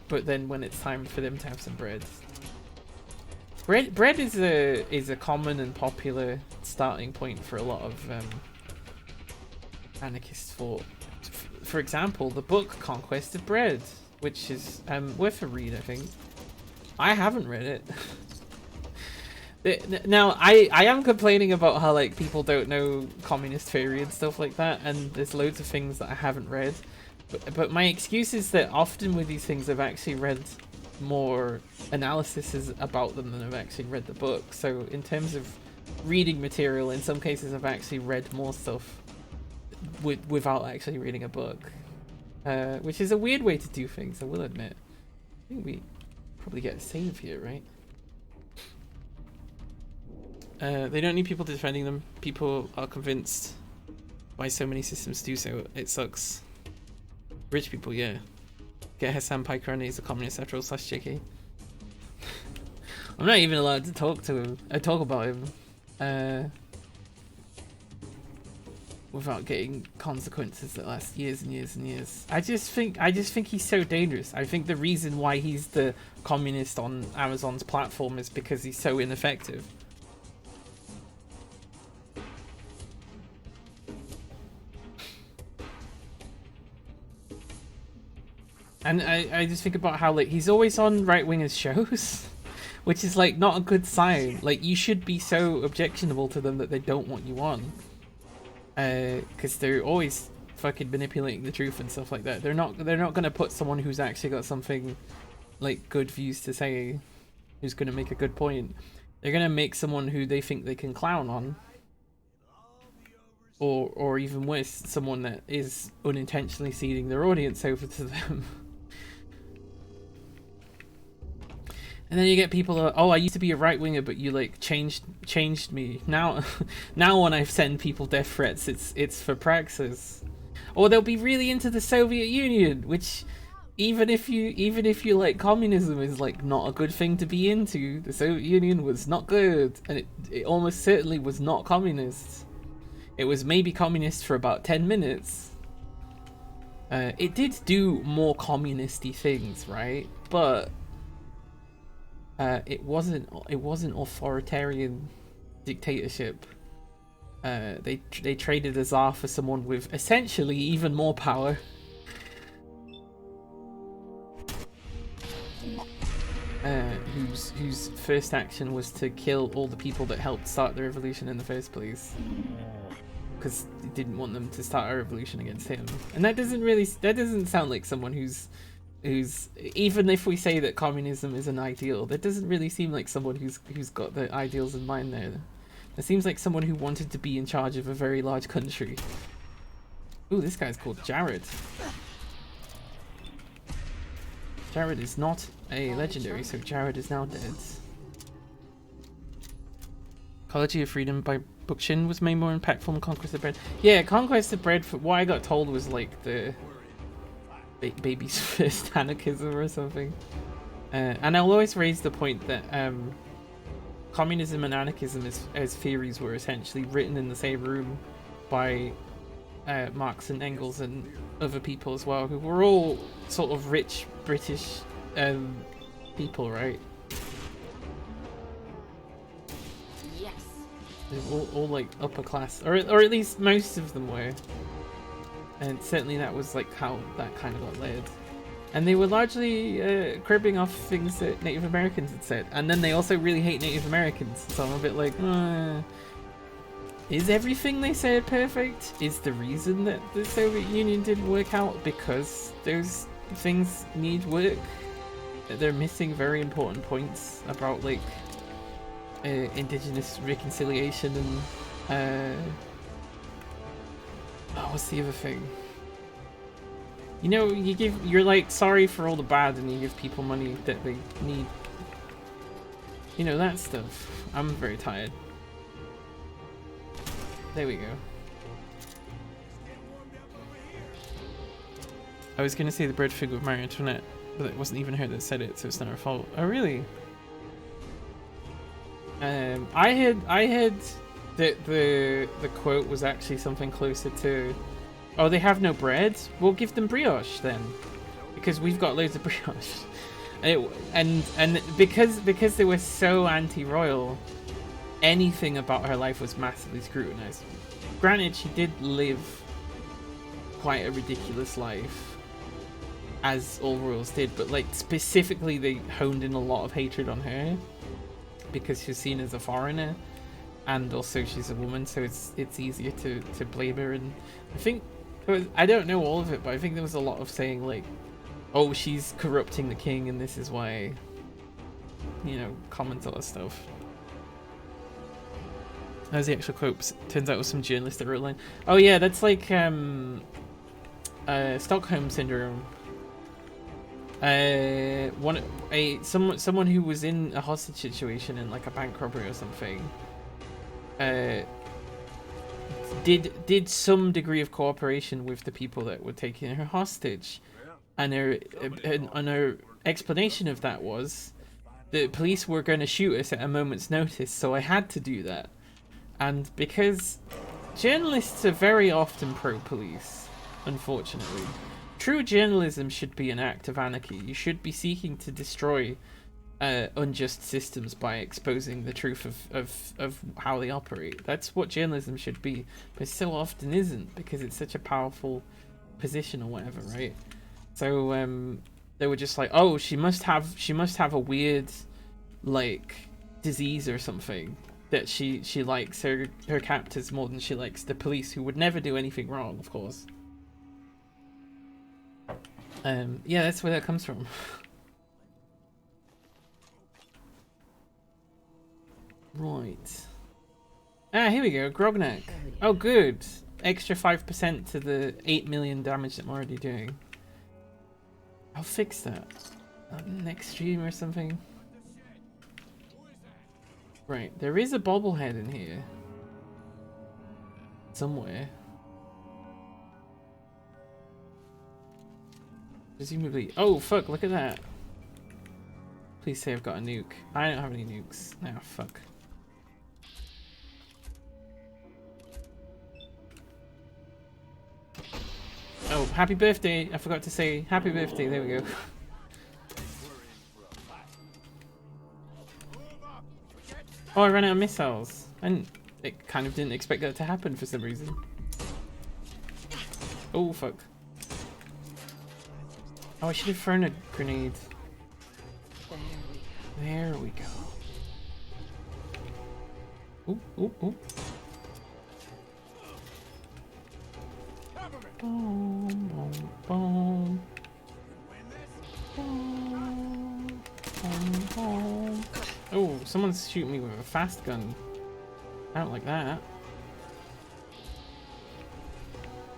But then when it's time for them to have some bread, bread is a common and popular starting point for a lot of anarchist thought. For example, the book Conquest of Bread, which is worth a read, I think. I haven't read it. Now, I am complaining about how like people don't know communist theory and stuff like that, and there's loads of things that I haven't read. But my excuse is that often with these things I've actually read more analysis about them than I've actually read the book. So in terms of reading material, in some cases I've actually read more stuff without actually reading a book. Which is a weird way to do things, I will admit. I think we probably get a save here, right? They don't need people defending them. People are convinced by so many systems do so. It sucks. Rich people, yeah. Get Hassan Paikrani as a communist after all / JK. I'm not even allowed to talk to him. I talk about him. Without getting consequences that last years and years and years. I just think he's so dangerous. I think the reason why he's the communist on Amazon's platform is because he's so ineffective. And I just think about how like he's always on right-wingers shows, which is like not a good sign. Like you should be so objectionable to them that they don't want you on. Because they're always fucking manipulating the truth and stuff like that. They're not gonna put someone who's actually got something like good views to say, who's gonna make a good point. They're gonna make someone who they think they can clown on, or even worse, someone that is unintentionally ceding their audience over to them. And then you get people who are, oh, I used to be a right winger, but you like changed me. Now when I send people death threats, it's for praxis. Or they'll be really into the Soviet Union, which even if you like communism is like not a good thing to be into. The Soviet Union was not good, and it almost certainly was not communist. It was maybe communist for about 10 minutes. It did do more communist-y things, right? But it wasn't authoritarian dictatorship. They traded the Tsar for someone with essentially even more power. Whose first action was to kill all the people that helped start the revolution in the first place, because he didn't want them to start a revolution against him. And that doesn't sound like someone who's even if we say that communism is an ideal, that doesn't really seem like someone who's got the ideals in mind there. It seems like someone who wanted to be in charge of a very large country. Ooh, this guy's called Jared. Jared is not a legendary, so Jared is now dead. Ecology of Freedom by Bookchin was made more impactful than Conquest of Bread. Yeah, Conquest of Bread, for what I got told, was like the baby's first anarchism or something. And I'll always raise the point that communism and anarchism as theories were essentially written in the same room by Marx and Engels and other people as well, who were all sort of rich British people, right? Yes. They were all like upper class, or at least most of them were. And certainly that was like how that kind of got led. And they were largely cribbing off things that Native Americans had said. And then they also really hate Native Americans. So I'm a bit like, is everything they said perfect? Is the reason that the Soviet Union didn't work out because those things need work? They're missing very important points about like indigenous reconciliation and what's the other thing? You know, you're like sorry for all the bad and you give people money that they need. You know, that stuff. I'm very tired. There we go. I was gonna say the bread fig with Marie Antoinette, but it wasn't even her that said it, so it's not her fault. Oh really? I had the quote was actually something closer to, oh, they have no bread? We'll give them brioche then, because we've got loads of brioche. And because they were so anti-royal, anything about her life was massively scrutinized. Granted, she did live quite a ridiculous life, as all royals did, but like specifically they honed in a lot of hatred on her because she's seen as a foreigner, and also she's a woman, so it's easier to blame her. And I think, I don't know all of it, but I think there was a lot of saying like, oh, she's corrupting the king and this is why, you know, common sort of stuff. There's the actual quote. Turns out it was some journalist that wrote a line. Oh yeah, that's like Stockholm syndrome. Someone who was in a hostage situation in like a bank robbery or something did some degree of cooperation with the people that were taking her hostage, and her explanation of that was the police were going to shoot us at a moment's notice, so I had to do that. And because journalists are very often pro-police, unfortunately, true journalism should be an act of anarchy. You should be seeking to destroy unjust systems by exposing the truth of how they operate. That's what journalism should be, but so often isn't, because it's such a powerful position or whatever, right? So they were just like, oh, she must have a weird like disease or something, that she likes her captors more than she likes the police, who would never do anything wrong, of course. Yeah, that's where that comes from. Right. Ah, here we go. Grognak. Oh, good. Extra 5% to the 8 million damage that I'm already doing. I'll fix that. Next stream or something. Right, there is a bobblehead in here. Somewhere. Presumably. Oh, fuck, look at that. Please say I've got a nuke. I don't have any nukes. Nah, fuck. Oh, happy birthday. I forgot to say happy birthday. There we go. Oh, I ran out of missiles. And it kind of didn't expect that to happen for some reason. Oh, fuck. Oh, I should have thrown a grenade. There we go. Ooh, ooh, ooh. Boom, boom, boom. Boom, boom, boom. Oh, someone's shooting me with a fast gun. I don't like that.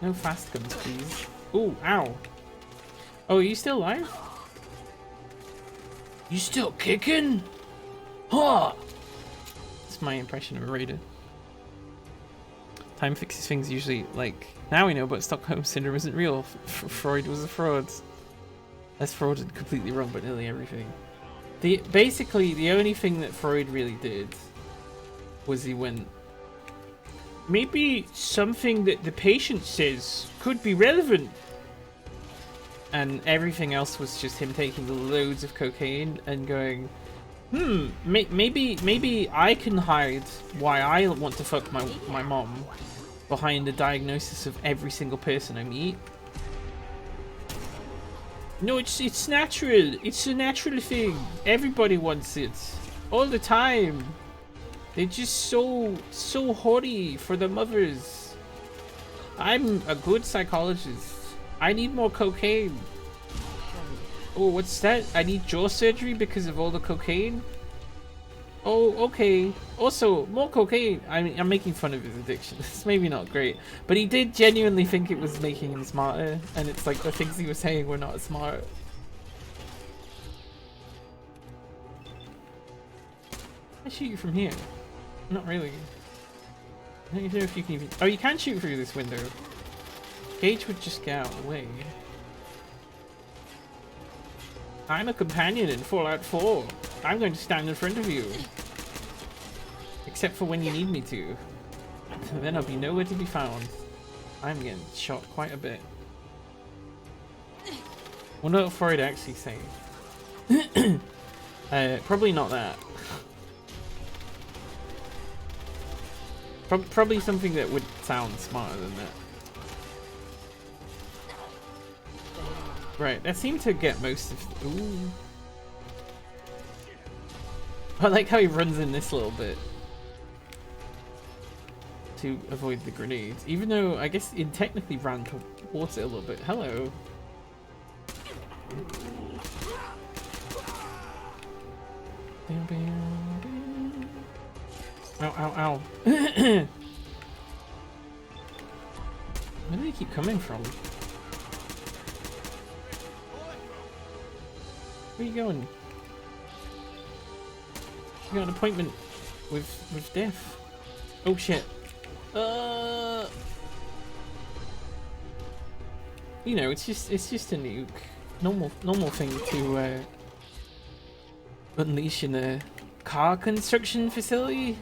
No fast guns, please. Ooh, ow. Oh, are you still alive? You still kicking? Huh! That's my impression of a raider. Time fixes things usually, like, now we know, but Stockholm Syndrome isn't real. Freud was a fraud. That's Freud completely wrong, but nearly everything. Basically, the only thing that Freud really did was he went, maybe something that the patient says could be relevant. And everything else was just him taking loads of cocaine and going, maybe I can hide why I want to fuck my mom behind the diagnosis of every single person I meet. No, it's natural. It's a natural thing. Everybody wants it all the time. They're just so horny for the mothers. I'm a good psychologist. I need more cocaine. Oh, what's that? I need jaw surgery because of all the cocaine? Oh, okay. Also, more cocaine. I mean, I'm making fun of his addiction. It's maybe not great. But he did genuinely think it was making him smarter. And it's like the things he was saying were not smart. I shoot you from here. Not really. I don't know if you can even... Oh, you can shoot through this window. Gage would just get out of the way. I'm a companion in Fallout 4. I'm going to stand in front of you. Except for when you need me to. Then I'll be nowhere to be found. I'm getting shot quite a bit. Wonder what Freud actually say. Probably not that. Probably something that would sound smarter than that. Right, that seemed to get most of... Ooh. I like how he runs in this little bit. To avoid the grenades. Even though, I guess it technically ran towards it a little bit. Hello. Ow, ow, ow. Where do they keep coming from? Where are you going? You got an appointment with death. Oh shit. You know, it's just a nuke. Normal thing to unleash in a car construction facility,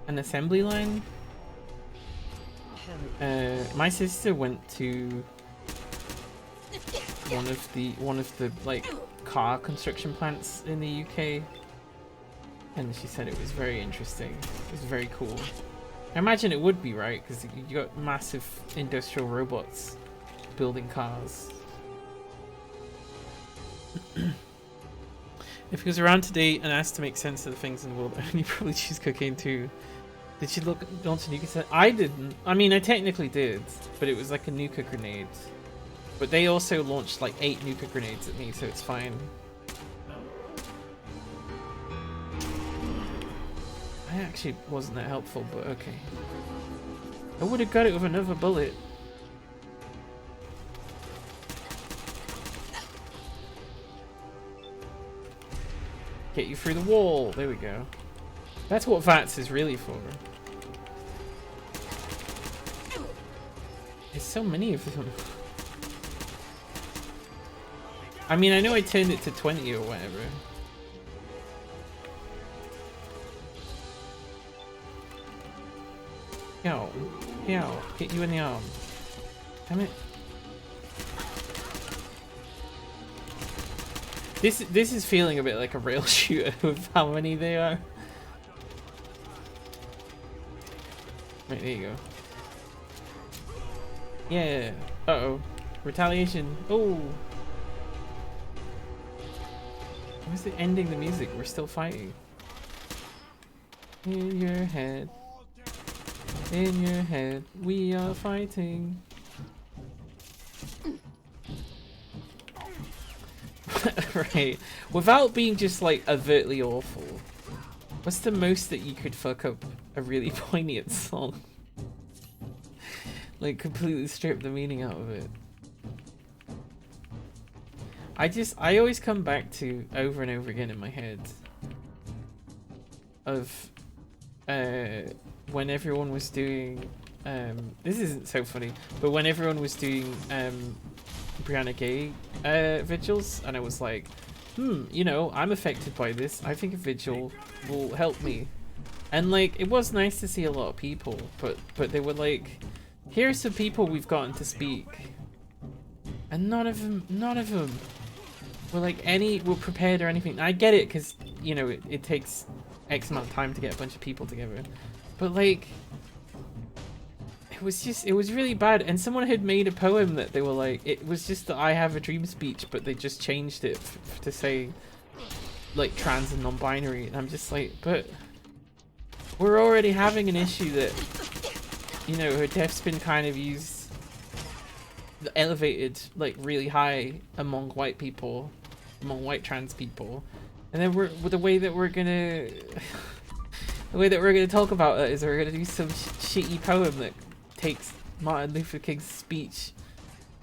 an assembly line. My sister went to one of the like car construction plants in the UK, and she said it was very interesting. It was very cool. I imagine it would be, right? Because you got massive industrial robots building cars. If he was around today and asked to make sense of the things in the world, he'd probably choose cocaine too. Did she look launch a nuke? I didn't. I mean, I technically did, but it was like a nuka grenade. But they also launched like 8 nuka grenades at me, so it's fine. I actually wasn't that helpful, but okay. I would have got it with another bullet. Get you through the wall. There we go. That's what VATS is really for. There's so many of them. I mean, I know I turned it to 20 or whatever. Yo, get you in the arm. Damn it. This is feeling a bit like a rail shooter with how many they are. Right, there you go. Yeah. Uh-oh. Retaliation. Oh. Why is it ending the music? We're still fighting. In your head. In your head. We are fighting. Right. Without being just like overtly awful. What's the most that you could fuck up a really poignant song? Like completely strip the meaning out of it. I always come back to over and over again in my head of when everyone was doing this isn't so funny, but when everyone was doing Brianna Gay vigils, and I was like, you know, I'm affected by this. I think a vigil will help me. And like, it was nice to see a lot of people, but they were like, here's some people we've gotten to speak, and none of them were like were prepared or anything. I get it, because you know it takes X amount of time to get a bunch of people together, but like, it was really bad. And someone had made a poem that they were like, it was just the I have a dream speech, but they just changed it to say like trans and non-binary, and I'm just like, but we're already having an issue that, you know, her death's been kind of used, elevated like really high among white people, among white trans people, and then the way that we're gonna talk about it is we're gonna do some shitty poem that takes Martin Luther King's speech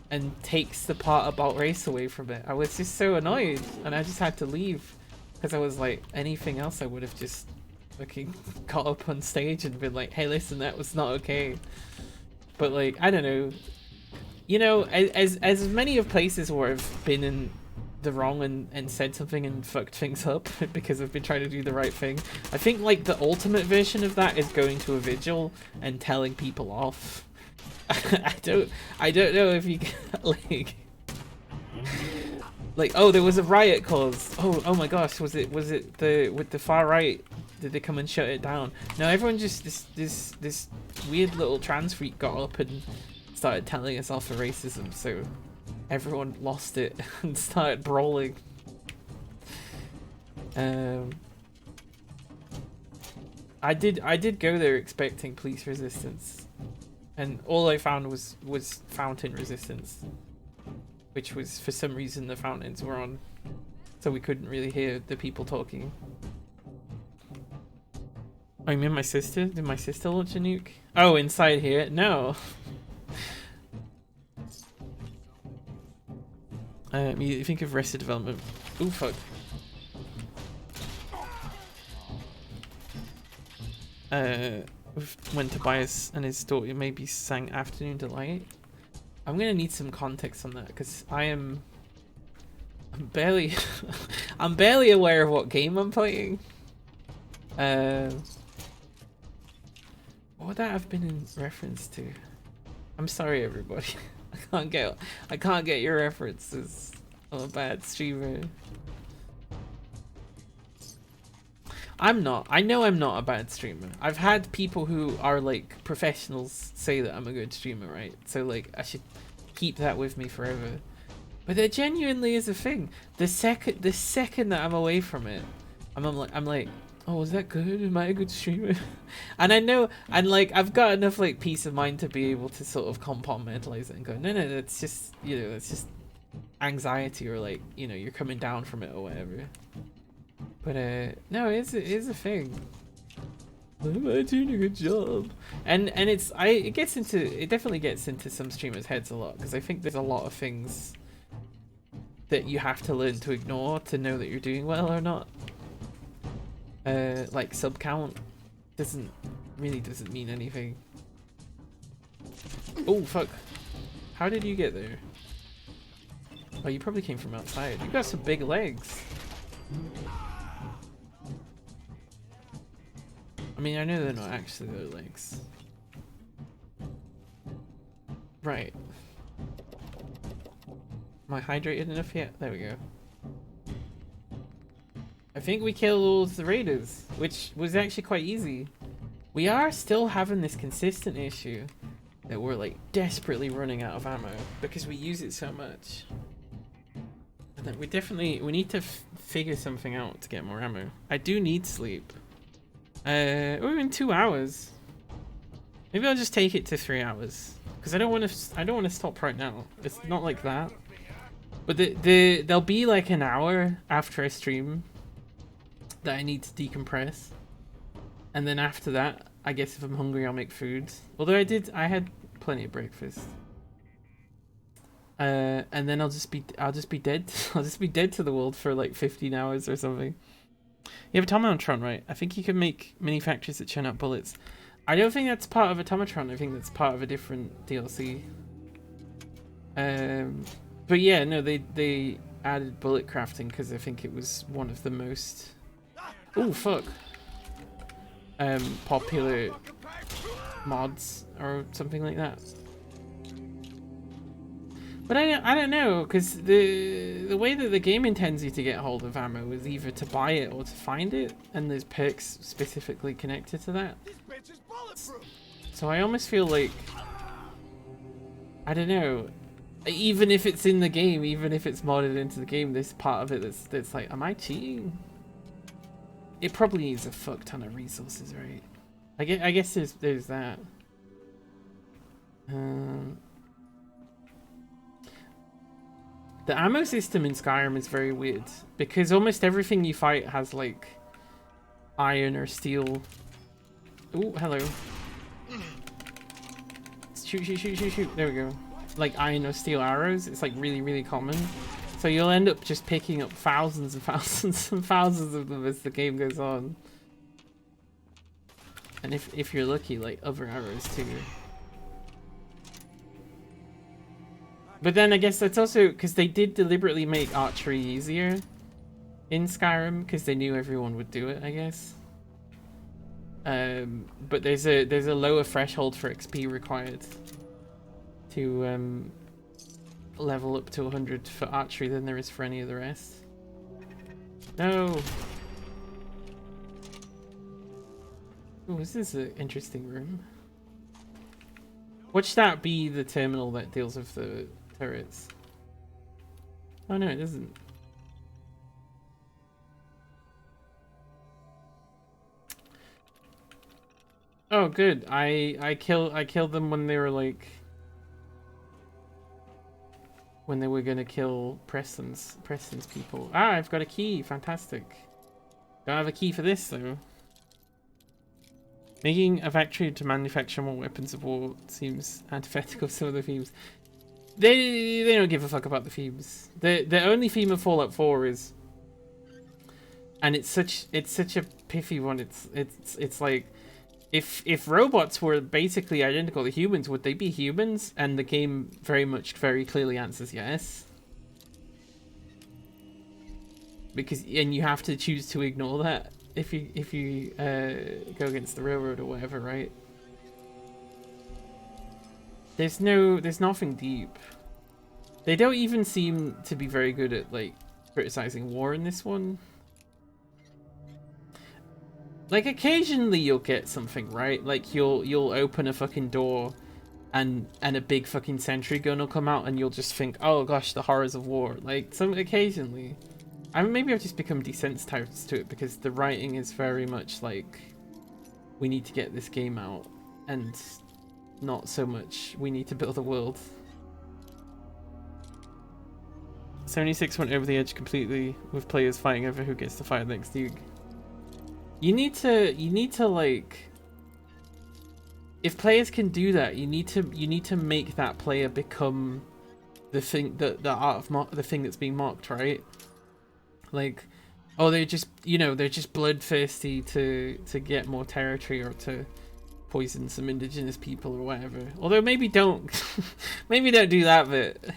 and takes the part about race away from it. I was just so annoyed, and I just had to leave, because I was like, anything else I would have just fucking got up on stage and been like, hey listen, that was not okay. But like, I don't know, you know, as many of places where I've been in the wrong and said something and fucked things up because I've been trying to do the right thing. I think like the ultimate version of that is going to a vigil and telling people off. I don't know if you like oh, there was a riot cause. Oh my gosh, was it with the far right? Did they come and shut it down? No, everyone just this weird little trans freak got up and started telling us off for racism, so everyone lost it and started brawling. I did go there expecting police resistance, and all I found was fountain resistance, which was for some reason the fountains were on, so we couldn't really hear the people talking. Oh, you mean my sister? Did my sister launch a nuke? Oh, inside here? No. You think of Arrested Development. Ooh, fuck. When Tobias and his daughter maybe sang Afternoon Delight. I'm gonna need some context on that because I'm barely I'm barely aware of what game I'm playing. What would that have been in reference to? I'm sorry, everybody. I can't get your references. I'm a bad streamer. I'm not. I know I'm not a bad streamer. I've had people who are like professionals say that I'm a good streamer, right? So like I should keep that with me forever. But there genuinely is a thing. The second that I'm away from it, I'm like, oh, was that good? Am I a good streamer? And I know, and like I've got enough like peace of mind to be able to sort of compartmentalize it and go, no, that's just, you know, it's just anxiety, or like, you know, you're coming down from it or whatever. But no, it is a thing. Am I doing a good job? And it definitely gets into some streamers' heads a lot, because I think there's a lot of things that you have to learn to ignore to know that you're doing well or not. Like sub count doesn't mean anything. Oh fuck! How did you get there? Oh, you probably came from outside. You got some big legs. I mean, I know they're not actually their legs. Right. Am I hydrated enough yet? There we go. I think we killed all the raiders, which was actually quite easy. We are still having this consistent issue that we're like desperately running out of ammo because we use it so much. And that we need to figure something out to get more ammo. I do need sleep. We're in 2 hours. Maybe I'll just take it to 3 hours because I don't want to stop right now. It's not like that. But there'll be like an hour after I stream that I need to decompress, and then after that, I guess if I'm hungry, I'll make food. Although I had plenty of breakfast. And then I'll just be dead. I'll just be dead to the world for like 15 hours or something. You have Automatron, right? I think you can make mini factories that churn out bullets. I don't think that's part of Automatron. I think that's part of a different DLC. But yeah, no, they added bullet crafting because I think it was one of the most fuck popular mods or something like that. But I don't know, because the way that the game intends you to get hold of ammo is either to buy it or to find it, and there's perks specifically connected to that. So I almost feel like, I don't know, even if it's in the game, even if it's modded into the game, there's part of it that's like, am I cheating? It probably needs a fuck ton of resources, right? I guess there's that. The ammo system in Skyrim is very weird because almost everything you fight has like iron or steel. Oh, hello. Shoot. There we go. Like iron or steel arrows. It's like really, really common. So you'll end up just picking up thousands and thousands and thousands of them as the game goes on. And if you're lucky, like other arrows too. But then I guess that's also because they did deliberately make archery easier in Skyrim because they knew everyone would do it, I guess. But there's a lower threshold for XP required to level up to 100 for archery than there is for any of the rest. No. Oh, this is an interesting room. Watch that be the terminal that deals with the turrets. Oh no, it doesn't. Oh good. I killed them when they were like when they were gonna kill Preston's people. Ah, I've got a key. Fantastic. Don't have a key for this though. Making a factory to manufacture more weapons of war seems antithetical to some of the themes. They don't give a fuck about the themes. The only theme of Fallout 4 is, and it's such a piffy one. It's like if robots were basically identical to humans, would they be humans? And the game very clearly answers yes. Because you have to choose to ignore that if you go against the railroad or whatever, right? There's nothing deep. They don't even seem to be very good at like criticizing war in this one. Like occasionally you'll get something, right? Like you'll open a fucking door and a big fucking sentry gun will come out and you'll just think, oh gosh, the horrors of war. Like occasionally. I mean, maybe I've just become desensitized to it because the writing is very much like, we need to get this game out, and not so much, we need to build a world. 76 went over the edge completely with players fighting over who gets to fire the next nuke. You need to like, if players can do that, you need to make that player become the thing, the art of the thing that's being mocked, right? Like, oh, they're just bloodthirsty to get more territory or to poison some indigenous people or whatever. Although maybe don't do that bit.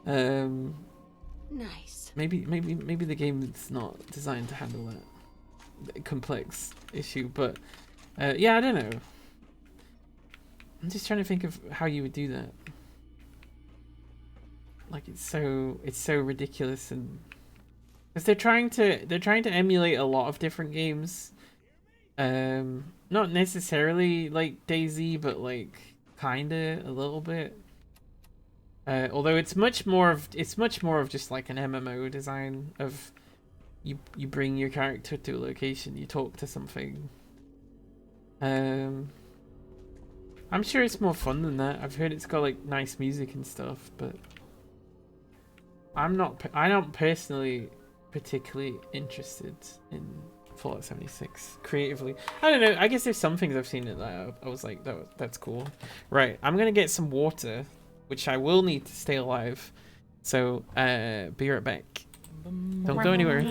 Nice. Maybe the game's not designed to handle that complex issue, but yeah, I don't know. I'm just trying to think of how you would do that. Like it's so ridiculous, and because they're trying to emulate a lot of different games, not necessarily like DayZ, but like kinda a little bit. Although it's much more of just like an MMO design of you bring your character to a location, you talk to something. I'm sure it's more fun than that. I've heard it's got like nice music and stuff, but I'm not personally particularly interested in Fallout 76 creatively. I don't know. I guess there's some things I've seen that I was like, that's cool. Right, I'm gonna get some water, which I will need to stay alive. So, be right back. Don't go anywhere.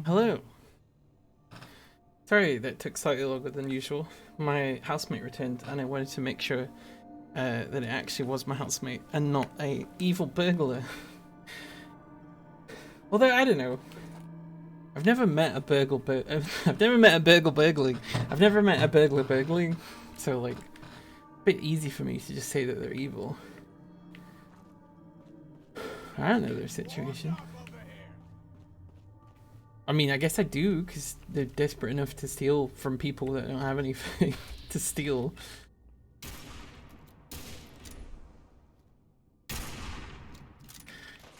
Hello. Sorry that took slightly longer than usual. My housemate returned and I wanted to make sure that it actually was my housemate and not a evil burglar. Although I don't know. I've never met a burglar burgling. I've never met a burglar burgling. So like a bit easy for me to just say that they're evil. I don't know their situation. I mean, I guess I do, because they're desperate enough to steal from people that don't have anything to steal.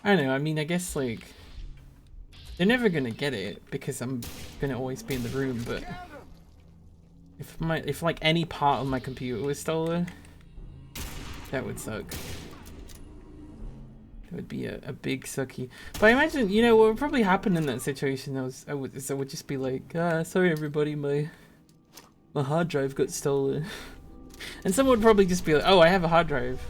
I don't know, I mean, I guess, like, they're never gonna get it, because I'm gonna always be in the room, but if like, any part of my computer was stolen, that would suck. It would be a big sucky. But I imagine, you know, what would probably happen in that situation I would just be like, sorry everybody, my hard drive got stolen. And someone would probably just be like, oh, I have a hard drive.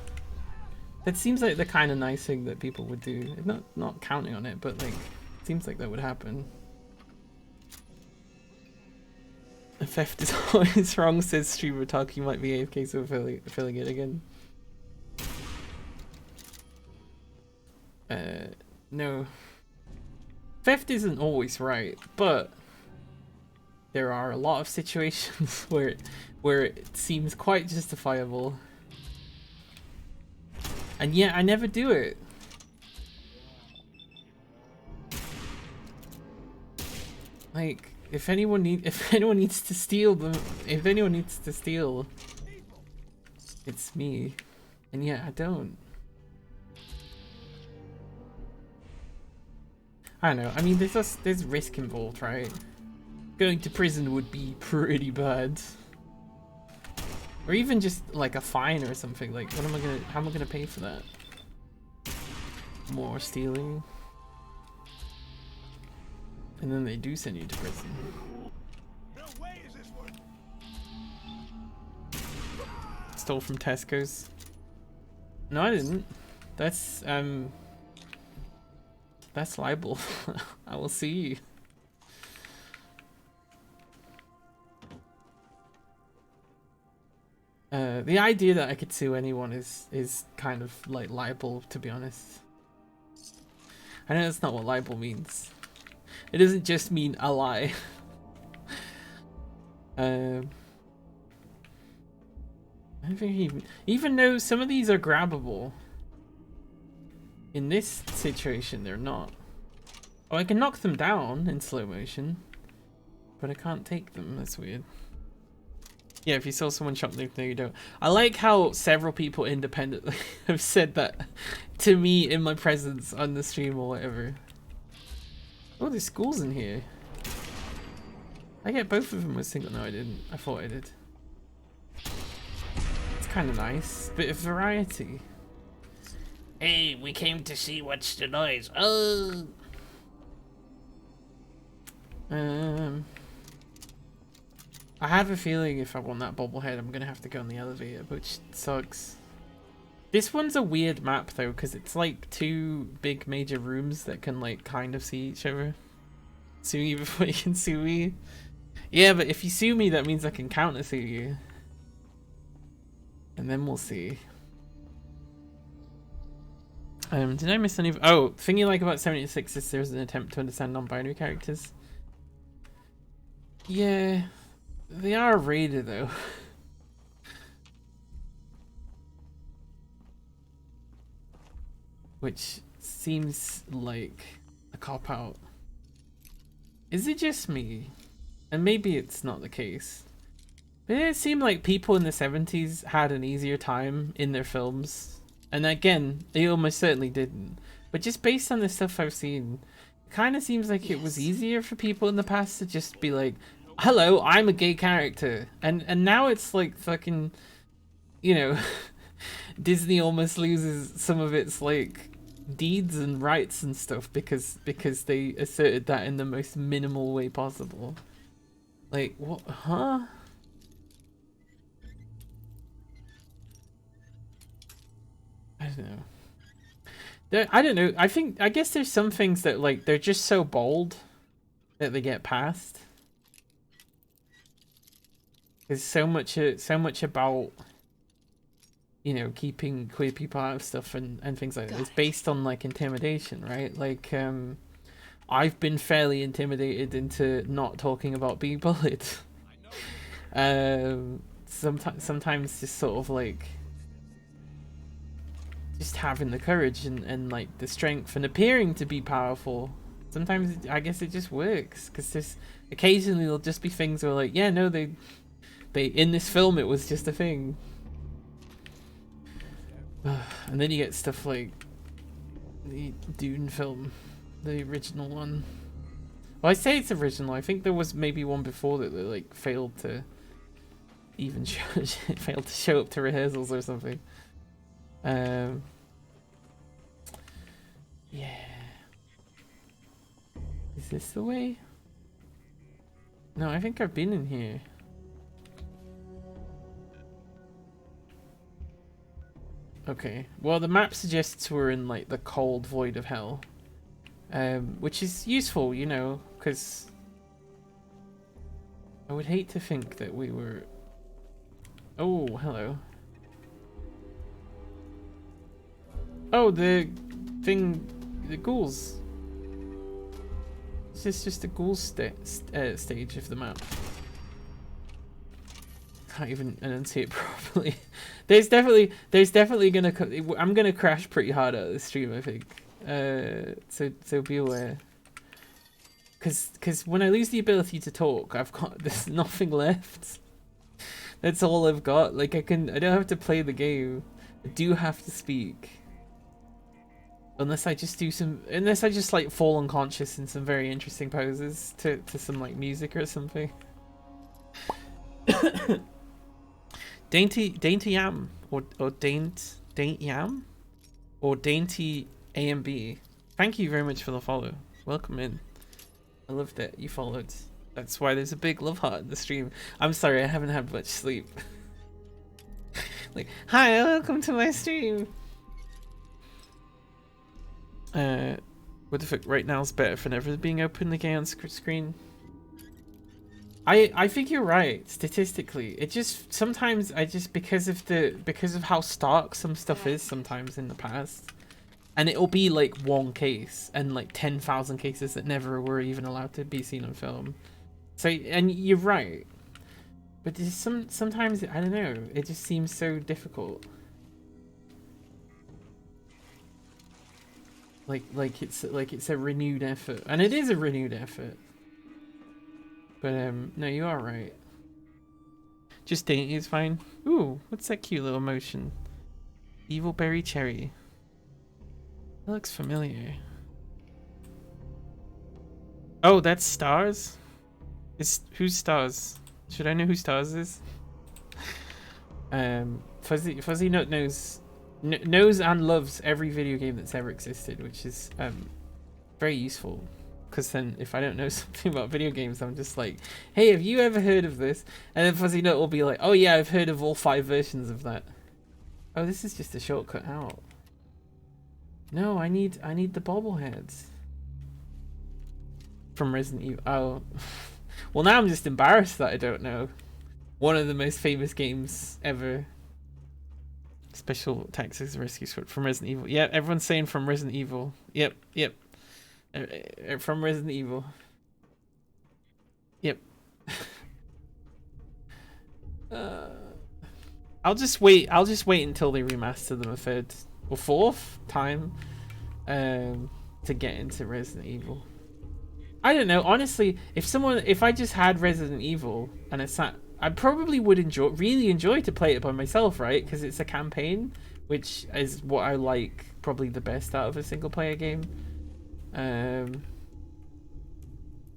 That seems like the kind of nice thing that people would do. Not counting on it, but like, it seems like that would happen. A theft is always wrong, says Streamer Talk. You might be AFK, so filling it again. No. Theft isn't always right, but there are a lot of situations where it seems quite justifiable. And yet I never do it. Like, if anyone needs to steal, it's me. And yet I don't. I don't know, I mean, there's risk involved, right? Going to prison would be pretty bad. Or even just like a fine or something, like how am I gonna pay for that? More stealing. And then they do send you to prison. Stole from Tesco's. No, I didn't. That's libel. I will see you. The idea that I could sue anyone is kind of like libel, to be honest. I know that's not what libel means. It doesn't just mean a lie. I don't think even though some of these are grabbable, in this situation they're not. Oh, I can knock them down in slow motion, but I can't take them. That's weird. Yeah, if you saw someone shoplifting, no, you don't. I like how several people independently have said that to me in my presence on the stream or whatever. Oh, there's schools in here. I get both of them with single. No, I didn't. I thought I did. It's kind of nice. Bit of variety. Hey, we came to see what's the noise. Oh. I have a feeling if I want that bobblehead, I'm gonna have to go on the elevator, which sucks. This one's a weird map though, because it's like two big major rooms that can like kind of see each other. Sue you before you can sue me. Yeah, but if you sue me, that means I can counter sue you. And then we'll see. Did I miss any? Oh, thing you like about 76 is there's an attempt to understand non-binary characters. Yeah, they are rated though. which seems like a cop-out. Is it just me? And maybe it's not the case. But it seemed like people in the 70s had an easier time in their films. And again, they almost certainly didn't. But just based on the stuff I've seen, it kind of seems like it was easier for people in the past to just be like, hello, I'm a gay character. And now it's like fucking, you know, Disney almost loses some of its like deeds and rights and stuff because they asserted that in the most minimal way possible. Like, what? Huh? I don't know. I don't know. I guess there's some things that like they're just so bold that they get past. There's so much about, you know, keeping queer people out of stuff and things like that. It's based on like intimidation, right? Like I've been fairly intimidated into not talking about being bullied. Sometimes just sort of like just having the courage and like the strength and appearing to be powerful. Sometimes I guess it just works because there's occasionally there'll just be things where like, yeah, no, they in this film it was just a thing. And then you get stuff like the Dune film, the original one. Well, I say it's original. I think there was maybe one before that like failed to even failed to show up to rehearsals or something. Yeah. Is this the way? No, I think I've been in here. Okay. Well, the map suggests we're in like the cold void of hell, which is useful, you know, because I would hate to think that we were. Oh, hello. Oh, the thing, the ghouls. Is this just a ghoul stage of the map? Can't even enunciate properly. There's definitely gonna. I'm gonna crash pretty hard out of the stream, I think. So be aware. Cause when I lose the ability to talk, there's nothing left. That's all I've got. Like I don't have to play the game. I do have to speak. Unless I just like fall unconscious in some very interesting poses to some like music or something. Dainty Yam or Daint Yam or Dainty AMB. Thank you very much for the follow. Welcome in. I love that you followed. That's why there's a big love heart in the stream. I'm sorry, I haven't had much sleep. Like, hi, welcome to my stream. What the fuck? Right now is better for never being openly gay on screen. I think you're right. Statistically, it just sometimes because of how stark some stuff is sometimes in the past, and it'll be like one case and like 10,000 cases that never were even allowed to be seen on film. So, and you're right, but there's sometimes I don't know. It just seems so difficult. Like it's a renewed effort, and it is a renewed effort. But no, you are right. Just dainty is fine. Ooh, what's that cute little motion? Evil berry cherry. That looks familiar. Oh, that's Stars? Who's Stars? Should I know who Stars is? Fuzzy Nut knows and loves every video game that's ever existed, which is very useful. Because then if I don't know something about video games, I'm just like, hey, have you ever heard of this? And then Fuzzy Nut will be like, oh yeah, I've heard of all 5 versions of that. Oh, this is just a shortcut out. No, I need the bobbleheads from Resident Evil. Oh, well, now I'm just embarrassed that I don't know one of the most famous games ever. Special Tactics Rescue Squad from Resident Evil. Yeah, everyone's saying from Resident Evil. Yep. From Resident Evil. Yep. I'll just wait until they remaster them a 3rd or 4th time. to get into Resident Evil. I don't know, honestly, if I just had Resident Evil and I probably would really enjoy to play it by myself, right? Because it's a campaign, which is what I like probably the best out of a single player game.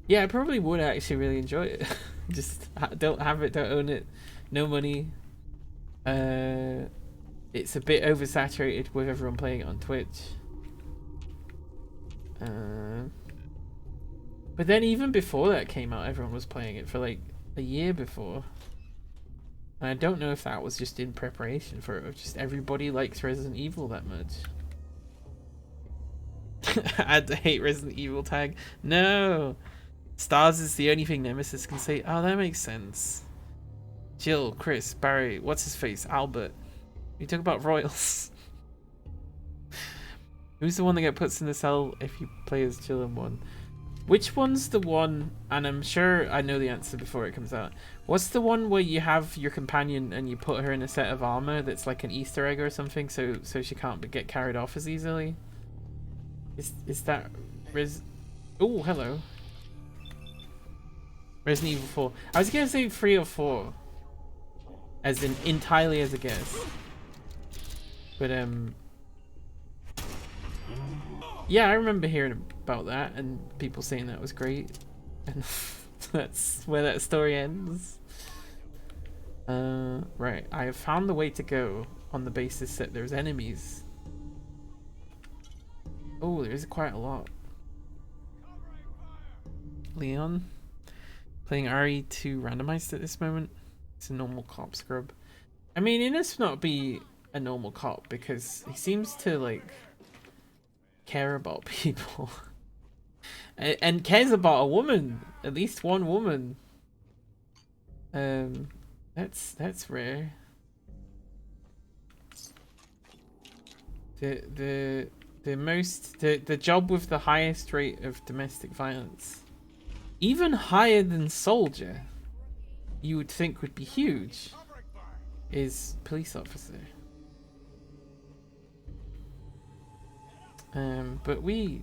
Yeah, I probably would actually really enjoy it. Just don't have it, don't own it, no money. It's a bit oversaturated with everyone playing it on Twitch. But then even before that came out, everyone was playing it for like a year before. And I don't know if that was just in preparation for it, or just everybody likes Resident Evil that much. Add the hate Resident Evil tag. No! Stars is the only thing Nemesis can say. Oh, that makes sense. Jill, Chris, Barry, what's his face? Albert. We talk about royals. Who's the one that gets put in the cell if you play as Jill in one? Which one's the one, and I'm sure I know the answer before it comes out. What's the one where you have your companion and you put her in a set of armor that's like an Easter egg or something, so she can't get carried off as easily? Is that Oh, hello. Resident Evil 4. I was gonna say 3 or 4. As in entirely as a guess. But yeah, I remember hearing about that and people saying that was great. And that's where that story ends. Right, I have found the way to go on the basis that there's enemies. Oh, there's quite a lot. Leon playing RE2 randomized at this moment. It's a normal cop scrub. I mean, he must not be a normal cop because he seems to like care about people and cares about a woman, at least one woman. That's rare. The job with the highest rate of domestic violence, even higher than soldier, you would think would be huge, is police officer. But we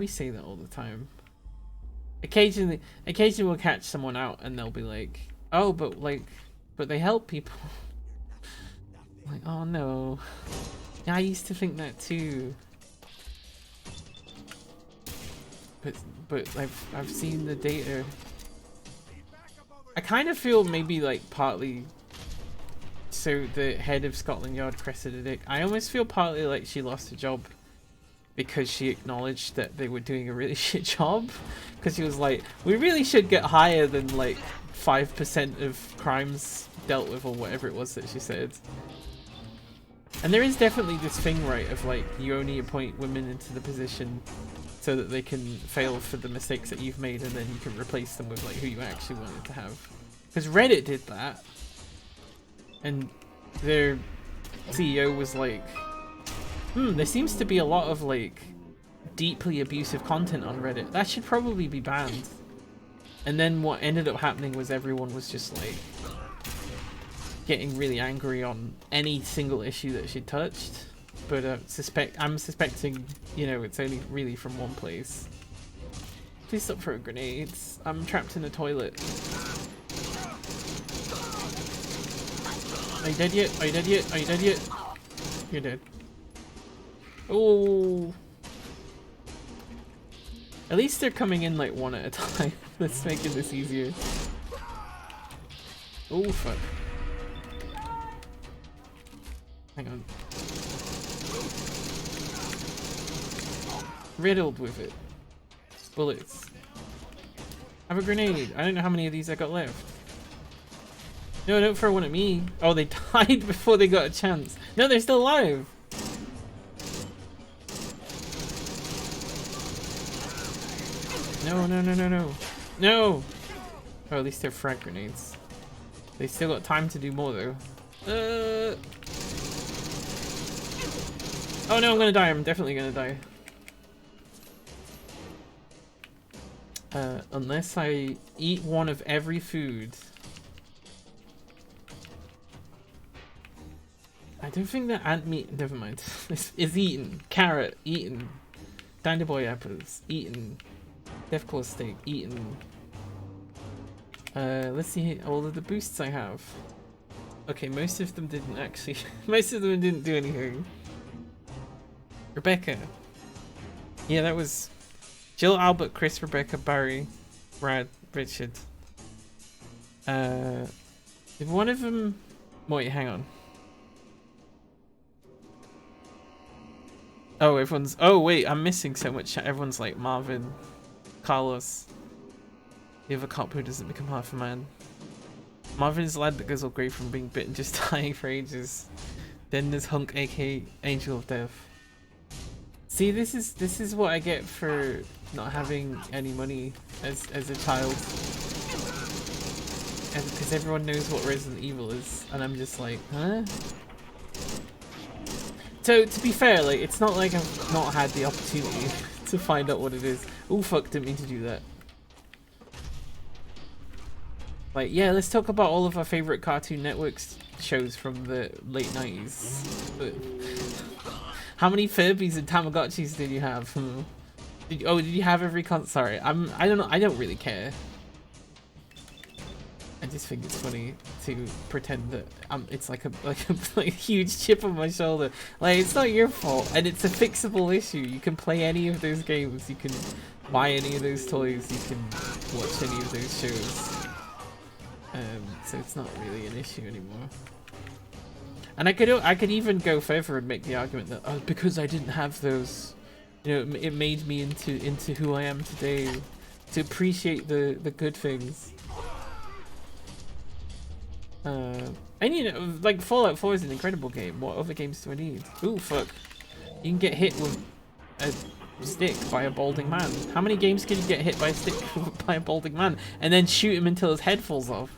say that all the time. Occasionally we'll catch someone out and they'll be like, oh, but they help people. Like, oh no. Yeah, I used to think that too. But I've seen the data. I kind of feel maybe like partly, so the head of Scotland Yard, Cressida Dick, I almost feel partly like she lost her job because she acknowledged that they were doing a really shit job. Because she was like, we really should get higher than like 5% of crimes dealt with, or whatever it was that she said. And there is definitely this thing, right, of like, you only appoint women into the position so that they can fail for the mistakes that you've made, and then you can replace them with like who you actually wanted to have. Because Reddit did that, and their CEO was like, there seems to be a lot of like deeply abusive content on Reddit. That should probably be banned. And then what ended up happening was everyone was just like getting really angry on any single issue that she touched. But I'm suspecting, you know, it's only really from one place. Please stop throwing grenades. I'm trapped in a toilet. Are you dead yet? Are you dead yet? Are you dead yet? You're dead. Oh. At least they're coming in like one at a time. That's making this easier. Oh fuck. Hang on. Riddled with it. Bullets. I have a grenade. I don't know how many of these I got left. No, don't throw one at me. Oh, they died before they got a chance. No, they're still alive. No, no, no, no, no. No! Oh, at least they're frag grenades. They still got time to do more, though. Oh no, I'm gonna die. I'm definitely gonna die. Unless I eat one of every food. I don't think that ant meat, never mind, is eaten. Carrot, eaten. Dandy Boy apples, eaten. Deathclaw steak, eaten. Let's see all of the boosts I have. Okay, most of them didn't actually. Most of them didn't do anything. Rebecca. Yeah, that was Jill, Albert, Chris, Rebecca, Barry, Brad, Richard. Did one of them? Wait, hang on. Oh, everyone's. Oh, wait, I'm missing so much. Everyone's like Marvin, Carlos. The other cop who doesn't become half a man. Marvin is the lad that goes all grey from being bitten, just dying for ages. Then there's Hunk, aka Angel of Death. See, this is what I get for not having any money as a child. And because everyone knows what Resident Evil is, and I'm just like, huh? So to be fair, like it's not like I've not had the opportunity to find out what it is. Oh fuck, didn't mean to do that. Like, yeah, let's talk about all of our favorite Cartoon Network shows from the late 90s. But how many Furbies and Tamagotchis did you have? Did you have every sorry, I don't know. I don't really care. I just think it's funny to pretend that it's like a huge chip on my shoulder. Like, it's not your fault, and it's a fixable issue. You can play any of those games. You can buy any of those toys. You can watch any of those shows. So it's not really an issue anymore. And I could even go further and make the argument that because I didn't have those, you know, it made me into who I am today, to appreciate the good things. And you know, like Fallout 4 is an incredible game. What other games do I need? Ooh, fuck! You can get hit with a stick by a balding man. How many games can you get hit by a stick by a balding man and then shoot him until his head falls off?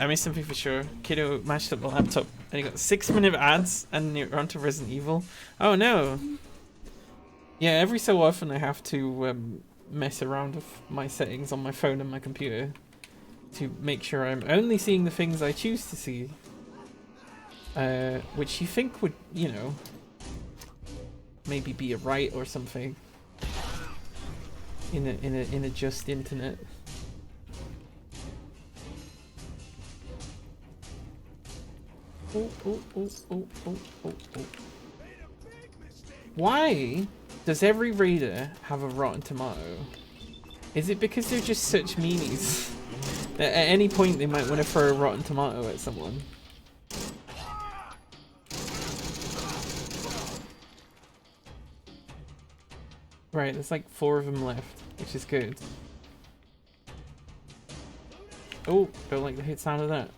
I missed something for sure. Kiddo mashed up the laptop and he got 6 minute ads and you're onto Resident Evil. Oh no! Yeah, every so often I have to mess around with my settings on my phone and my computer to make sure I'm only seeing the things I choose to see. Which you think would, you know, maybe be a right or something in a just internet. Why does every raider have a rotten tomato? Is it because they're just such meanies that at any point they might want to throw a rotten tomato at someone? Right, there's like 4 of them left, which is good. Oh, don't like the hit sound of that.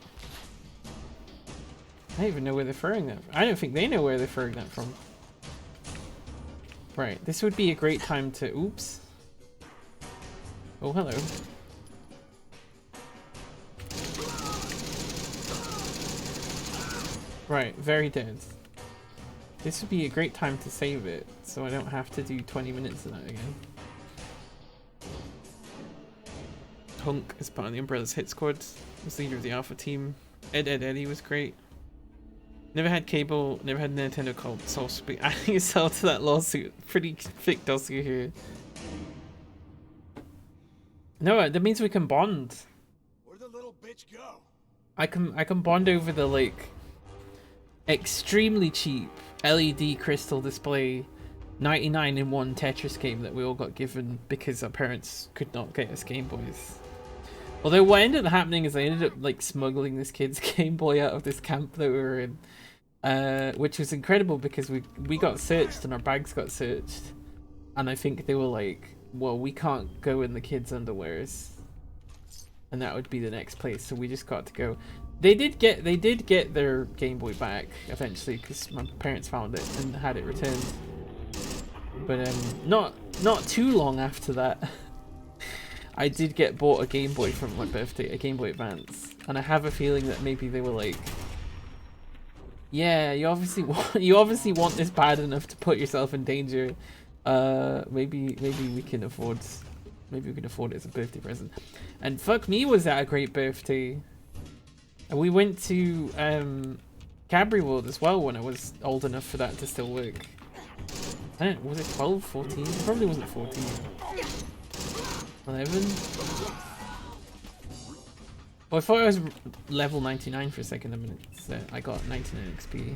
I don't even know where they're throwing that. I don't think they know where they're throwing that from. Right, this would be a great time to... Oops. Oh, hello. Right, very dead. This would be a great time to save it, so I don't have to do 20 minutes of that again. Hunk is part of the Umbrella's hit squad. Was leader of the Alpha team. Eddie was great. Never had cable, never had Nintendo console. Adding yourself to that lawsuit. Pretty thick dossier here. No, that means we can bond. Where'd the little bitch go? I can bond over the like extremely cheap LED crystal display 99-in-1 Tetris game that we all got given because our parents could not get us Game Boys. Although what ended up happening is I ended up like smuggling this kid's Game Boy out of this camp that we were in. Which was incredible because we got searched and our bags got searched, and I think they were like, well, we can't go in the kids' underwears, and that would be the next place, so we just got to go. They did get their Game Boy back eventually because my parents found it and had it returned, but not too long after that I did get bought a Game Boy for my birthday, a Game Boy Advance, and I have a feeling that maybe they were like, yeah, you obviously want this bad enough to put yourself in danger. Maybe we can afford maybe we can afford it as a birthday present. And fuck me, was that a great birthday. And we went to Cadbury World as well when I was old enough for that to still work. I don't know, was it 12, 14? It probably wasn't 14. 11? Well, I thought I was level 99 for a second. I mean, I got 99 XP.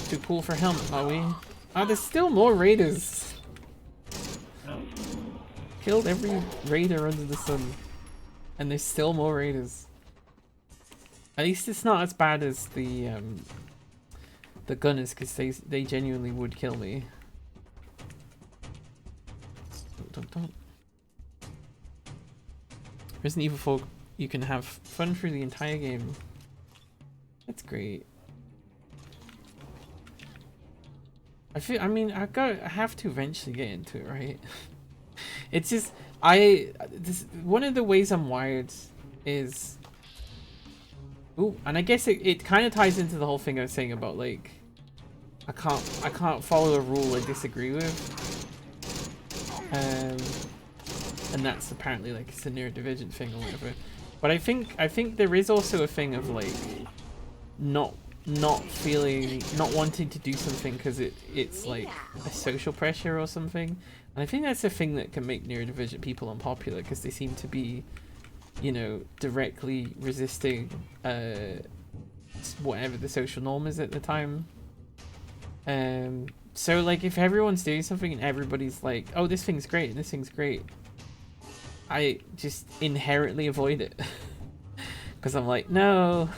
Too cool for helmet, are we? Ah, there's still more raiders. Killed every raider under the sun. And there's still more raiders. At least it's not as bad as the gunners, because they genuinely would kill me. Don't. Resident Evil 4, you can have fun through the entire game. That's great. I mean, I have to eventually get into it, right? It's just, one of the ways I'm wired is, ooh, and I guess it kind of ties into the whole thing I was saying about, like, I can't follow a rule I disagree with. And that's apparently, like, it's a neurodivergent thing or whatever. But I think there is also a thing of, like, not wanting to do something because it's like a social pressure or something. And I think that's a thing that can make neurodivergent people unpopular, because they seem to be, you know, directly resisting whatever the social norm is at the time. So, like, if everyone's doing something and everybody's like, oh, this thing's great and this thing's great, I just inherently avoid it. Because I'm like, no,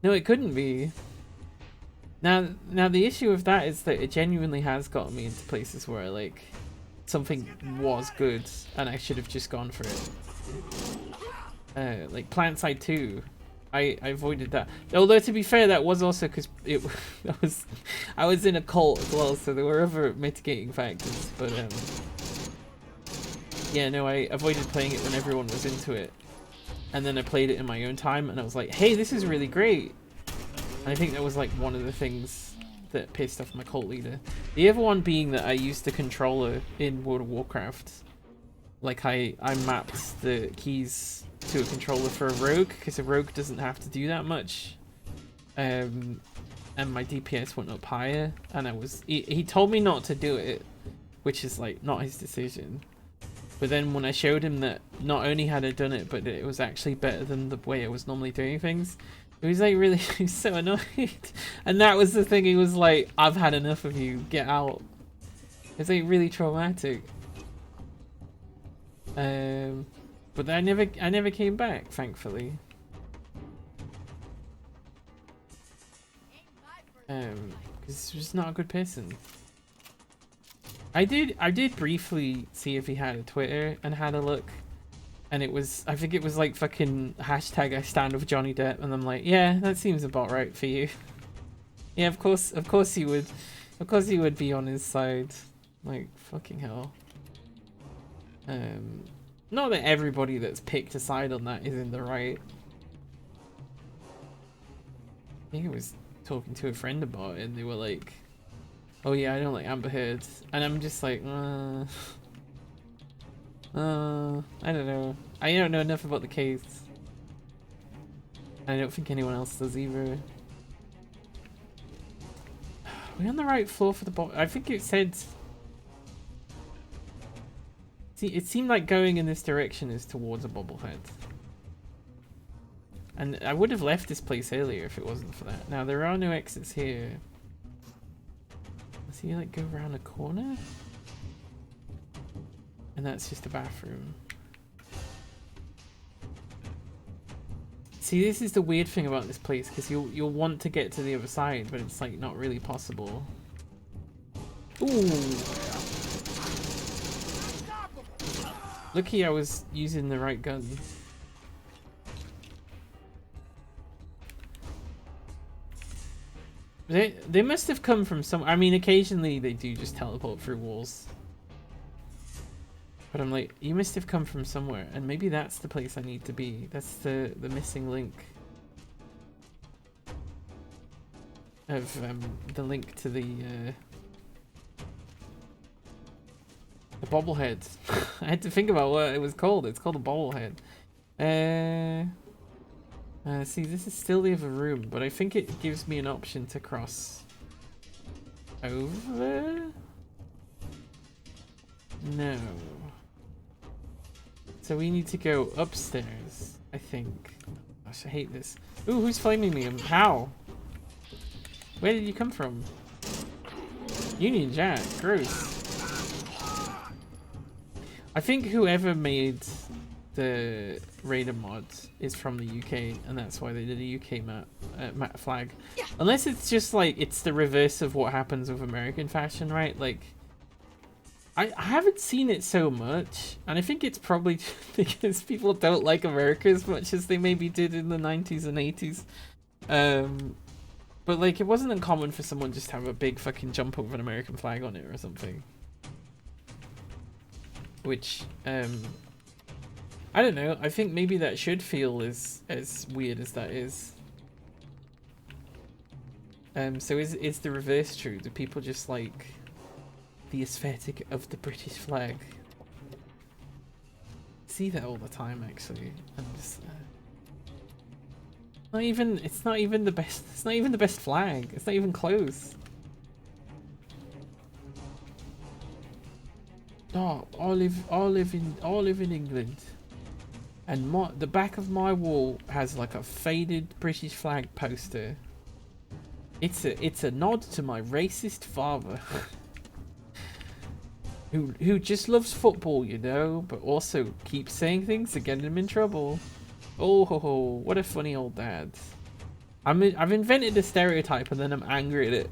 it couldn't be. Now the issue with that is that it genuinely has gotten me into places where, like, something was good and I should have just gone for it. Like PlanetSide 2, I avoided that. Although, to be fair, that was also because I was in a cult as well, so there were other mitigating factors. But yeah, no, I avoided playing it when everyone was into it, and then I played it in my own time, and I was like, hey, this is really great. And I think that was, like, one of the things that pissed off my cult leader. The other one being that I used the controller in World of Warcraft. Like, I mapped the keys to a controller for a rogue, because a rogue doesn't have to do that much. And my DPS went up higher, and he told me not to do it, which is, like, not his decision. But then when I showed him that not only had I done it, but it was actually better than the way I was normally doing things, he was, like, really, he was so annoyed. And that was the thing, he was like, I've had enough of you, get out. It's, like, really traumatic. But I never came back, thankfully. Because he was not a good person. I did briefly see if he had a Twitter and had a look, and it was, I think it was like fucking hashtag I stand with Johnny Depp, and I'm like, yeah, that seems about right for you. Yeah, of course he would be on his side. Like, fucking hell. Not that everybody that's picked a side on that is in the right. I think I was talking to a friend about it, and they were like, oh yeah, I don't like Amber Heard. And I'm just like, I don't know. I don't know enough about the case. I don't think anyone else does either. Are we on the right floor for the bot? I think it said... See, it seemed like going in this direction is towards a bobblehead. And I would have left this place earlier if it wasn't for that. Now, there are no exits here. Does he, like, go around a corner? And that's just a bathroom. See, this is the weird thing about this place, because you'll want to get to the other side, but it's, like, not really possible. Ooh! Lucky I was using the right gun. They must have come from some... I mean, occasionally they do just teleport through walls. But I'm like, you must have come from somewhere, and maybe that's the place I need to be. That's the missing link. Of the link to the The bobblehead. I had to think about what it was called. It's called a bobblehead. See, this is still the other room, but I think it gives me an option to cross over. No. So we need to go upstairs, I think. Gosh, I hate this. Ooh, who's flaming me? How? Where did you come from? Union Jack, gross. I think whoever made the Raider mod is from the UK, and that's why they did a UK map flag. Unless it's just like it's the reverse of what happens with American fashion, right? Like, I haven't seen it so much, and I think it's probably because people don't like America as much as they maybe did in the 90s and 80s. But like, it wasn't uncommon for someone just to have a big fucking jumper with an American flag on it or something. Which, I don't know. I think maybe that should feel as weird as that is. So is the reverse true? Do people just like the aesthetic of the British flag? I see that all the time, actually. I'm just it's not even the best. It's not even the best flag. It's not even close. Oh, I live in England, and the back of my wall has like a faded British flag poster. It's a nod to my racist father, who just loves football, you know, but also keeps saying things that get him in trouble. Oh ho ho! What a funny old dad. I've invented a stereotype and then I'm angry at it.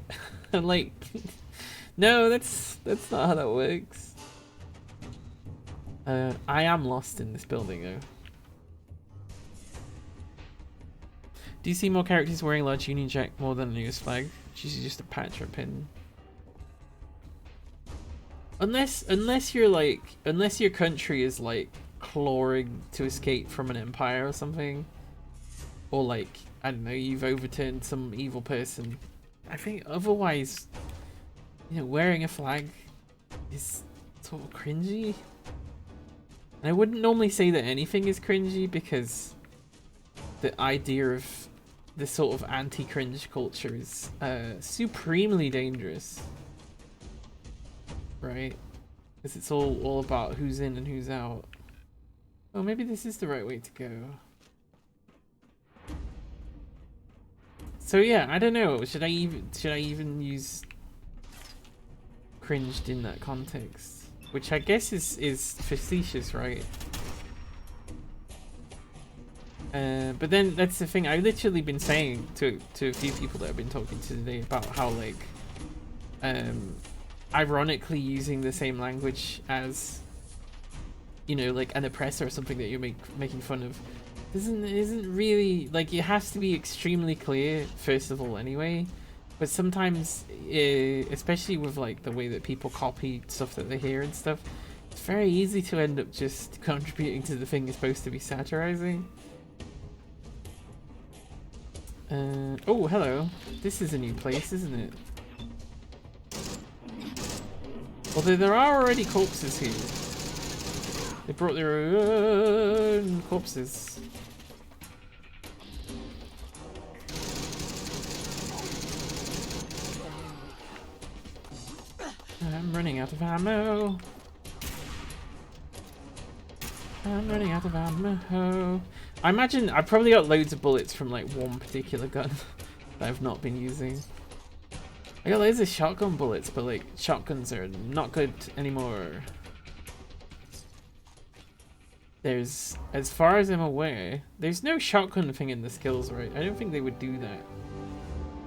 I'm like, no, that's not how that works. I am lost in this building though. Do you see more characters wearing large Union Jack more than a US flag? It's usually just a patch or a pin. Unless your country is like clawing to escape from an empire or something, or like, I don't know, you've overturned some evil person. I think otherwise, you know, wearing a flag is sort of cringy. And I wouldn't normally say that anything is cringy, because the idea of the sort of anti-cringe culture is supremely dangerous, right? Because it's all about who's in and who's out. Oh, maybe this is the right way to go. So yeah, I don't know. Should I even use cringed in that context? Which I guess is facetious, right? But then that's the thing. I've literally been saying to a few people that I've been talking to today about how, like, ironically using the same language as, you know, like an oppressor or something that you're making fun of isn't really, like, it has to be extremely clear first of all anyway. But sometimes, especially with like the way that people copy stuff that they hear and stuff, it's very easy to end up just contributing to the thing you're supposed to be satirizing. Oh, hello. This is a new place, isn't it? Although there are already corpses here. They brought their own corpses. I'm running out of ammo. I'm running out of ammo. I imagine I've probably got loads of bullets from like one particular gun that I've not been using. I got loads of shotgun bullets, but like shotguns are not good anymore. There's, as far as I'm aware, there's no shotgun thing in the skills, right? I don't think they would do that.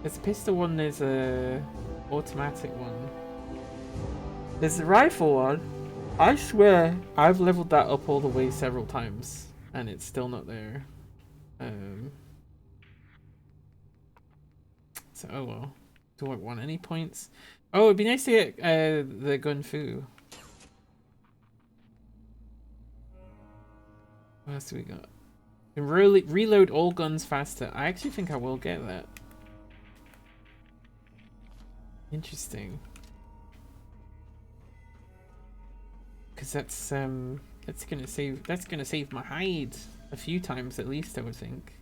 There's a pistol one, there's a automatic one. There's a rifle one. I swear I've leveled that up all the way several times and it's still not there. So oh well. Do I want any points? Oh, it'd be nice to get the gun fu. What else do we got? Can reload all guns faster. I actually think I will get that. Interesting. because that's gonna save my hide a few times at least, I would think.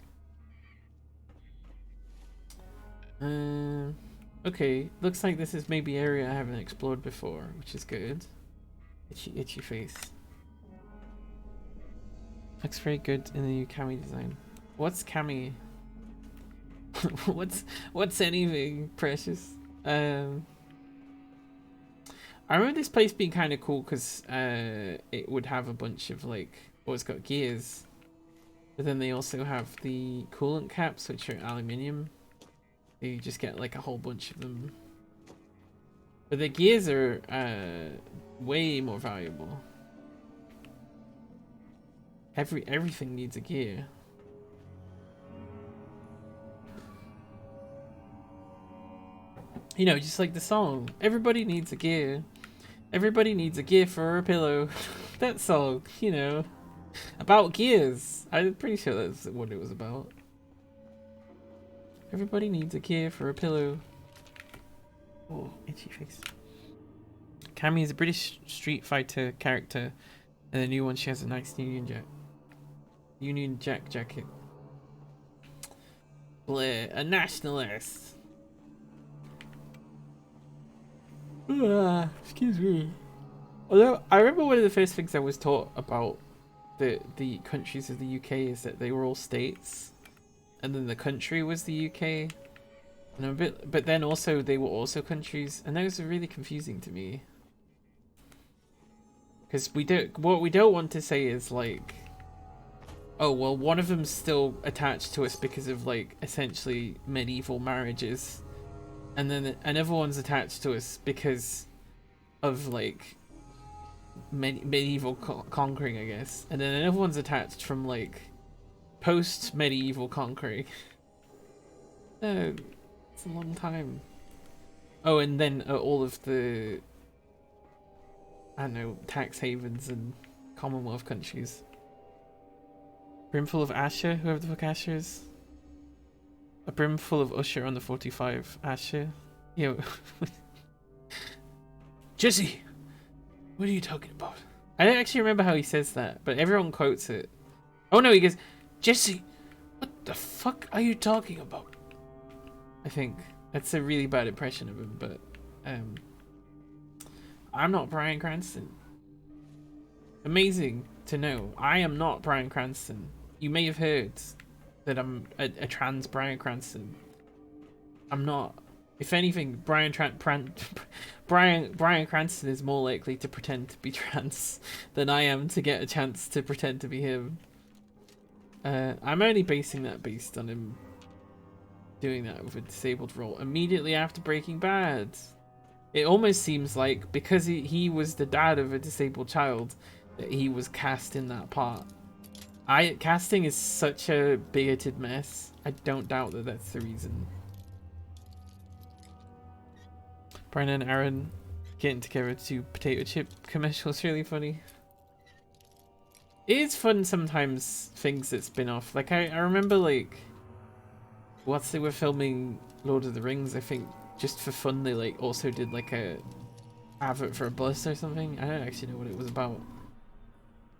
Okay, looks like this is maybe area I haven't explored before, which is good. Itchy face. Looks very good in the new Cammy design. What's Cammy? what's anything, Precious? I remember this place being kind of cool because it would have a bunch of like, well, it's got gears, but then they also have the coolant caps, which are aluminium. You just get like a whole bunch of them, but the gears are way more valuable. Everything needs a gear. You know, just like the song, everybody needs a gear. Everybody needs a gear for a pillow. That song, you know, about gears. I'm pretty sure that's what it was about. Everybody needs a gear for a pillow. Oh, itchy face. Cammy is a British Street Fighter character, and the new one, she has a nice Union Jack jacket. Blair, a nationalist. Excuse me. Although I remember one of the first things I was taught about the countries of the UK is that they were all states, and then the country was the UK, and but then also they were also countries, and those are really confusing to me. Because what we don't want to say is like, oh well, one of them's still attached to us because of like essentially medieval marriages, and then another one's attached to us because of like medieval conquering, I guess, and then another one's attached from like post-medieval conquering. No, it's a long time. Oh, and then all of the, I don't know, tax havens and Commonwealth countries. Brimful of Asher, whoever the fuck Asher is. A brimful of Usher on the 45. Asher. Yo. Jesse! What are you talking about? I don't actually remember how he says that, but everyone quotes it. Oh no, he goes, Jesse, what the fuck are you talking about? I think that's a really bad impression of him, but I'm not Bryan Cranston. Amazing to know. I am not Bryan Cranston. You may have heard that I'm a trans Bryan Cranston. I'm not. If anything, Bryan Cranston is more likely to pretend to be trans than I am to get a chance to pretend to be him. I'm only basing that based on him doing that with a disabled role immediately after Breaking Bad. It almost seems like because he was the dad of a disabled child that he was cast in that part. Casting is such a bigoted mess. I don't doubt that that's the reason. Brian and Aaron getting together to do potato chip commercials really funny. It is fun sometimes, things that spin off. Like I remember like once they were filming Lord of the Rings, I think just for fun they like also did like a advert for a bus or something. I don't actually know what it was about.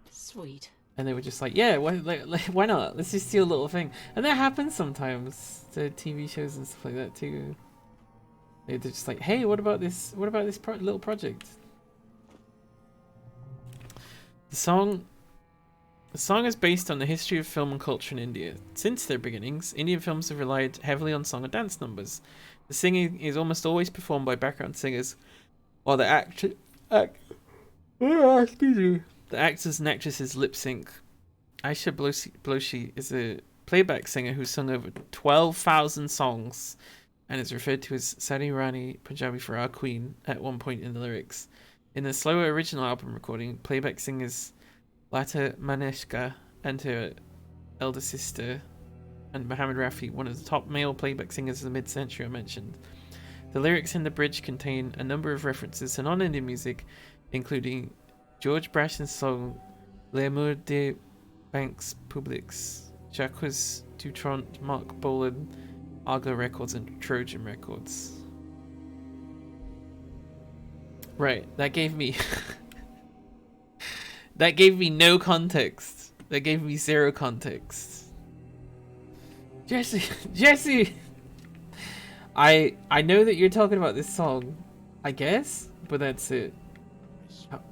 Sweet. And they were just like, yeah, why not? Let's just do a little thing. And that happens sometimes to TV shows and stuff like that too. They're just like, hey, what about this? What about this little project? The song is based on the history of film and culture in India. Since their beginnings, Indian films have relied heavily on song and dance numbers. The singing is almost always performed by background singers, while the actors and actresses lip sync. Aisha Bloshi is a playback singer who's sung over 12,000 songs and is referred to as Sari Rani Punjabi for our queen at one point in the lyrics. In the slower original album recording, playback singers Lata Maneshka and her elder sister, and Muhammad Rafi, one of the top male playback singers of the mid-century, are mentioned. The lyrics in the bridge contain a number of references to non-Indian music, including George Brashen's song L'amour des banques publiques, Jacques Dutronc, Mark Bolan, Argo Records, and Trojan Records. Right, that gave me That gave me no context. That gave me zero context. Jesse, Jesse. I know that you're talking about this song, I guess, but that's it.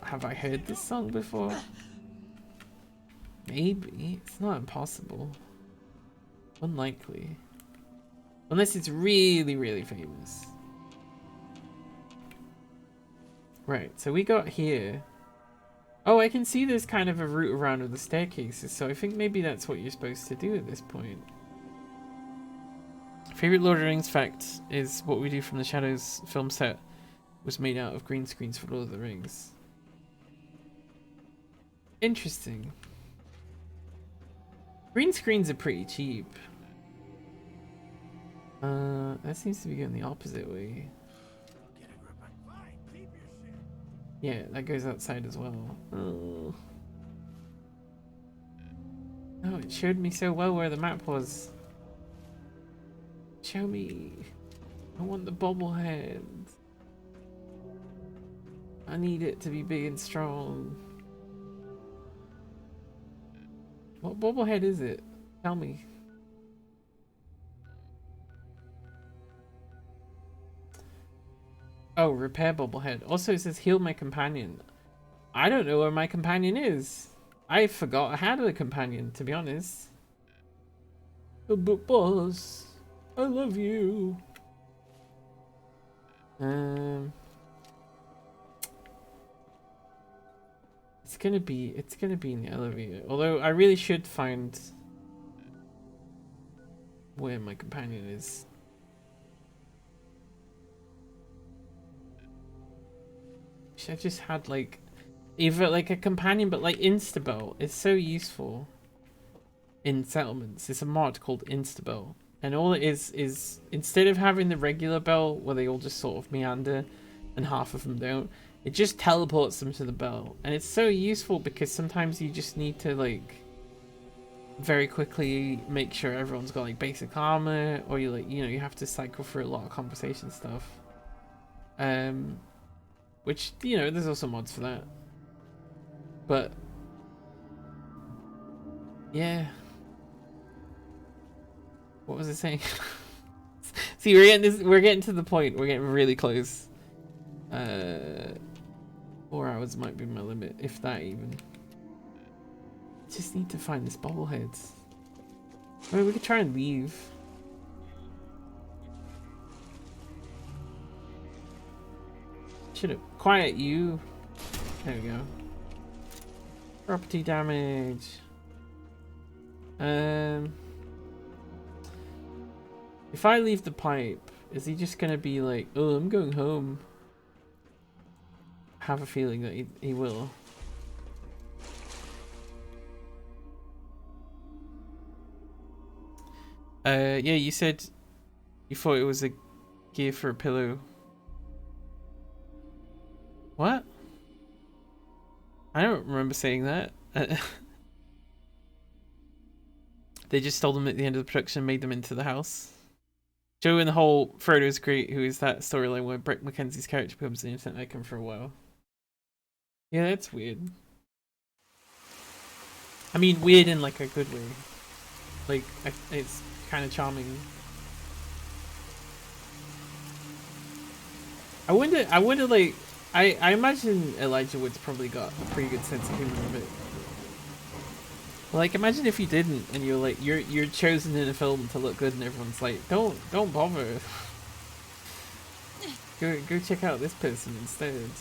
Have I heard this song before? Maybe. It's not impossible. Unlikely. Unless it's really, really famous. Right, so we got here. Oh, I can see there's kind of a route around with the staircases, so I think maybe that's what you're supposed to do at this point. Favorite Lord of the Rings fact is what we do from the Shadows film set was made out of green screens for Lord of the Rings. Interesting. Green screens are pretty cheap. That seems to be going the opposite way. Yeah, that goes outside as well. Oh. Oh, it showed me so well where the map was. Show me. I want the bobblehead. I need it to be big and strong. What bobblehead is it? Tell me. Oh, repair bobblehead. Also, it says heal my companion. I don't know where my companion is. I forgot I had a companion, to be honest. But boss, I love you. It's gonna be in the elevator. Although I really should find where my companion is. I just had like either like a companion, but like Instabel. It's so useful in settlements. It's a mod called Instabel, and all it is instead of having the regular bell where they all just sort of meander and half of them don't, it just teleports them to the bell. And it's so useful because sometimes you just need to like very quickly make sure everyone's got like basic armor, or you like, you know, you have to cycle through a lot of conversation stuff. Which, you know, there's also mods for that. But yeah. What was I saying? See, we're getting to the point. We're getting really close. 4 hours might be my limit, if that even. Just need to find this bobblehead. I mean, we could try and leave. Should have quiet you. There we go. Property damage. If I leave the pipe, is he just gonna be like, "Oh, I'm going home"? I have a feeling that he will. Yeah, you said you thought it was a gear for a pillow. What? I don't remember saying that. They just stole them at the end of the production and made them into the house. Joe and the whole Frodo's Great, who is that storyline where Brett McKenzie's character becomes the internet icon for a while. Yeah, that's weird. I mean, weird in like a good way. Like, it's kind of charming. I wonder like, I imagine Elijah Wood's probably got a pretty good sense of humor of it. Like, imagine if you didn't, and you're like, you're chosen in a film to look good, and everyone's like, don't bother. Go check out this person instead.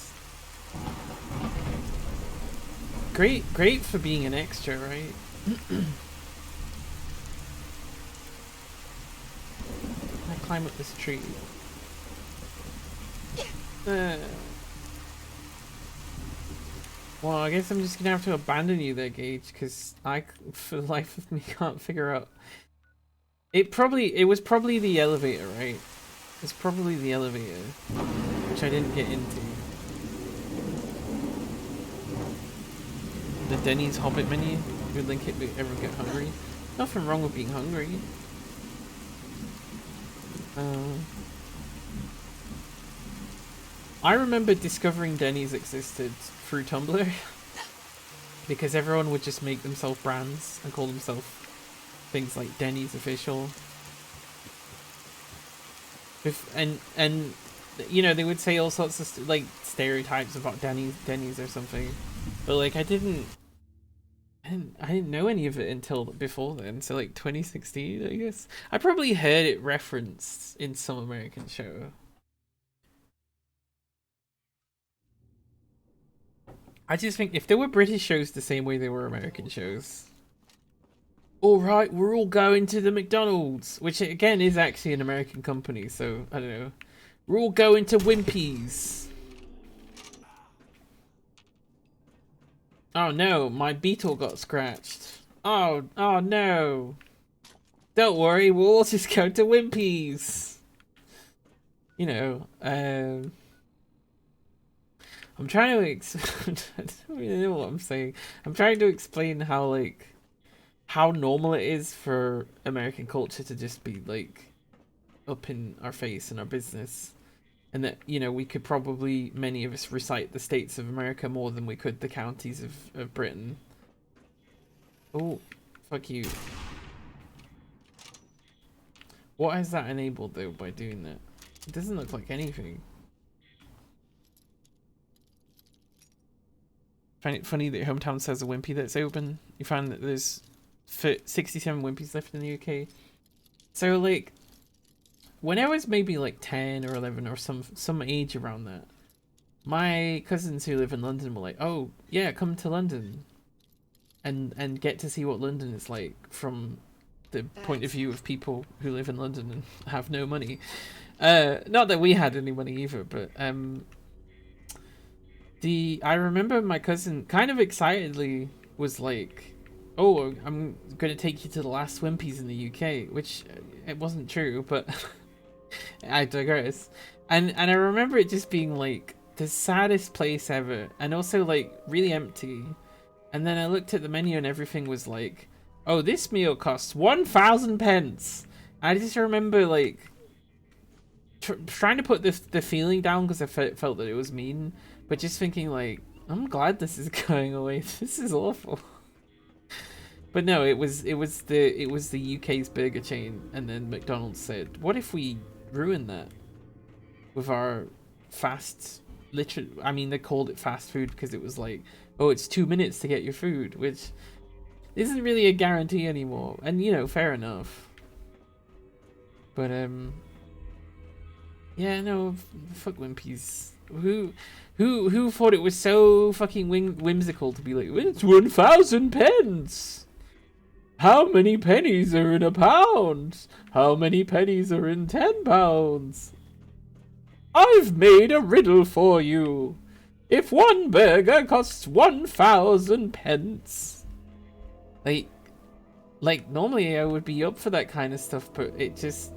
Great for being an extra, right? I climb up this tree. Well, I guess I'm just gonna have to abandon you there, Gage, because I, for the life of me, can't figure out. It was probably the elevator, right? It's probably the elevator, which I didn't get into. The Denny's Hobbit menu. Good link it, but everyone get hungry. Nothing wrong with being hungry. I remember discovering Denny's existed through Tumblr. because everyone would just make themselves brands and call themselves things like Denny's official. And you know, they would say all sorts of like stereotypes about Denny's or something, but like I didn't know any of it until before then. So like 2016, I guess. I probably heard it referenced in some American show. I just think if there were British shows the same way they were American shows. All right, we're all going to the McDonald's, which again is actually an American company, so I don't know. We're all going to Wimpy's. Oh no, my beetle got scratched. Oh no. Don't worry, we'll all just go to Wimpy's. You know, I'm trying to I don't really know what I'm saying. I'm trying to explain how like how normal it is for American culture to just be like up in our face in our business, and that, you know, we could probably, many of us, recite the states of America more than we could the counties of Britain. Oh, fuck you. What has that enabled though by doing that? It doesn't look like anything. Find it funny that Hometown says a Wimpy that's open. You find that there's 67 Wimpys left in the UK. So like, when I was maybe like 10 or 11 or some age around that, my cousins who live in London were like, "Oh yeah, come to London and get to see what London is like from the point of view of people who live in London and have no money." Not that we had any money either, but I remember my cousin kind of excitedly was like, "Oh, I'm gonna take you to the last Wimpy's in the UK," which it wasn't true, but I digress. And I remember it just being like the saddest place ever, and also like really empty. And then I looked at the menu and everything was like, "Oh, this meal costs 1,000 pence." I just remember like trying to put the feeling down because I felt that it was mean, but just thinking like, I'm glad this is going away. This is awful. But no, it was the UK's burger chain, and then McDonald's said, "What if we ruin that with our fast?" Literally, I mean, they called it fast food because it was like, "Oh, it's 2 minutes to get your food," which isn't really a guarantee anymore. And you know, fair enough. But yeah, no, fuck Wimpy's. Who thought it was so fucking whimsical to be like, "It's 1,000 pence. How many pennies are in a pound? How many pennies are in 10 pounds? I've made a riddle for you. If one burger costs 1,000 pence." Like normally I would be up for that kind of stuff, but it just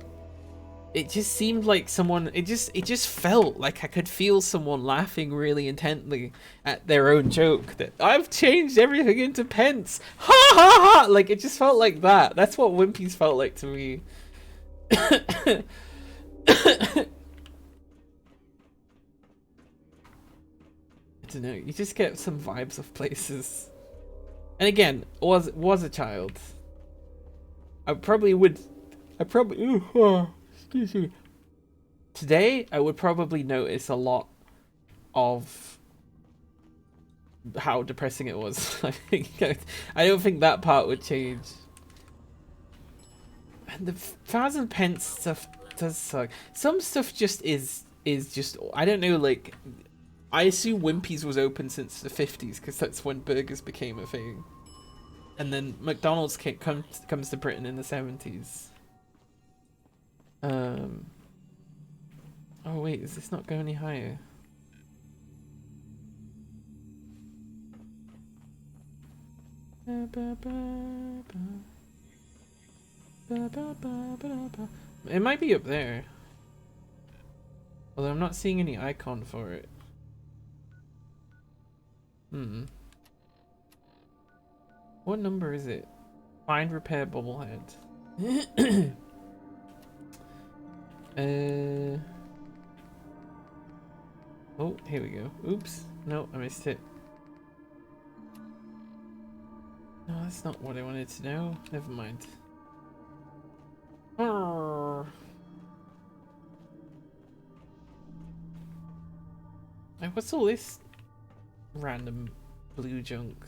seemed like someone, it just felt like I could feel someone laughing really intently at their own joke that I've changed everything into pence. Ha ha ha! Like it just felt like that. That's what Wimpy's felt like to me. I don't know, you just get some vibes of places. And again, was a child. Excuse me. Today, I would probably notice a lot of how depressing it was. I don't think that part would change. And the 1,000 pence stuff does suck. Some stuff just is just, I don't know, like, I assume Wimpy's was open since the 50s because that's when burgers became a thing. And then McDonald's comes to Britain in the 70s. Oh wait, is this not going any higher? It might be up there. Although I'm not seeing any icon for it. What number is it? Find repair bobblehead. Oh, here we go. Oops. No, I missed it. No, that's not what I wanted to know. Never mind. Arrgh. Like, what's all this random blue junk?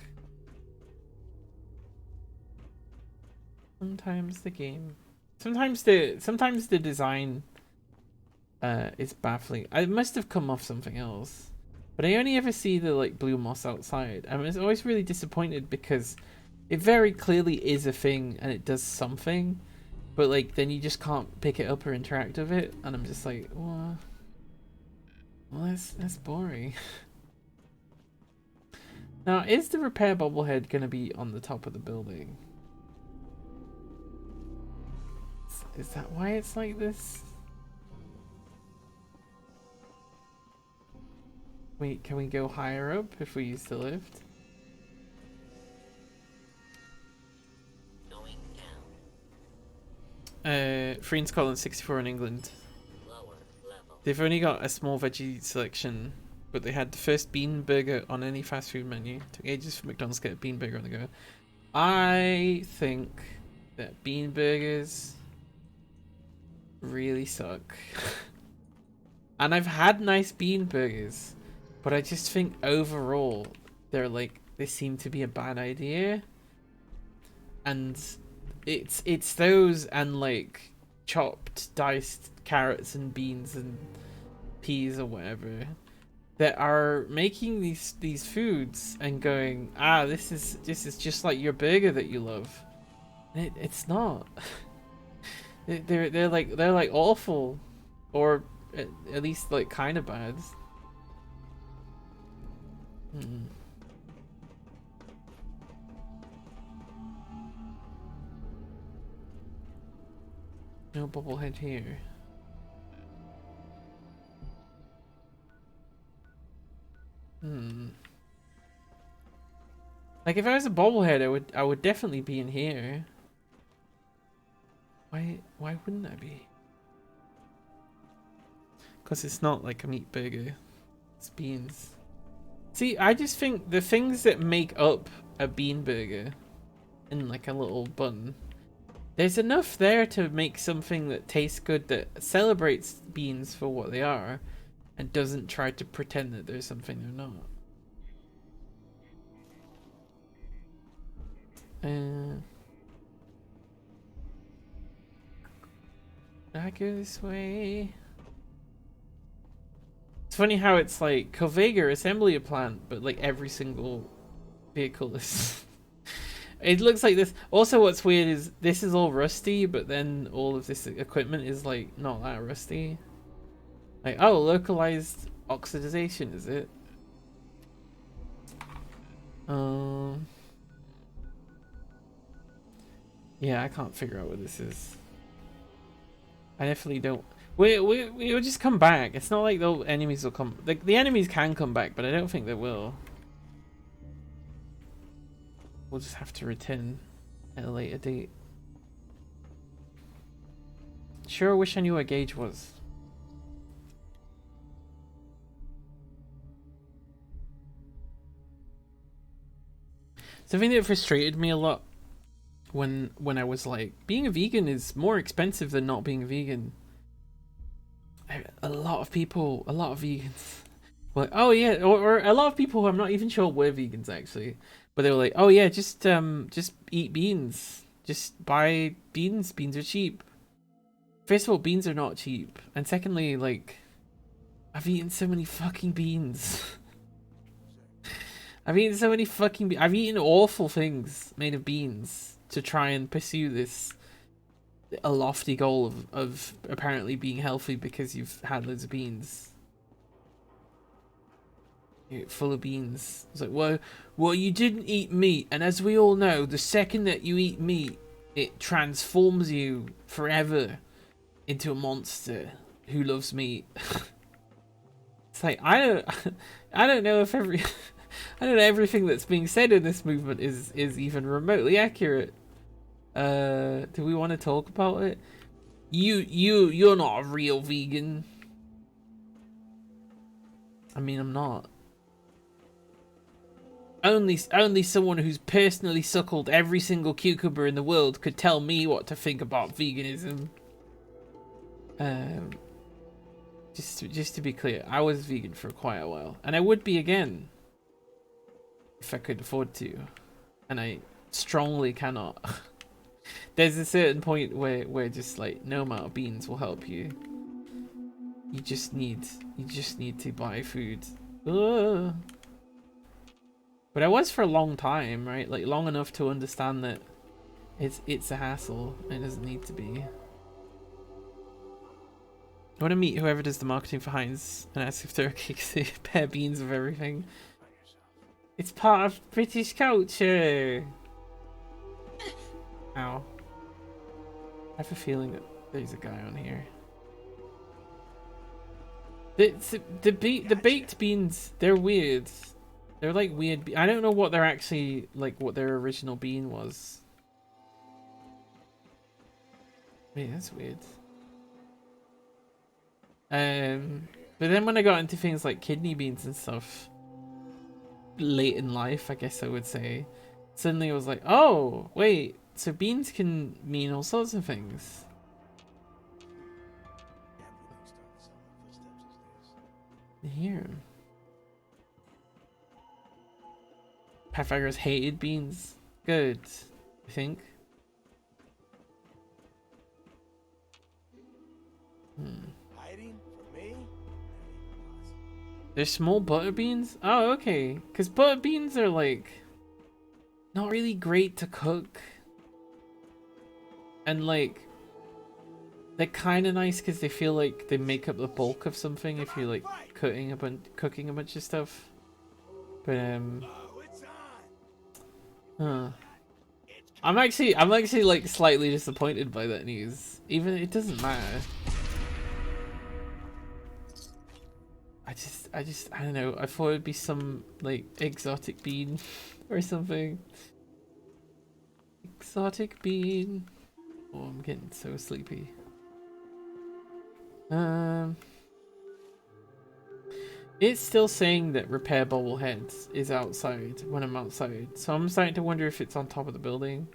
Sometimes the game, sometimes the design is baffling. I must have come off something else, but I only ever see the like blue moss outside. I was always really disappointed because it very clearly is a thing and it does something, but like then you just can't pick it up or interact with it, and I'm just like, well, that's boring. Now, is the repair bobblehead gonna be on the top of the building? Is that why it's like this? Wait, can we go higher up if we use the lift? Going down. Free in Scotland, 64 in England. Lower level. They've only got a small veggie selection, but they had the first bean burger on any fast food menu. Took ages for McDonald's to get a bean burger on the go. I think that bean burgers really suck. And I've had nice bean burgers, but I just think overall they seem to be a bad idea. And it's those and like chopped diced carrots and beans and peas or whatever that are making these foods and going, this is just like your burger that you love. It's not. They're like awful, or at least like kind of bad. No bobblehead here. Like if I was a bobblehead, I would definitely be in here. Why wouldn't I be? Because it's not like a meat burger. It's beans. See, I just think the things that make up a bean burger in like a little bun, there's enough there to make something that tastes good, that celebrates beans for what they are and doesn't try to pretend that there's something they're not. I go this way. It's funny how it's like Covega assembly plant, but like every single vehicle is. It looks like this. Also, what's weird is this is all rusty, but then all of this equipment is like not that rusty. Like, oh, localized oxidization, is it? Yeah, I can't figure out what this is. I definitely don't. We'll just come back. It's not like the enemies will come. The enemies can come back, but I don't think they will. We'll just have to return at a later date. Sure wish I knew what gauge was. Something that frustrated me a lot when I was like, being a vegan is more expensive than not being a vegan. A lot of vegans were like, oh yeah, or a lot of people who I'm not even sure were vegans actually, but they were like, oh yeah, just eat beans, just buy beans. Beans are cheap. First of all, beans are not cheap, and secondly, like, I've eaten so many fucking beans. I've eaten awful things made of beans to try and pursue this a lofty goal of apparently being healthy because you've had loads of beans. You're full of beans. It's like, well, you didn't eat meat, and as we all know, the second that you eat meat, it transforms you forever into a monster who loves meat. It's like, I don't know if I don't know everything that's being said in this movement is even remotely accurate. Do we want to talk about it? You're not a real vegan. I mean, I'm not. Only someone who's personally suckled every single cucumber in the world could tell me what to think about veganism. Just to be clear, I was vegan for quite a while, and I would be again if I could afford to, and I strongly cannot. There's a certain point where just like no amount of beans will help you. You just need to buy food. Ugh. But I was for a long time, right? Like long enough to understand that it's a hassle. It doesn't need to be. I want to meet whoever does the marketing for Heinz and ask if they're okay because they pair beans with everything. It's part of British culture. Ow. I have a feeling that there's a guy on here. The baked beans, they're weird. They're like weird. I don't know what they're actually like. What their original bean was. Wait, that's weird. But then when I got into things like kidney beans and stuff, late in life, I guess I would say, suddenly I was like, oh wait, so beans can mean all sorts of things. Here. Pythagoras hated beans. Good, I think. Hiding from me? They're small butter beans? Oh, okay. Because butter beans are like not really great to cook. And like they're kind of nice because they feel like they make up the bulk of something if you're like cooking a bunch of stuff. But I'm actually like slightly disappointed by that news. Even it doesn't matter. I don't know. I thought it'd be some like exotic bean or something. Exotic bean. Oh, I'm getting so sleepy. It's still saying that repair bobbleheads is outside when I'm outside, so I'm starting to wonder if it's on top of the building,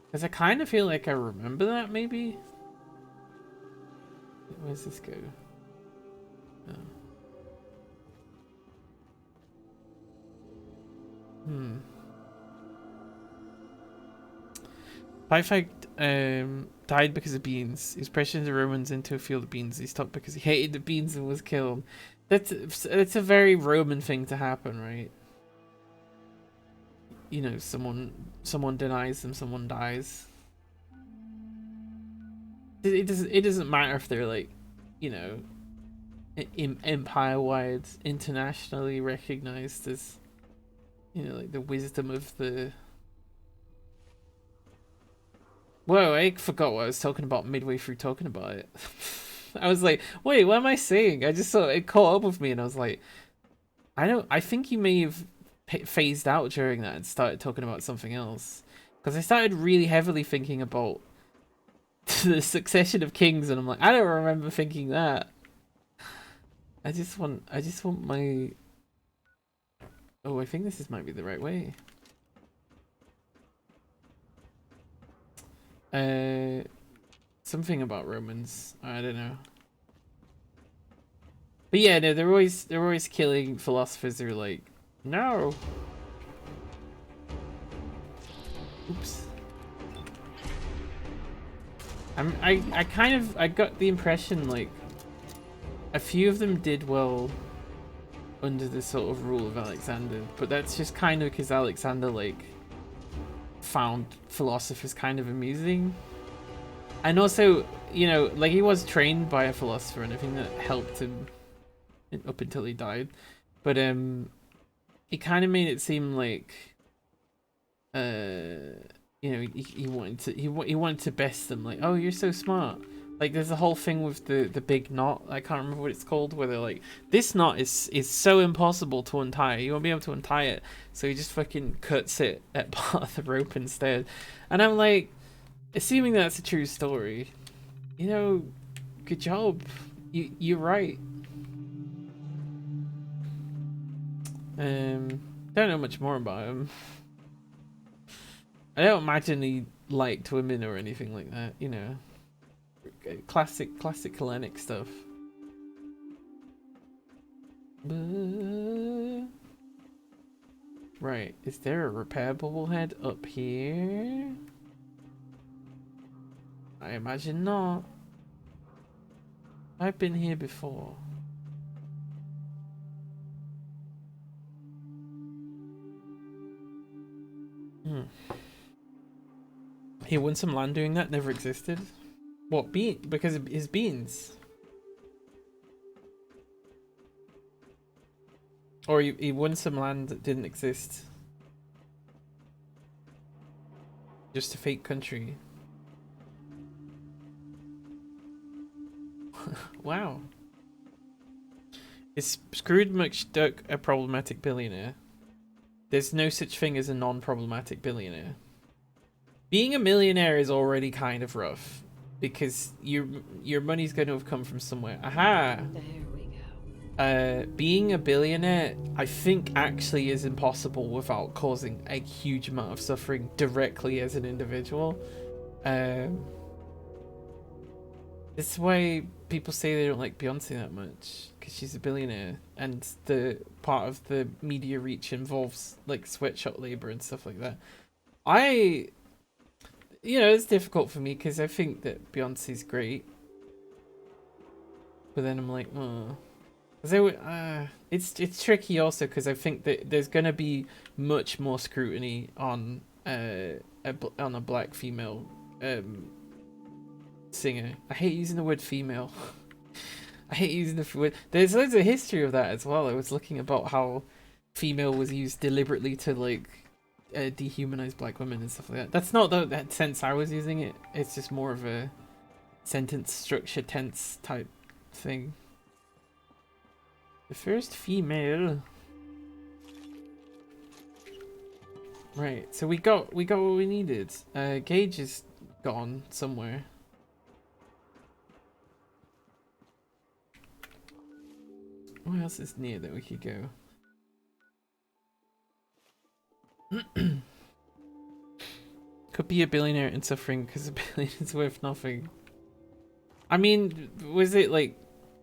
because I kind of feel like I remember that maybe. Where's this go? Oh. Pythag died because of beans. He was pressuring the Romans into a field of beans. He stopped because he hated the beans and was killed. It's a very Roman thing to happen, right? You know, someone denies them, someone dies. It doesn't matter if they're like, you know, empire-wide, internationally recognized as, you know, like the wisdom of the. Whoa, I forgot what I was talking about midway through talking about it. I was like, wait, what am I saying? I just saw it caught up with me and I was like, I think you may have phased out during that and started talking about something else. Because I started really heavily thinking about the succession of kings and I'm like, I don't remember thinking that. I just want my... Oh, I think this might be the right way. Something about Romans. I don't know. But yeah, no, they're always killing philosophers who are like, no. Oops. I got the impression like a few of them did well under the sort of rule of Alexander, but that's just kind of because Alexander like found philosophers kind of amusing. And also, you know, like he was trained by a philosopher and I think that helped him up until he died. But it kind of made it seem like you know, he wanted to best them, like, oh, you're so smart. Like there's a whole thing with the big knot, I can't remember what it's called, where they're like, this knot is so impossible to untie, you won't be able to untie it, so he just fucking cuts it at part of the rope instead. And I'm like, assuming that's a true story, you know, good job, you're right. Don't know much more about him. I don't imagine he liked women or anything like that, you know. Classic Hellenic stuff. Right, is there a repair bubblehead up here? I imagine not. I've been here before. He won some land doing that, never existed. What, because of his beans? Or he won some land that didn't exist. Just a fake country. Wow. Is Scrooge McDuck a problematic billionaire? There's no such thing as a non-problematic billionaire. Being a millionaire is already kind of rough. Because your money's going to have come from somewhere. Aha! There we go. Being a billionaire, I think, actually is impossible without causing a huge amount of suffering directly as an individual. This why people say they don't like Beyonce that much, because she's a billionaire, and the part of the media reach involves like sweatshop labor and stuff like that. You know, it's difficult for me because I think that Beyonce's great, but then I'm like, oh. It's tricky also because I think that there's gonna be much more scrutiny on a black female singer. I hate using the word female. I hate using the word. There's loads of history of that as well. I was looking about how female was used deliberately to like dehumanize black women and stuff like that. That's not that sense I was using it. It's just more of a sentence structure tense type thing. The first female. Right, so we got what we needed. Gage is gone somewhere. What else is near that we could go? Could be a billionaire and suffering because a billion is worth nothing. I mean, was it like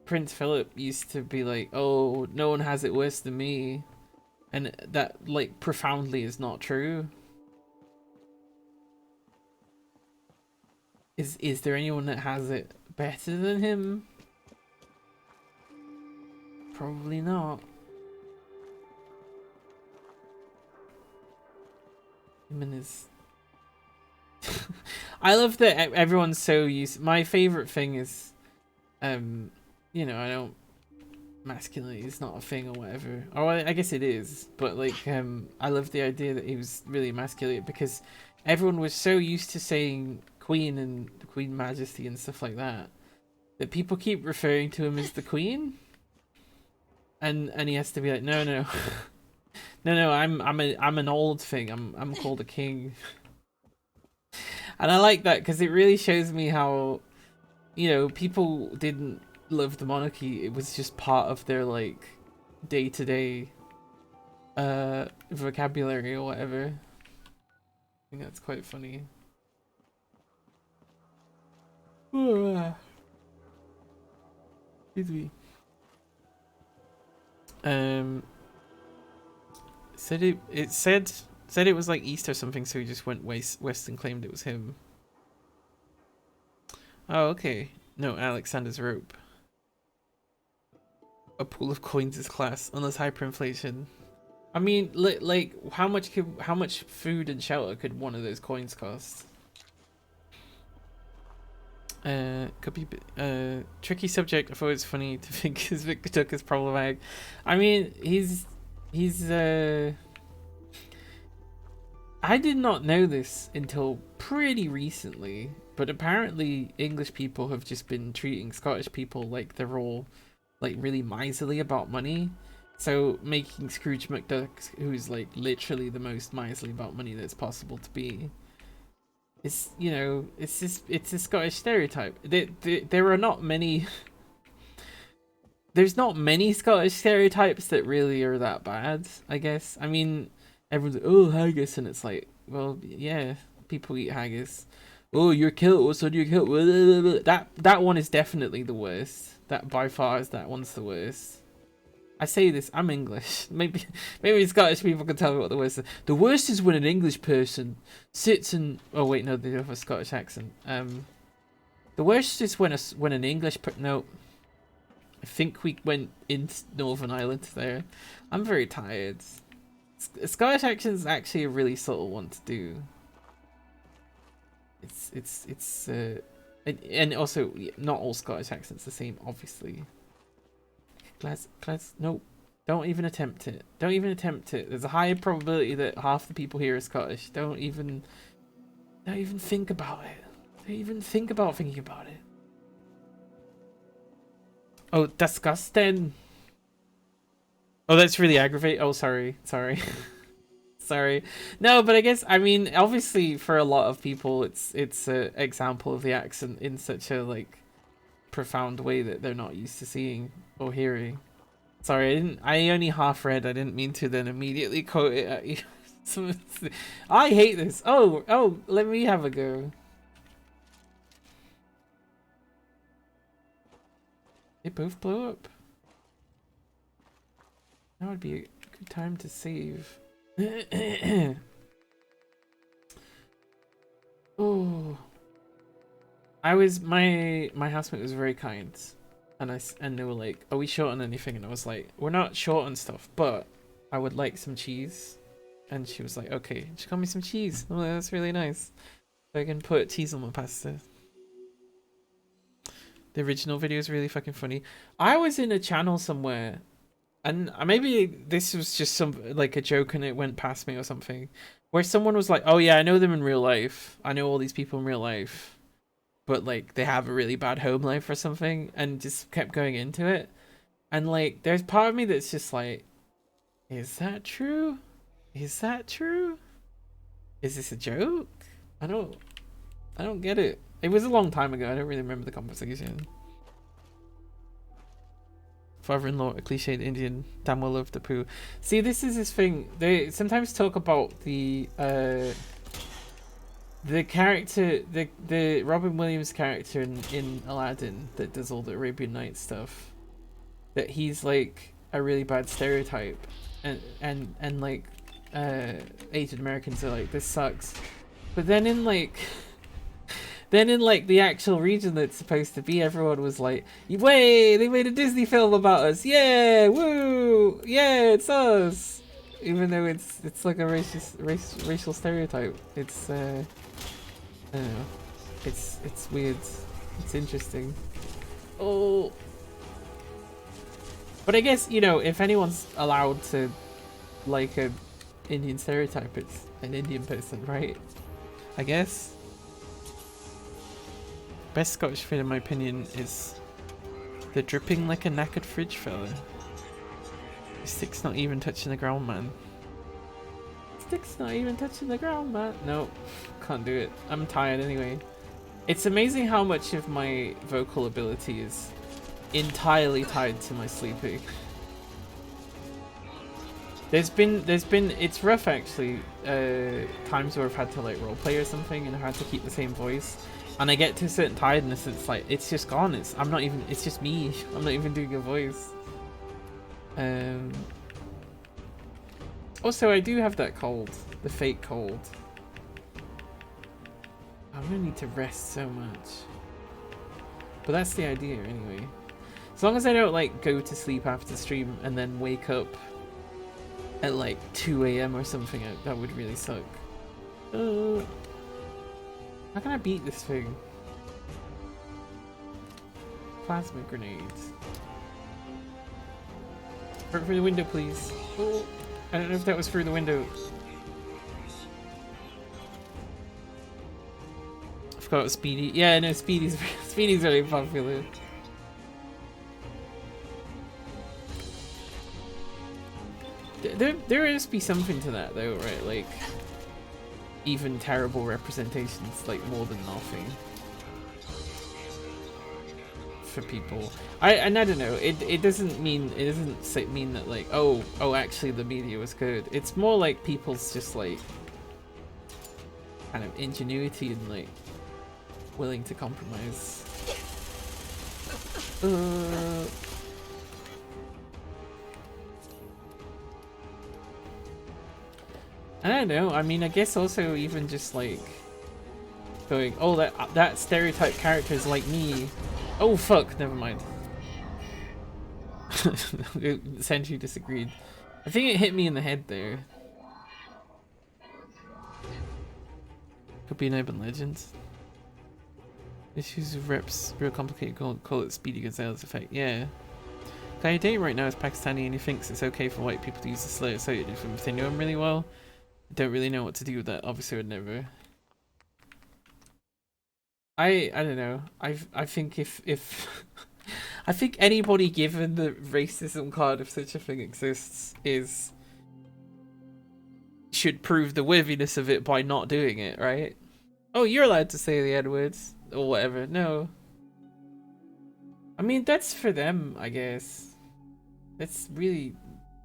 Prince Philip used to be like, oh, no one has it worse than me, and that like profoundly is not true. Is there anyone that has it better than him? Probably not. Him and his I love that everyone's so used. My favorite thing is, you know, I don't, masculinity is not a thing or whatever. Or I guess it is, but like, I love the idea that he was really emasculated because everyone was so used to saying Queen and Queen Majesty and stuff like that, that people keep referring to him as the Queen, and he has to be like, no, no, no, I'm an old thing. I'm called a king. And I like that because it really shows me how, you know, people didn't love the monarchy. It was just part of their like day-to-day vocabulary or whatever. I think that's quite funny. Excuse me. Said it was like East or something, so he just went west and claimed it was him. Oh, okay. No, Alexander's rope. A pool of coins is class, unless hyperinflation. I mean, like how much food and shelter could one of those coins cost? Could be tricky subject. I thought it was funny to think his Victor Duck is problematic. I mean, he's I did not know this until pretty recently, but apparently English people have just been treating Scottish people like they're all like really miserly about money. So making Scrooge McDuck, who's like literally the most miserly about money that's possible to be, it's, you know, it's a Scottish stereotype. There are not many there's not many Scottish stereotypes that really are that bad, I guess. I mean, everyone's like, oh, haggis, and it's like, well, yeah, people eat haggis. Oh, you're killed. What's on your kilt? That one is definitely the worst. That by far is that one's the worst. I say this, I'm English. Maybe Scottish people can tell me what the worst is. The worst is when an English person sits and... Oh wait, no, they have a Scottish accent. The worst is when an English... No. I think we went into Northern Ireland there. I'm very tired. Scottish accent is actually a really subtle one to do. And also, not all Scottish accents the same, obviously. No, don't even attempt it. Don't even attempt it. There's a high probability that half the people here are Scottish. Don't even think about it. Don't even think about thinking about it. Oh, disgusting. Oh, that's really aggravating. Oh, sorry. Sorry. No, but I guess, I mean, obviously for a lot of people, it's an example of the accent in such a, like, profound way that they're not used to seeing or hearing. Sorry, I only half read. I didn't mean to then immediately quote it at you. I hate this. Oh, let me have a go. They both blow up. That would be a good time to save. Oh, my housemate was very kind, and they were like, "Are we short on anything?" And I was like, "We're not short on stuff, but I would like some cheese." And she was like, "Okay." She got me some cheese. Oh, that's really nice. So I can put cheese on my pasta. The original video is really fucking funny. I was in a channel somewhere, and maybe this was just like a joke and it went past me or something, where someone was like, "Oh yeah, I know them in real life. I know all these people in real life, but like they have a really bad home life or something," and just kept going into it. And like, there's part of me that's just like, is that true? Is that true? Is this a joke? I don't get it. It was a long time ago. I don't really remember the conversation. Father-in-law, a cliched Indian, damn well love the poo. See, this is this thing. They sometimes talk about the character, the Robin Williams character in Aladdin that does all the Arabian Nights stuff. That he's like a really bad stereotype, and like Asian Americans are like, this sucks. But then in like the actual region that's supposed to be, everyone was like, "Way, they made a Disney film about us! Yeah, woo, yeah, it's us!" Even though it's like a racial stereotype. It's I don't know. It's weird. It's interesting. Oh, but I guess, you know, if anyone's allowed to like a Indian stereotype, it's an Indian person, right? I guess. Best Scottish fit, in my opinion, is the dripping like a knackered fridge fella. Your stick's not even touching the ground, man. Stick's not even touching the ground, man. No, can't do it. I'm tired anyway. It's amazing how much of my vocal ability is entirely tied to my sleeping. There's been it's rough actually, times where I've had to like roleplay or something and I've had to keep the same voice. And I get to a certain tiredness, it's like, it's just gone. It's just me. I'm not even doing a voice. Also, I do have that cold. The fake cold. I'm gonna need to rest so much. But that's the idea anyway. As long as I don't like go to sleep after stream and then wake up at like 2 AM or something, that would really suck. How can I beat this thing? Plasma grenades. Work through the window, please. Oh, I don't know if that was through the window. I forgot it was Speedy. Yeah, no, Speedy's very popular. There must be something to that though, right? Like, even terrible representations, like, more than nothing. for people. I don't know. It doesn't mean mean that like oh actually the media was good. It's more like people's just like kind of ingenuity and like willing to compromise. I don't know. I mean, I guess also even just like going, oh, that stereotype character is like me. Oh fuck, never mind. Essentially disagreed. I think it hit me in the head there. Could be an urban legend. Issues with reps, real complicated. Call it Speedy Gonzales effect. Yeah. Guy dating right now is Pakistani and he thinks it's okay for white people to use the slur associated with him if they know him really well. I don't really know what to do with that. Obviously, I would never. I don't know. I think if I think anybody given the racism card, if such a thing exists, should prove the worthiness of it by not doing it, right? Oh, you're allowed to say the N-words or whatever. No. I mean, that's for them, I guess. That's really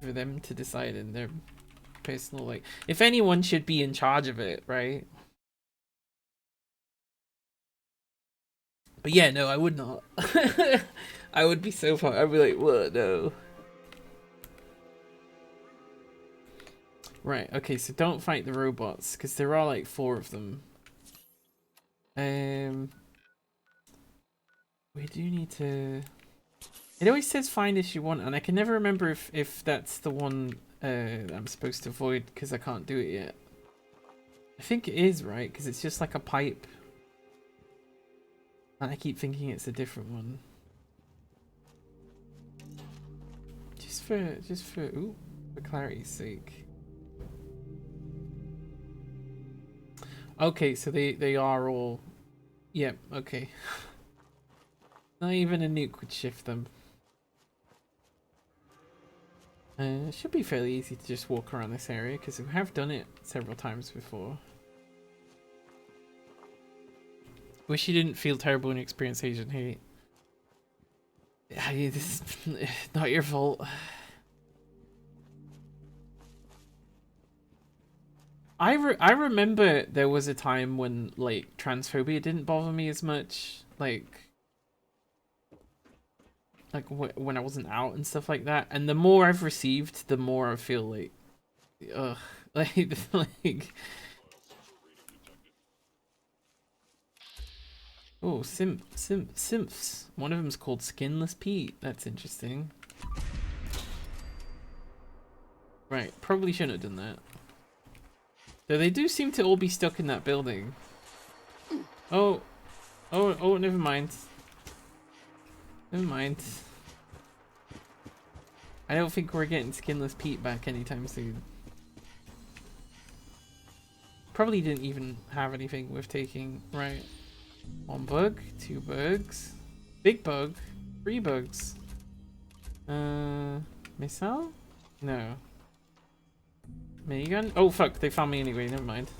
for them to decide in their personal, like, if anyone should be in charge of it, right? But yeah, no, I would not. I would be so far. I'd be like, what? No. Right, okay, so don't fight the robots, because there are like 4 of them. We do need to... It always says find issue 1, and I can never remember if that's the one I'm supposed to avoid, because I can't do it yet. I think it is, right? Because it's just like a pipe. And I keep thinking it's a different one. Just for clarity's sake. Okay, so they are all... Yep, okay. Not even a nuke would shift them. It should be fairly easy to just walk around this area, because we have done it several times before. Wish you didn't feel terrible when you experienced Asian hate. Yeah, this is not your fault. I remember there was a time when like transphobia didn't bother me as much, like when I wasn't out and stuff like that. And the more I've received, the more I feel like, ugh, like. Oh, simps. One of them's called Skinless Pete. That's interesting. Right, probably shouldn't have done that. Though they do seem to all be stuck in that building. Oh, never mind. Never mind. I don't think we're getting Skinless Pete back anytime soon. Probably didn't even have anything with taking, right? 1 bug, 2 bugs, big bug, 3 bugs. Missile? No. Minigun? Oh fuck, they found me anyway, never mind.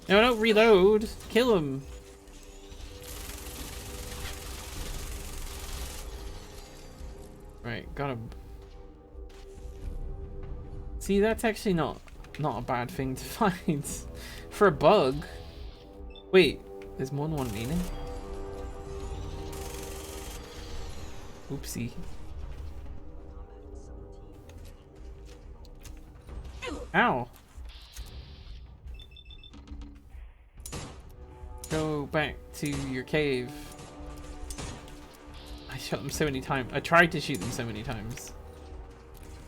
No, don't reload! Kill him! Right, got him. See, that's actually not a bad thing to find. For a bug. Wait. There's more than one meaning? Oopsie. Ow! Go back to your cave. I shot them so many times. I tried to shoot them so many times.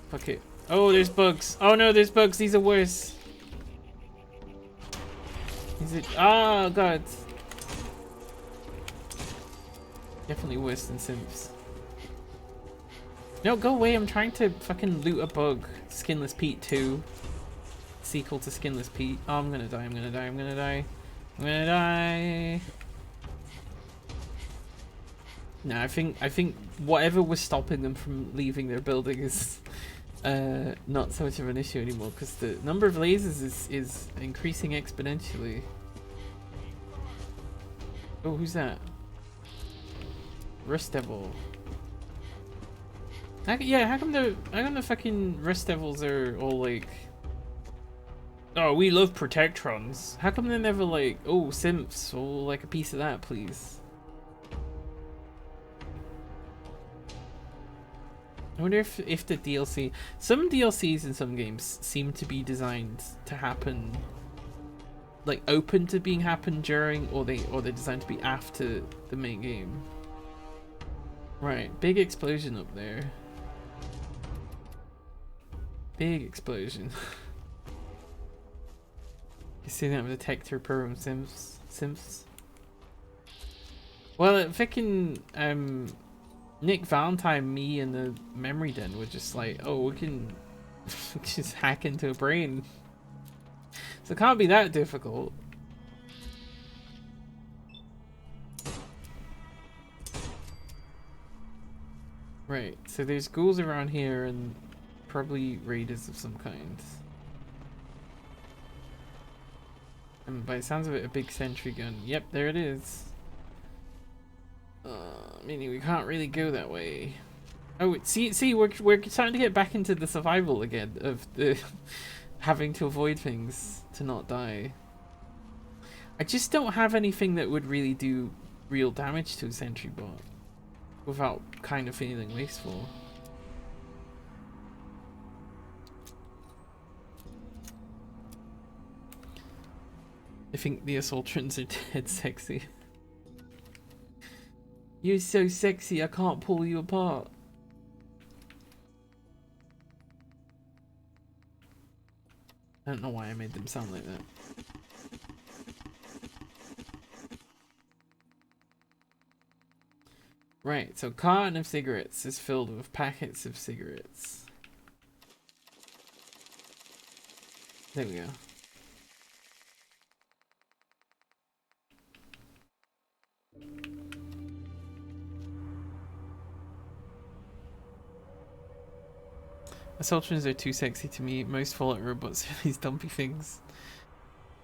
Fuck it. Oh, there's bugs. Oh no, there's bugs. These are worse. Is it? Oh god. Definitely worse than Simps. No, go away. I'm trying to fucking loot a bug. Skinless Pete 2. Sequel to Skinless Pete. Oh, I'm gonna die. I'm gonna die. I'm gonna die. I'm gonna die. No, I think whatever was stopping them from leaving their building is not so much of an issue anymore, because the number of lasers is increasing exponentially. Oh, who's that? Rust Devil. How come the fucking Rust Devils are all like, oh, we love Protectrons. How come they're never like, oh, simps, or like a piece of that, please? I wonder if the DLC, some DLCs in some games seem to be designed to happen, like open to being happen during, or they're designed to be after the main game. Right, big explosion up there. Big explosion. You see that with detector program simps. Well, fucking Nick Valentine, me, and the memory den were just like, oh, we can just hack into a brain. So it can't be that difficult. Right, so there's ghouls around here and probably raiders of some kind. And by the sounds of it, a big sentry gun. Yep, there it is. Meaning we can't really go that way. Oh, see, we're starting to get back into the survival again of the having to avoid things to not die. I just don't have anything that would really do real damage to a sentry bot without kind of feeling wasteful. I think the Assaultrons are dead sexy. You're so sexy, I can't pull you apart. I don't know why I made them sound like that. Right, so carton of cigarettes is filled with packets of cigarettes. There we go. Assaultrons are too sexy to me. Most Fallout robots are these dumpy things.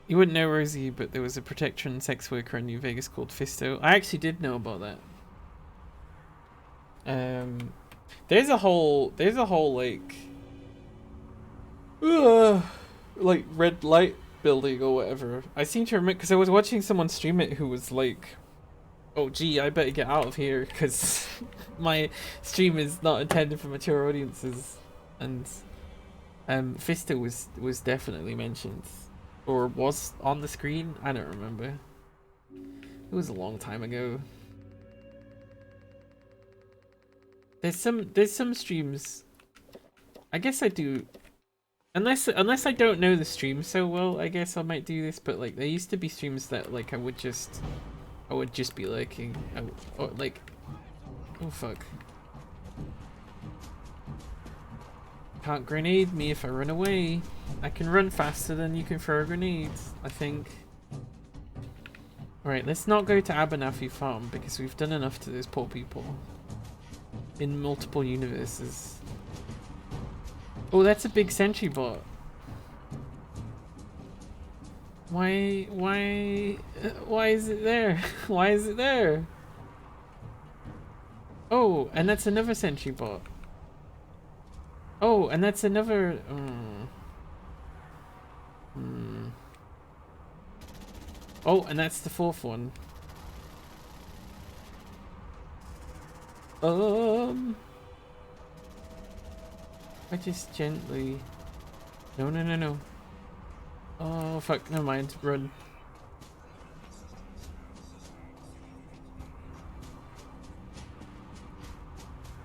You wouldn't know, Rosie, but there was a Protectron sex worker in New Vegas called Fisto. I actually did know about that. There's a whole like red light building or whatever. I seem to remember because I was watching someone stream it who was like, oh gee, I better get out of here because my stream is not intended for mature audiences. And Fisto was definitely mentioned, or was on the screen. I don't remember. It was a long time ago. There's some streams. I guess I do, unless I don't know the stream so well. I guess I might do this. But like, there used to be streams that like I would just be liking, or like, oh fuck. Can't grenade me if I run away. I can run faster than you can throw grenades, I think. Alright, let's not go to Abernathy Farm because we've done enough to those poor people. In multiple universes. Oh, that's a big sentry bot. Why is it there? Why is it there? Oh, and that's another sentry bot. Oh, and that's another. Oh, and that's the fourth one. I just gently. No. Oh fuck! Never mind. Run.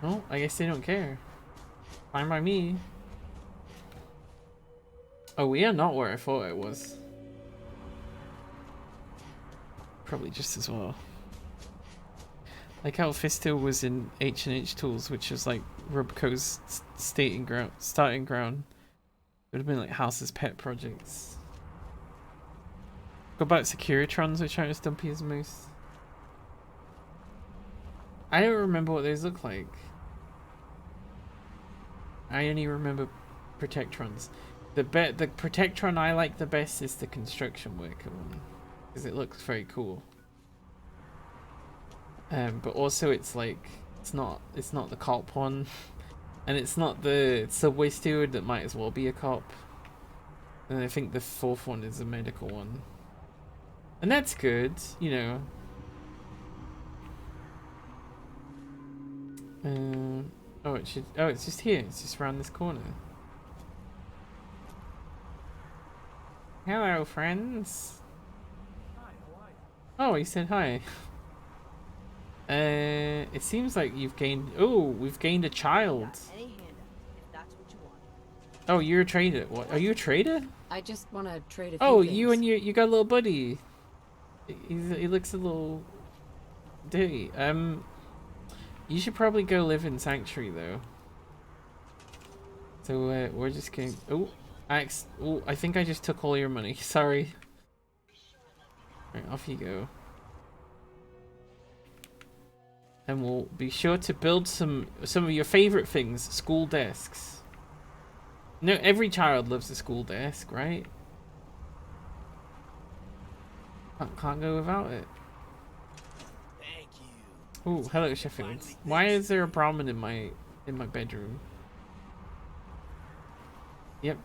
Oh, I guess they don't care. Fine by me. Oh, we are not where I thought it was. Probably just as well. Like how Fisto was in H&H Tools, which is like Rubco's starting ground. It would have been like House's pet projects. What about Securitrons, which aren't as dumpy as most? I don't remember what those look like. I only remember Protectrons. The Protectron I like the best is the construction worker one, because it looks very cool. But also it's like it's not the cop one, and it's not the subway steward that might as well be a cop. And I think the fourth one is a medical one, and that's good, you know. Oh, it should. Oh, it's just here. It's just around this corner. Hello, friends. Hi, how are you? Oh, he said hi. It seems like you've gained. Oh, we've gained a child. Any handout, if that's what you want. Oh, you're a trader. What? Are you a trader? I just want to trade a few Oh, things. you and you got a little buddy. He looks a little dirty. You should probably go live in Sanctuary though. So we're just going. Oh, I think I just took all your money. Sorry. Right, off you go. And we'll be sure to build some of your favorite things. School desks. No, every child loves a school desk, right? Can't go without it. Thank you. Oh, hello, Sheffield. Why is there a Brahmin in my bedroom? Yep.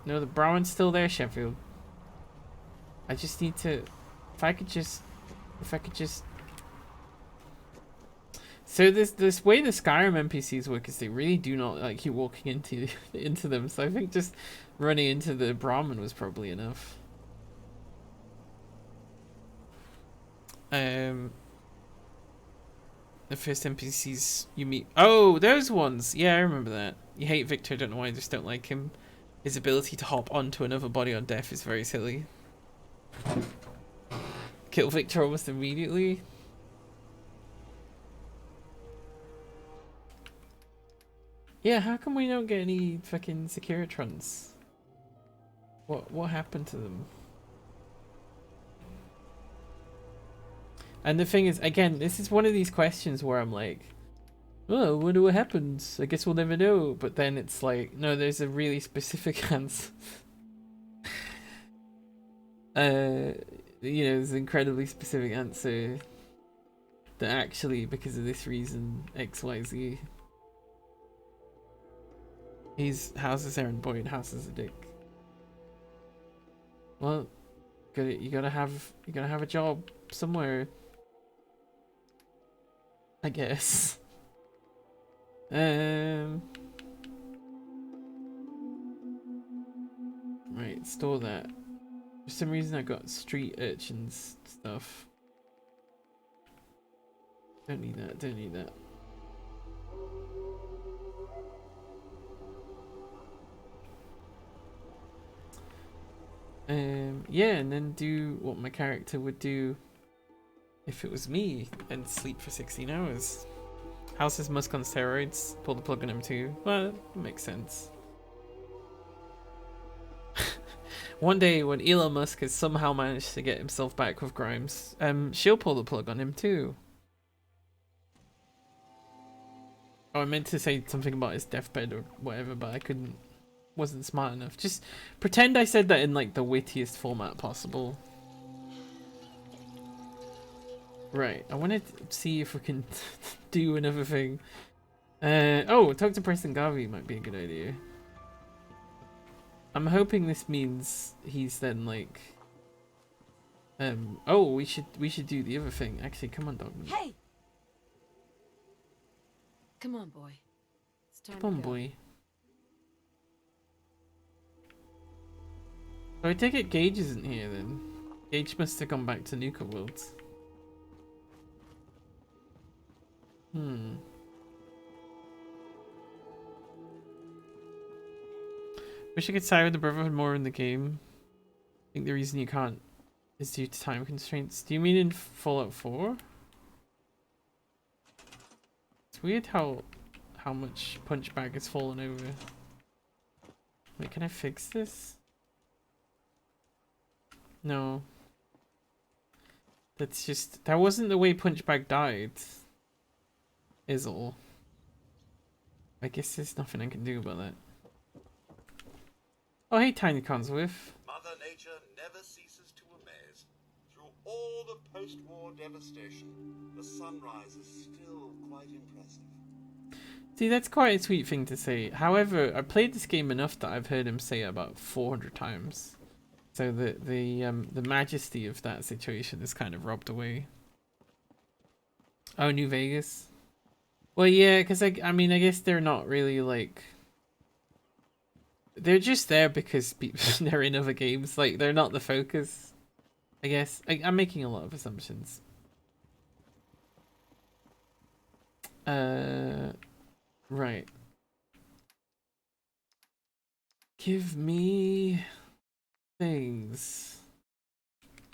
No, the Brahmin's still there, Sheffield. I just need to. If I could just. So this way the Skyrim NPCs work is they really do not like you walking into them. So I think just running into the Brahmin was probably enough. The first NPCs you meet. Oh, those ones. Yeah, I remember that. You hate Victor. Don't know why. I just don't like him. His ability to hop onto another body on death is very silly. Kill Victor almost immediately. Yeah, how come we don't get any fucking Securitrons? What happened to them? And the thing is, again, this is one of these questions where I'm like, oh, I wonder what happens. I guess we'll never know. But then it's like, no, there's a really specific answer. There's an incredibly specific answer that actually, because of this reason, X, Y, Z. He's house is Aaron Boyd, house is a dick. Well, you gotta have a job somewhere, I guess. Right, store that. For some reason I got street urchins stuff. Don't need that. Yeah, and then do what my character would do if it was me, and sleep for 16 hours. House is Musk on steroids, pull the plug on him too. Well, that makes sense. One day when Elon Musk has somehow managed to get himself back with Grimes, she'll pull the plug on him too. Oh, I meant to say something about his deathbed or whatever, but I wasn't smart enough. Just pretend I said that in like the wittiest format possible. Right, I wanted to see if we can do another thing. Oh, talk to Preston Garvey might be a good idea. I'm hoping this means he's then like oh, we should do the other thing. Actually, come on, dog. Hey! Come on, boy. It's time Come on, to go. boy. So I take it Gage isn't here then. Gage must have gone back to Nuka Worlds. Wish I could side with the Brotherhood more in the game. I think the reason you can't is due to time constraints. Do you mean in Fallout 4? It's weird how much Punchbag has fallen over. Wait, can I fix this? No. That's just... That wasn't the way Punchbag died. Is all. I guess there's nothing I can do about that. Oh, hey, Tiny Consworth. Mother Nature never ceases to amaze. Through all the post-war devastation, the sunrise is still quite impressive. See, that's quite a sweet thing to say. However, I played this game enough that I've heard him say it about 400 times. So the majesty of that situation is kind of robbed away. Oh, New Vegas. Well, yeah, because I mean, I guess they're not really like. They're just there because they're in other games. Like, they're not the focus. I guess I'm making a lot of assumptions. Right. Give me things.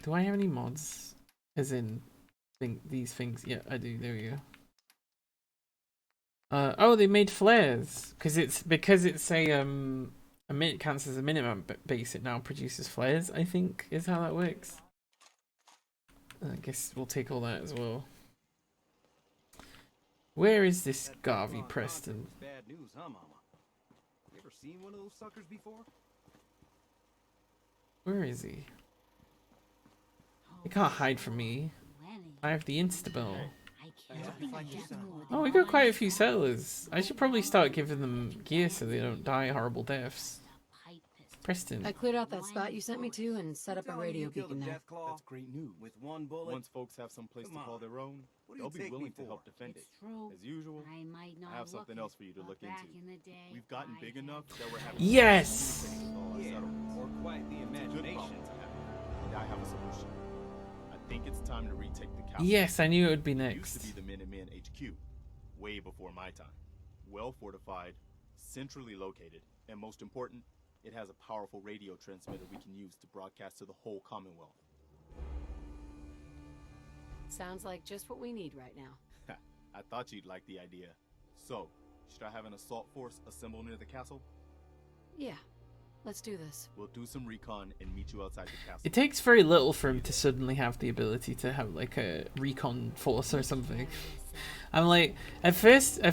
Do I have any mods? As in, these things. Yeah, I do. There we go. Oh, they made flares because it's a minute counts as a minimum base. It now produces flares. I think is how that works. I guess we'll take all that as well. Where is this Garvey Preston? Bad news, huh, Mama? You ever seen one of those suckers before? Where is he? He can't hide from me. I have the Instabel. Oh, we got quite a few settlers. I should probably start giving them gear so they don't die horrible deaths. Preston. I cleared out that spot you sent me to and set up a radio beacon there. That's great news. With one bullet. Once folks have some place to call their own, they'll be willing to help defend it. As usual, I have something else for you to look into. We've gotten big enough that we're having Yes. or quite the imagination. And I have a solution. I think it's time to retake the castle. Yes, I knew it would be It next. used to be the Minutemen HQ, way before my time. Well fortified, centrally located, and most important, it has a powerful radio transmitter we can use to broadcast to the whole Commonwealth. Sounds like just what we need right now. I thought you'd like the idea. So, should I have an assault force assemble near the castle? Yeah, let's do this. We'll do some recon and meet you outside the castle. It takes very little for him to suddenly have the ability to have like a recon force or something. I'm like, at first I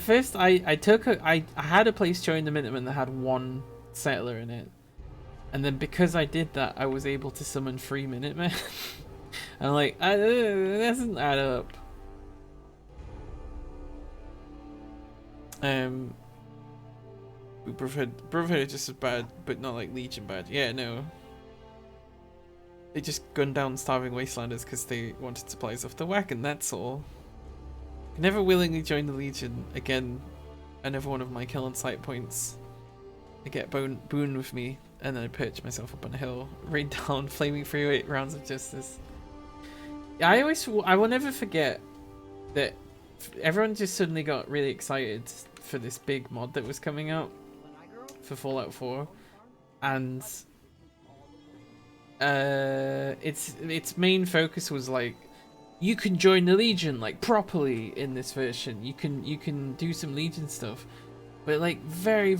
had a place join the Minutemen that had one settler in it, and then because I did that, I was able to summon 3 Minutemen. I'm like, that doesn't add up. Brotherhood is just as bad, but not like Legion bad. Yeah, no. They just gunned down starving wastelanders because they wanted supplies off the wagon, that's all. I never willingly join the Legion again. Another one of my kill on sight points. I get Boone with me, and then I perch myself up on a hill, rain down flaming freeway rounds of justice. Yeah, I will never forget that everyone just suddenly got really excited for this big mod that was coming out for Fallout 4, and its main focus was like, you can join the Legion like properly in this version. You can do some Legion stuff. But like very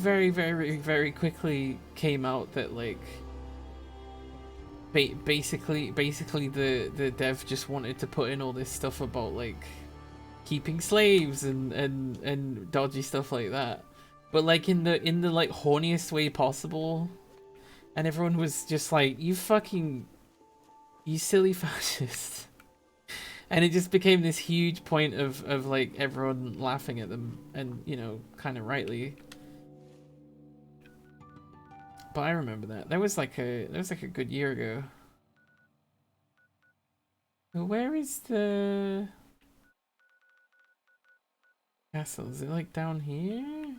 quickly came out that like basically the dev just wanted to put in all this stuff about like keeping slaves and dodgy stuff like that, but like in the like horniest way possible, and everyone was just like, you silly fascist. And it just became this huge point of like everyone laughing at them, and you know, kind of rightly. But I remember that was like a good year ago. Where is the castle? Is it like down here?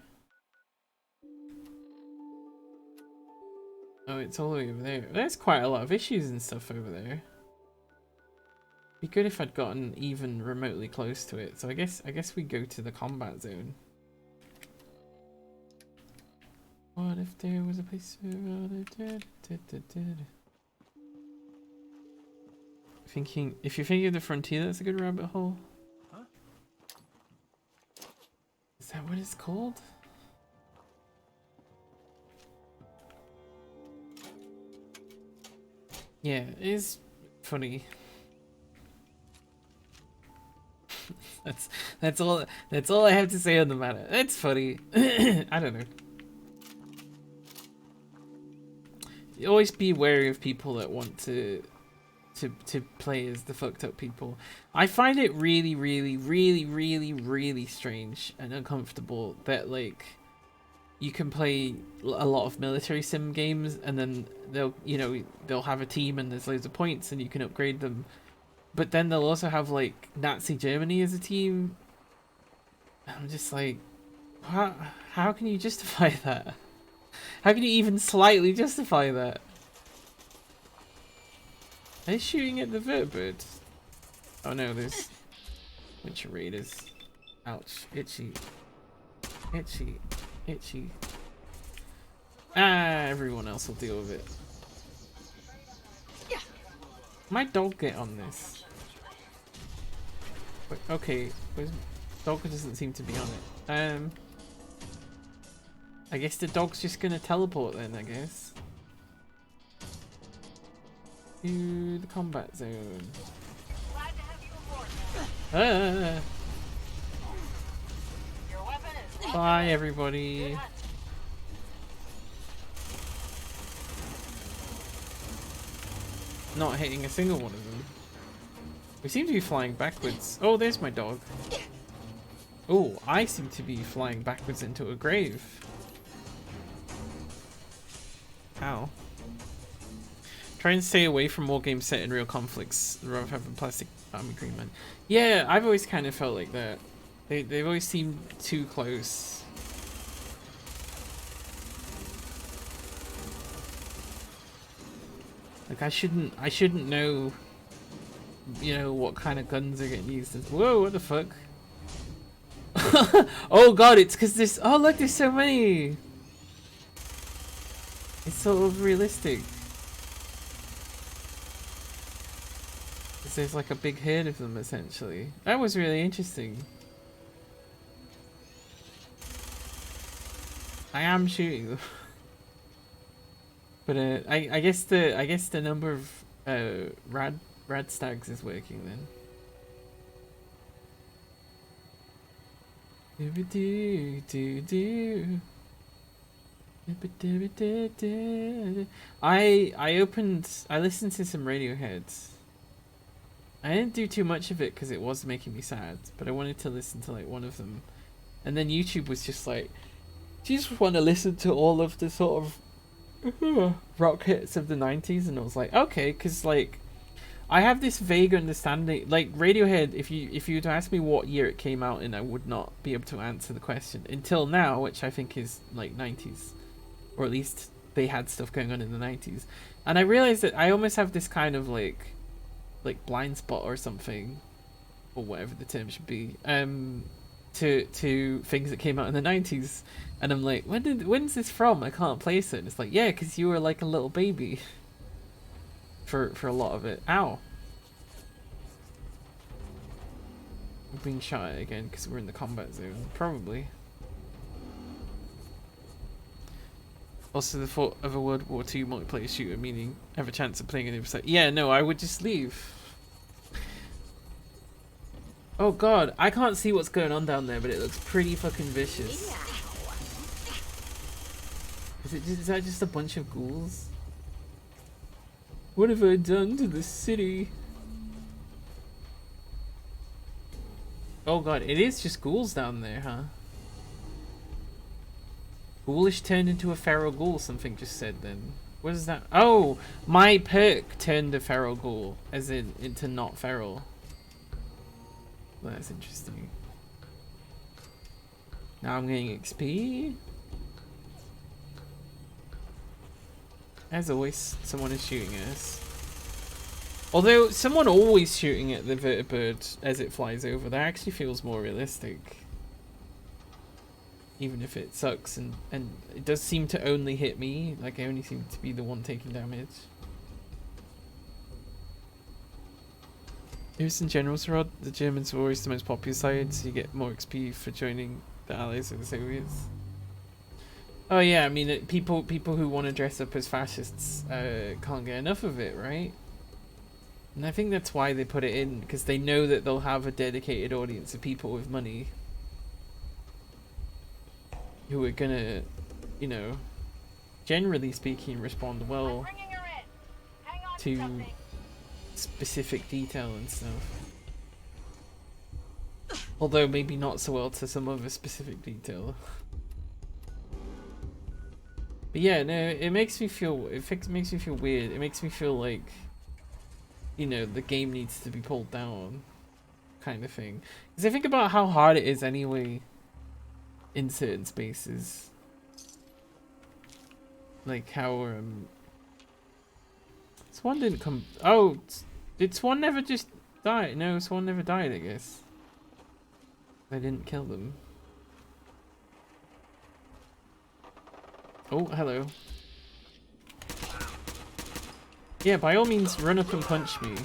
Oh, it's all the way over there. There's quite a lot of issues and stuff over there. Be good if I'd gotten even remotely close to it. So I guess we go to the combat zone. What if there was a place where thinking, if you're thinking of the frontier, that's a good rabbit hole. Huh? Is that what it's called? Yeah, it is funny. That's all I have to say on the matter. It's funny. I don't know. You always be wary of people that want to to play as the fucked up people. I find it really, really, really, really, really strange and uncomfortable that like you can play a lot of military sim games and then they'll have a team and there's loads of points and you can upgrade them, but then they'll also have like Nazi Germany as a team. I'm just like, how can you justify that? How can you even slightly justify that? Are they shooting at the vertibird? Oh no, there's a bunch of raiders. Ouch. Itchy. Itchy. Itchy. Ah, everyone else will deal with it. My dog get on this? Wait, okay, dog doesn't seem to be on it. I guess the dog's just gonna teleport then, I guess. To the combat zone. Ah. Bye, everybody. Not hitting a single one of them. We seem to be flying backwards. Oh, there's my dog. Oh, I seem to be flying backwards into a grave. How? Try and stay away from more games set in real conflicts rather than having plastic army green men. Yeah, I've always kind of felt like that. They've always seemed too close. Like I shouldn't know, what kind of guns are getting used. Whoa, what the fuck? Oh god, it's because this. Oh look, there's so many. It's sort of realistic. There's like a big herd of them essentially. That was really interesting. I am shooting them. But I guess the number of rad stags is working then. I listened to some Radiohead. I didn't do too much of it because it was making me sad, but I wanted to listen to like one of them, and then YouTube was just like, do you just want to listen to all of the sort of rock hits of the 90s? And I was like, okay, because like I have this vague understanding, like Radiohead, if you were to ask me what year it came out in, I would not be able to answer the question until now, which I think is like 90s, or at least they had stuff going on in the 90s. And I realized that I almost have this kind of like blind spot or something, or whatever the term should be, to things that came out in the 90s, and I'm like, when's this from? I can't place it. And it's like, yeah, because you were like a little baby for a lot of it. Ow. I'm being shot at again because we're in the combat zone, probably. Also, the thought of a World War II multiplayer shooter, meaning have a chance of playing on the other side. Yeah, no, I would just leave. Oh god, I can't see what's going on down there, but it looks pretty fucking vicious. Is that just a bunch of ghouls? What have I done to the city? Oh god, it is just ghouls down there, huh? Ghoulish turned into a feral ghoul, something just said then. What is that? Oh, my perk turned a feral ghoul, as in into not feral. Well, that's interesting. Now I'm getting XP. As always, someone is shooting at us. Although, someone always shooting at the vertibird as it flies over, that actually feels more realistic. Even if it sucks, and it does seem to only hit me, like I only seem to be the one taking damage. Here's in general, Sarod, the Germans were always the most popular side, so you get more XP for joining the Allies or the Soviets. Oh yeah, I mean, people who want to dress up as fascists can't get enough of it, right? And I think that's why they put it in, because they know that they'll have a dedicated audience of people with money who are gonna, generally speaking, respond well to specific detail and stuff. Although maybe not so well to some other specific detail. But yeah, no, it makes me feel, makes me feel weird. It makes me feel like, you know, the game needs to be pulled down, kind of thing. Because I think about how hard it is anyway in certain spaces. Like how, Swan didn't come, oh, did Swan never just die? No, Swan never died, I guess. I didn't kill them. Oh, hello. Yeah, by all means, run up and punch me.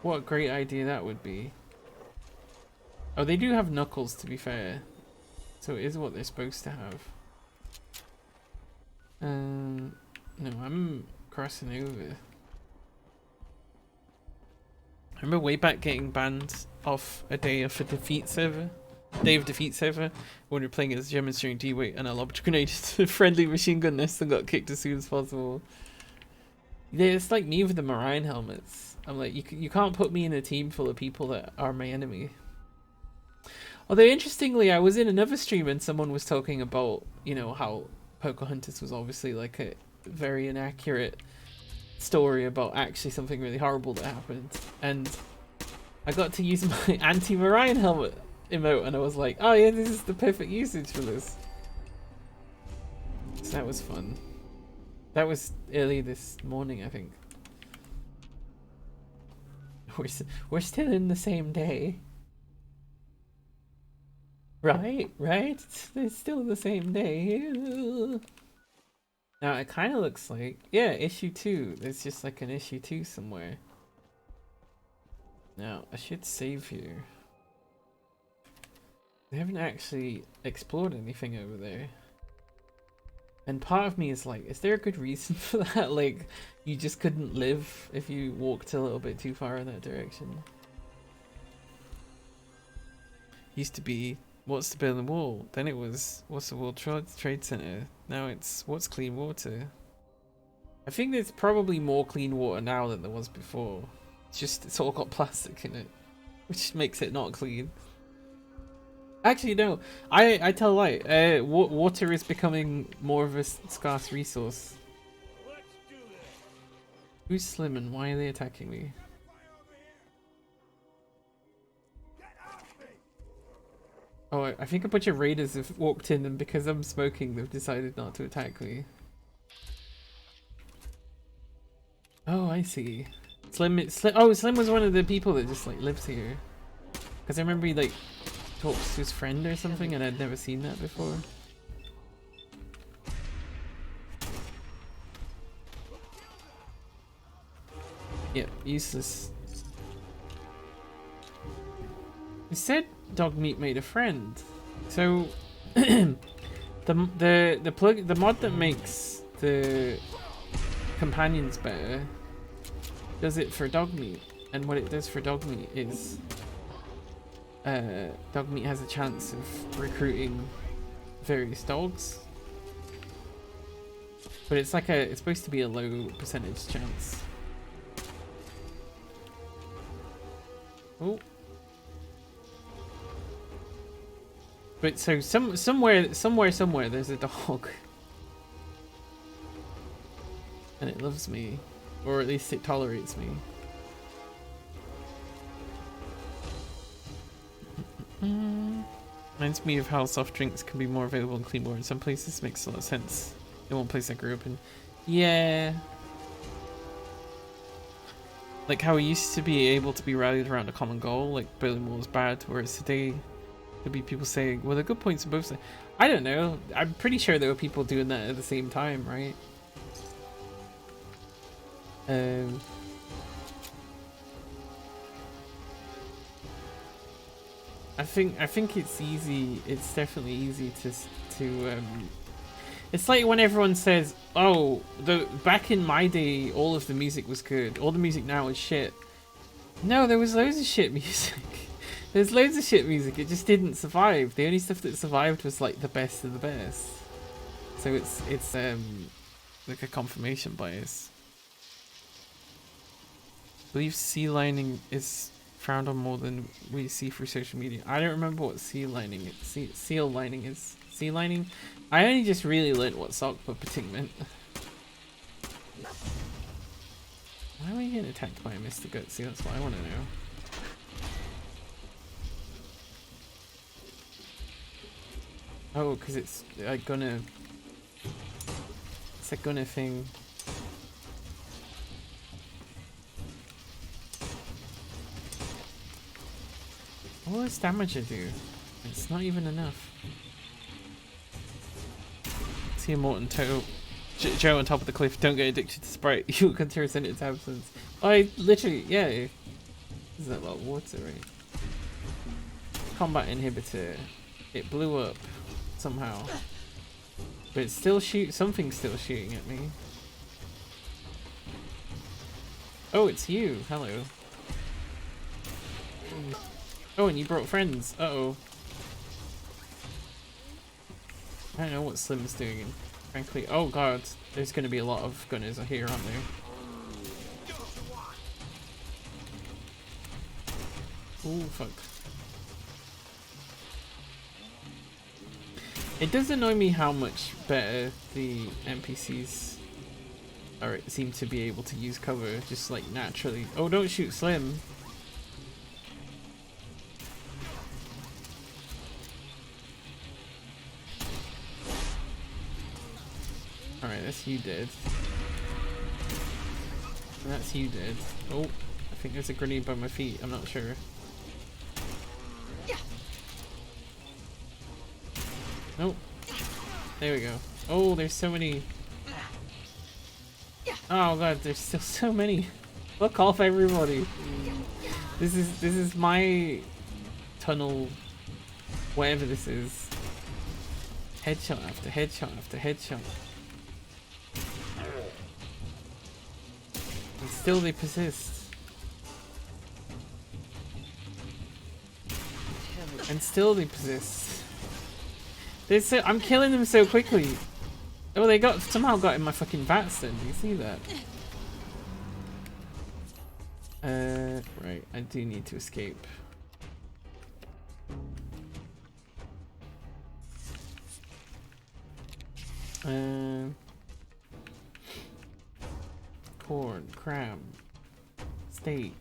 What a great idea that would be. Oh, they do have knuckles, to be fair. So it is what they're supposed to have. No, I'm crossing over. I remember way back getting banned off a day of a defeat server. Day of Defeat server when we were playing as demonstrating D-Weight, and I lobbed grenades to the friendly machine gun nest and got kicked as soon as possible. Yeah, it's like me with the Marion helmets. I'm like, you can't put me in a team full of people that are my enemy. Although interestingly, I was in another stream and someone was talking about, you know, how Pocahontas was obviously like a very inaccurate story about actually something really horrible that happened, and I got to use my anti-Marion helmet emote, and I was like, oh yeah, this is the perfect usage for this. So that was fun. That was early this morning, I think. We're still in the same day. Right? It's still the same day. Now it kind of looks like, yeah, issue 2. There's just like an issue 2 somewhere. Now, I should save here. They haven't actually explored anything over there. And part of me is like, is there a good reason for that? Like, you just couldn't live if you walked a little bit too far in that direction. Used to be, what's the Berlin Wall? Then it was, what's the World Trade Center? Now it's, what's clean water? I think there's probably more clean water now than there was before. It's just, it's all got plastic in it, which makes it not clean. Actually, no, I tell a lie. Water is becoming more of a scarce resource. Who's Slim and why are they attacking me? Oh, I think a bunch of raiders have walked in, and because I'm smoking, they've decided not to attack me. Oh, I see. Slim was one of the people that just like lives here. Because I remember he like talks to his friend or something, and I'd never seen that before. Yep, useless. He said dog meat made a friend. So the mod that makes the companions better does it for dog meat, and what it does for dog meat is dog meat has a chance of recruiting various dogs, but it's like it's supposed to be a low percentage chance. Oh, but so somewhere there's a dog, and it loves me, or at least it tolerates me. Reminds me of how soft drinks can be more available in clean water in some places. Makes a lot of sense. In one place I grew up in, yeah, like how we used to be able to be rallied around a common goal, like Berlin Wall is bad, whereas today there'd be people saying, well, there are good points on both sides. I don't know, I'm pretty sure there were people doing that at the same time, right? I think it's easy. It's definitely easy to it's like when everyone says, "Oh, back in my day, all of the music was good. All the music now is shit." No, there was loads of shit music. There's loads of shit music. It just didn't survive. The only stuff that survived was like the best of the best. So it's like a confirmation bias. believe sea lining is frowned on more than we see through social media. I don't remember what sea lining is. Seal lining is. Sea lining? I only just really learned what sock puppeting meant. Why are we getting attacked by a Mr. Gutsy? That's what I want to know. Oh, because it's like gonna... It's a gonna thing. What does damage it do? It's not even enough. See a Morton total. Joe on top of the cliff. Don't get addicted to Sprite. You'll continue to send its absence. I literally, yeah. Is that like water, right? Combat inhibitor. It blew up somehow, but it's still something's still shooting at me. Oh, it's you. Hello. Oh, and you brought friends. Uh-oh. I don't know what Slim's doing, frankly. Oh god, there's going to be a lot of gunners here, aren't there? Ooh, fuck. It does annoy me how much better the NPCs seem to be able to use cover, just like naturally. Oh, don't shoot Slim. Alright, that's you dead. And that's you dead. Oh, I think there's a grenade by my feet, I'm not sure. Nope. There we go. Oh, there's so many. Oh god, there's still so many. Fuck off, everybody. This is my tunnel. Whatever this is. Headshot after headshot after headshot. And still they persist. And still they persist. I'm killing them so quickly. Oh, they somehow got in my fucking VATS then. Do you see that? Right. I do need to escape. Corn, crab, steak,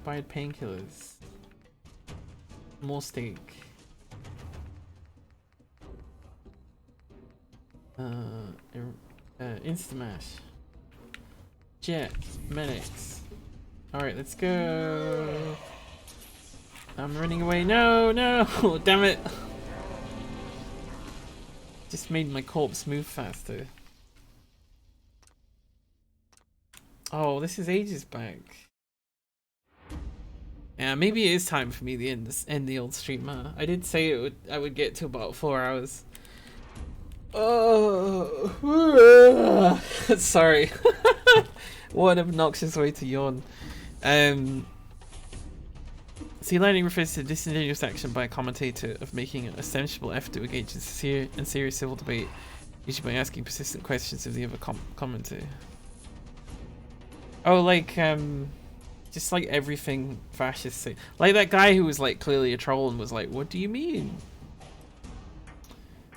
buy painkillers, more steak. Instamash. Jet. Medics. Alright, let's go. I'm running away. No, no! Damn it! Just made my corpse move faster. Oh, this is ages back. Yeah, maybe it is time for me to end the old stream. I did say I would get to about 4 hours. Oh, sorry. What an obnoxious way to yawn. Sea lining refers to disingenuous action by a commentator of making an ostensible effort to engage in sincere and serious civil debate, usually by asking persistent questions of the other commentator. Oh, like, just like everything fascists say. Like that guy who was like clearly a troll and was like, what do you mean?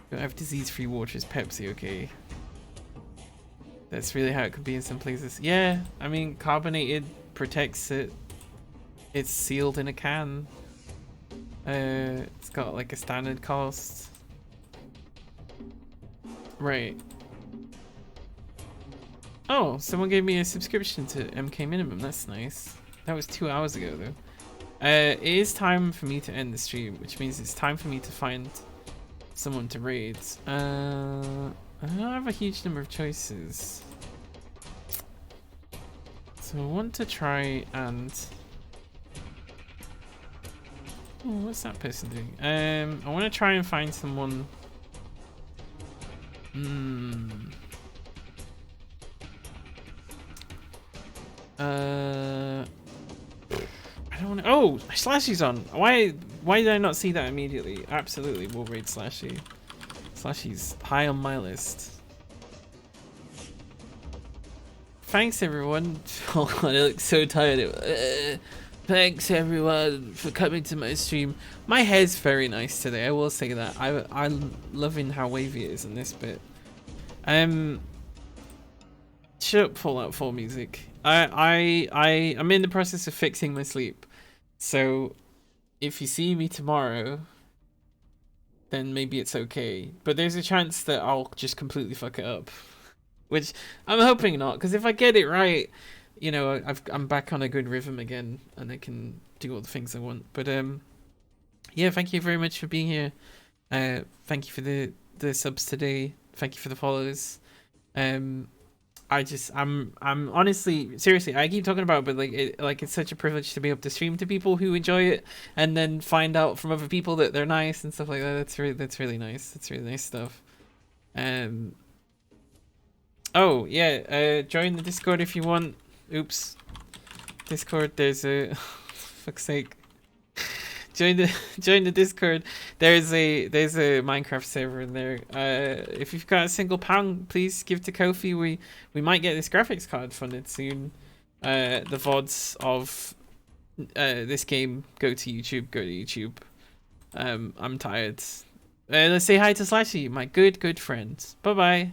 Don't have disease-free water as Pepsi, okay? That's really how it could be in some places. Yeah, I mean, carbonated protects it. It's sealed in a can. It's got like a standard cost. Right. Oh, someone gave me a subscription to MK Minimum. That's nice. That was 2 hours ago, though. It is time for me to end the stream, which means it's time for me to find someone to raid. I don't have a huge number of choices. So I want to try and... Oh, what's that person doing? I want to try and find someone... I don't want to... Oh! Slashy's on! Why did I not see that immediately? Absolutely, we'll raid Slashy. Slashy's high on my list. thanks everyone. Oh, I look so tired. Thanks everyone for coming to my stream. My hair's very nice today, I will say that. I'm loving how wavy it is in this bit. Shut up, Fallout 4 music. I'm in the process of fixing my sleep. So if you see me tomorrow, then maybe it's okay. But there's a chance that I'll just completely fuck it up. Which I'm hoping not, because if I get it right, you know, I'm back on a good rhythm again, and I can do all the things I want. But yeah, thank you very much for being here. Thank you for the subs today. Thank you for the follows. I'm honestly, seriously, I keep talking about it, but it's such a privilege to be able to stream to people who enjoy it, and then find out from other people that they're nice and stuff like that. That's really nice. That's really nice stuff. Oh yeah, join the Discord if you want. Oops, Discord. There's a fuck's sake. Join the Discord. There's a Minecraft server in there. If you've got a single pound, please give to Ko-fi. We might get this graphics card funded soon. The VODs of this game go to YouTube. I'm tired. Let's say hi to Slashy, my good friend. Bye bye.